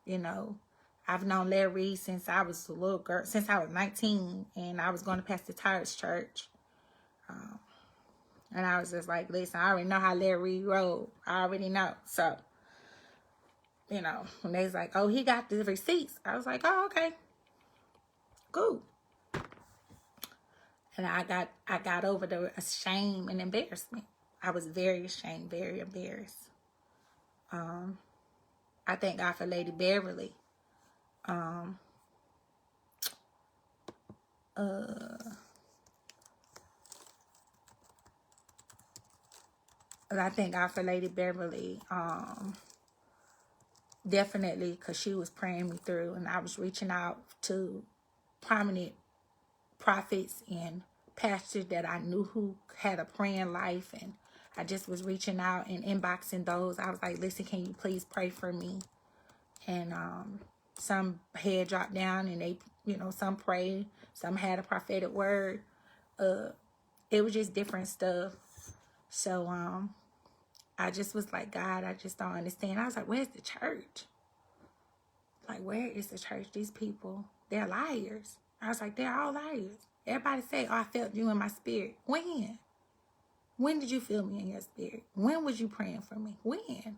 You know, I've known Larry Reed since I was a little girl, since I was 19, and I was going to Pastor Tyler's church. And I was just like, listen, I already know how Larry Reed rolled. I already know. So, you know, when they was like, oh, he got the receipts, I was like, oh, okay. Cool. And I got over the shame and embarrassment. I was very ashamed, very embarrassed. I thank God for Lady Beverly. I thank God for Lady Beverly. Definitely, because she was praying me through, and I was reaching out to prominent prophets and pastors that I knew who had a praying life, and I just was reaching out and inboxing those. I was like, listen, can you please pray for me? And some head dropped down, and they, you know, some prayed, some had a prophetic word. It was just different stuff. So I just was like, God, I just don't understand. I was like, where's the church? Like, where is the church? These people, they're liars. I was like, they're all liars. Everybody say, oh, I felt you in my spirit. When? When did you feel me in your spirit? When was you praying for me? When?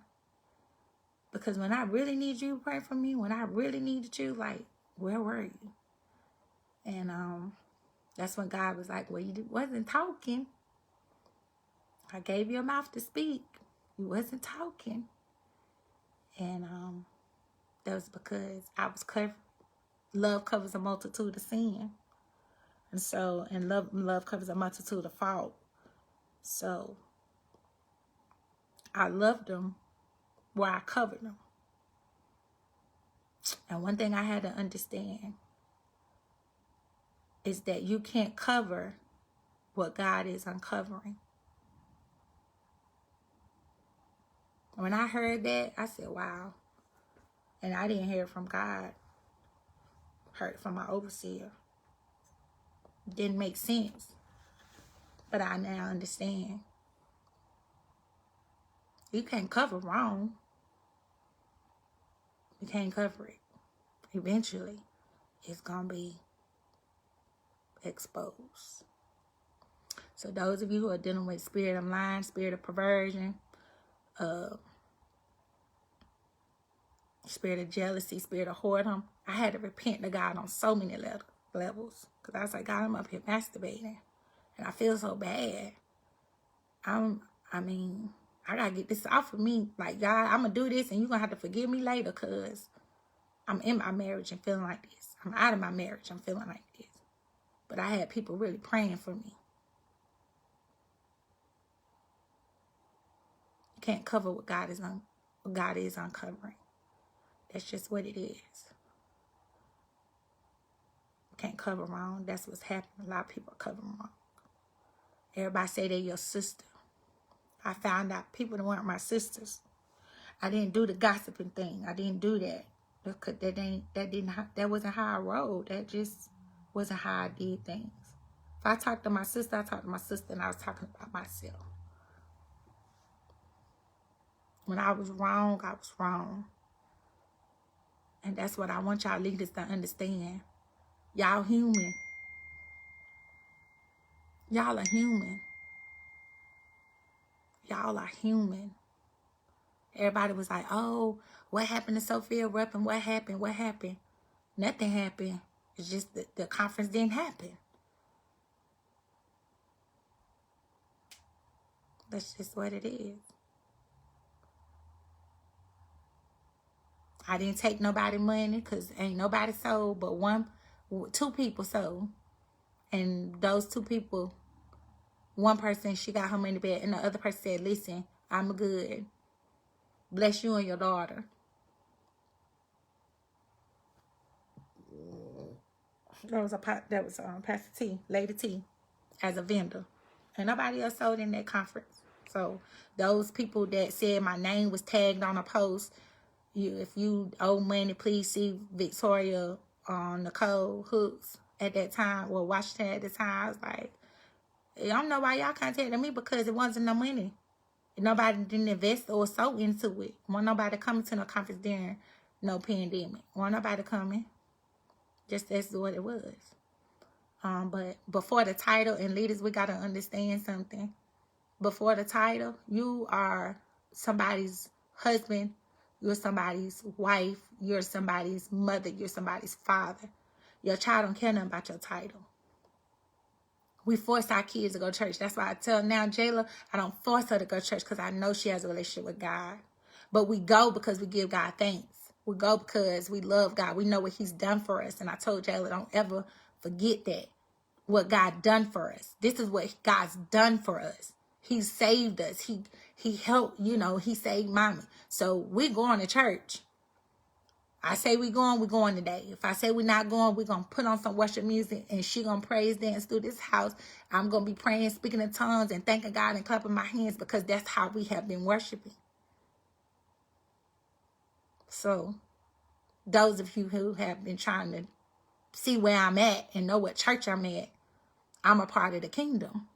Because when I really need you to pray for me, when I really needed you, like, where were you? And that's when God was like, well, you wasn't talking. I gave you a mouth to speak. You wasn't talking. And that was because I was covered. Love covers a multitude of sin. And so, and love covers a multitude of fault. So, I loved them where I covered them. And one thing I had to understand is that you can't cover what God is uncovering. When I heard that, I said, wow. And I didn't hear it from God. Heard it from my overseer. Didn't make sense. But I now understand. You can't cover wrong. You can't cover it. Eventually, it's going to be exposed. So those of you who are dealing with spirit of lying, spirit of perversion, spirit of jealousy, spirit of whoredom, I had to repent to God on so many levels. Because I was like, God, I'm up here masturbating. And I feel so bad. I mean, I got to get this off of me. Like, God, I'm going to do this and you're going to have to forgive me later because I'm in my marriage and feeling like this. I'm out of my marriage. I'm feeling like this. But I had people really praying for me. You can't cover what God is uncovering. That's just what it is. You can't cover wrong. That's what's happening. A lot of people are covering wrong. Everybody say they're your sister. I found out people that weren't my sisters. I didn't do the gossiping thing. I didn't do that. Because that wasn't how I rolled. That just wasn't how I did things. If I talked to my sister, I talked to my sister, and I was talking about myself. When I was wrong, I was wrong. And that's what I want y'all leaders to understand. Y'all human. Y'all are human. Y'all are human. Everybody was like, oh, what happened to Sophia Ruppin? What happened? What happened? Nothing happened. It's just that the conference didn't happen. That's just what it is. I didn't take nobody money because ain't nobody sold but two people sold. And those two people, one person, she got her money back. And the other person said, listen, I'm good. Bless you and your daughter. That was Pastor T, Lady T, as a vendor. And nobody else sold in that conference. So those people that said my name was tagged on a post, if you owe money, please see Victoria Nicole Hooks at that time, or Washington at the time. I was like, I don't know why y'all contacted me because it wasn't no money. Nobody didn't invest or sow into it. Wasn't nobody coming to no conference during no pandemic. Wasn't nobody coming. Just that's what it was. But before the title, and leaders, we got to understand something. Before the title, you are somebody's husband, you're somebody's wife, you're somebody's mother, you're somebody's father. Your child don't care nothing about your title. We force our kids to go to church. That's why I tell now Jayla, I don't force her to go to church because I know she has a relationship with God. But we go because we give God thanks. We go because we love God. We know what he's done for us. And I told Jayla, don't ever forget that. What God done for us. This is what God's done for us. He saved us. He helped, he saved mommy. So we're going to church. I say we're going today. If I say we're not going, we're going to put on some worship music and she going to praise dance through this house. I'm going to be praying, speaking in tongues and thanking God and clapping my hands because that's how we have been worshiping. So those of you who have been trying to see where I'm at and know what church I'm at, I'm a part of the kingdom.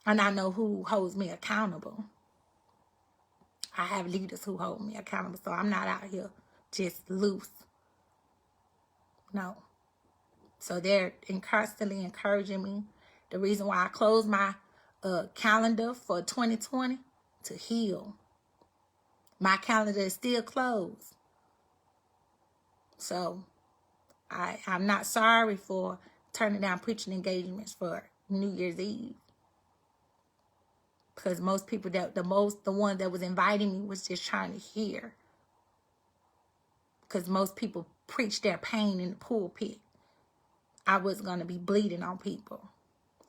And I know who holds me accountable. I have leaders who hold me accountable. So I'm not out here just loose. No. So they're constantly encouraging me. The reason why I closed my calendar for 2020 to heal. My calendar is still closed. So I'm not sorry for turning down preaching engagements for New Year's Eve. Because most people the one that was inviting me was just trying to hear. Because most people preach their pain in the pulpit. I wasn't going to be bleeding on people.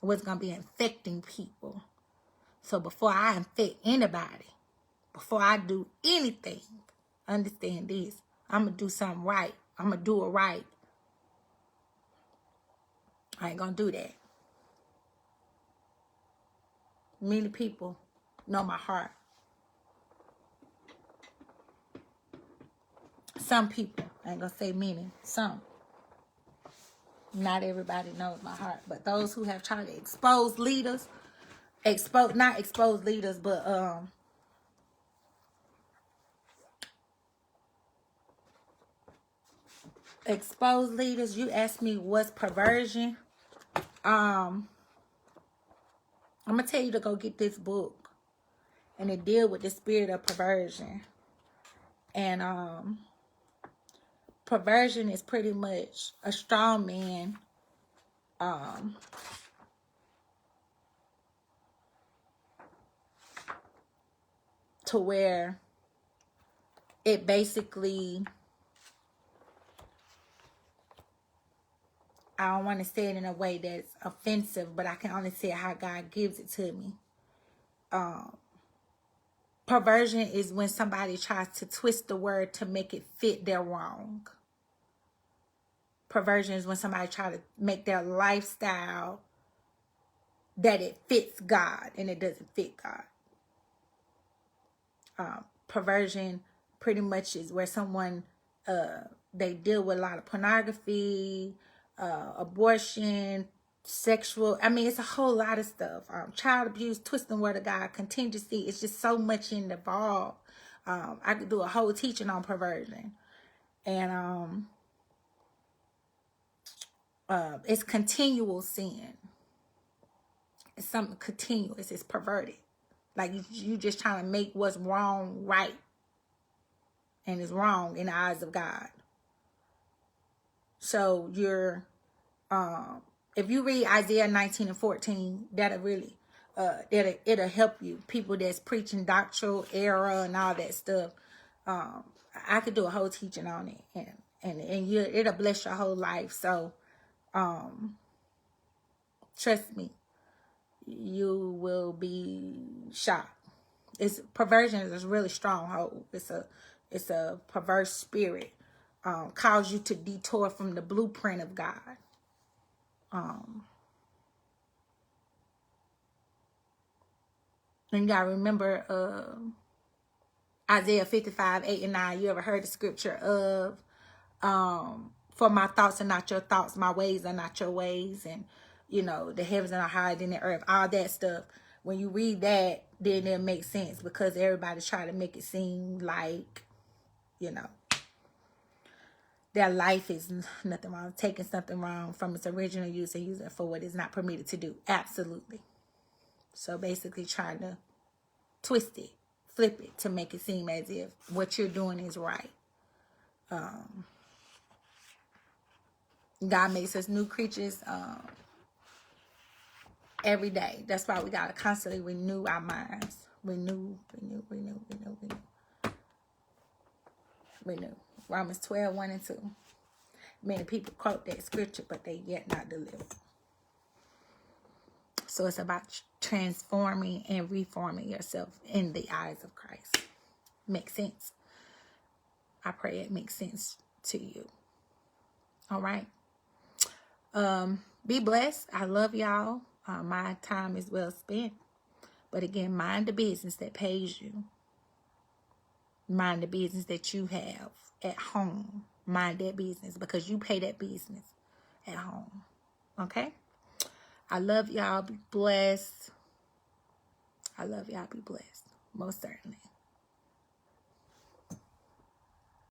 I wasn't going to be infecting people. So before I infect anybody, before I do anything, understand this. I'm going to do something right. I'm going to do it right. I ain't going to do that. Many people know my heart. Some people, I ain't going to say many, some. Not everybody knows my heart. But those who have tried to expose leaders, not expose leaders, but expose leaders. You ask me what's perversion. I'm gonna tell you to go get this book, and it deal with the spirit of perversion. And perversion is pretty much a strong man to where it basically, I don't want to say it in a way that's offensive, but I can only say how God gives it to me. Perversion is when somebody tries to twist the word to make it fit their wrong. Perversion is when somebody tries to make their lifestyle that it fits God and it doesn't fit God. Perversion pretty much is where someone, they deal with a lot of pornography, abortion, sexual, it's a whole lot of stuff. Child abuse, twisting word of God, contingency. It's just so much involved. I could do a whole teaching on perversion. And it's continual sin. It's something continuous. It's perverted. Like you just trying to make what's wrong right. And it's wrong in the eyes of God. So you're, if you read Isaiah 19:14, that'll really, it'll help you. People that's preaching doctrinal error and all that stuff. I could do a whole teaching on it, and it'll bless your whole life. So, trust me, you will be shocked. Perversion is a really strong hold. It's a perverse spirit. Cause you to detour from the blueprint of God. And you gotta remember Isaiah 55:8-9. You ever heard the scripture of for my thoughts are not your thoughts, my ways are not your ways, and the heavens are higher than the earth, all that stuff. When you read that, then it makes sense, because everybody's trying to make it seem like their life is nothing wrong, taking something wrong from its original use and using it for what it's not permitted to do. Absolutely. So basically trying to twist it, flip it to make it seem as if what you're doing is right. God makes us new creatures every day. That's why we got to constantly renew our minds. Renew. Romans 12:1-2. Many people quote that scripture, but they yet not delivered. So it's about transforming and reforming yourself in the eyes of Christ. Makes sense? I pray it makes sense to you. All right. Be blessed. I love y'all. My time is well spent. But again, mind the business that pays you. Mind the business that you have at home. Mind that business, because you pay that business at home. Okay? I love y'all. Be blessed. I love y'all. Be blessed. Most certainly.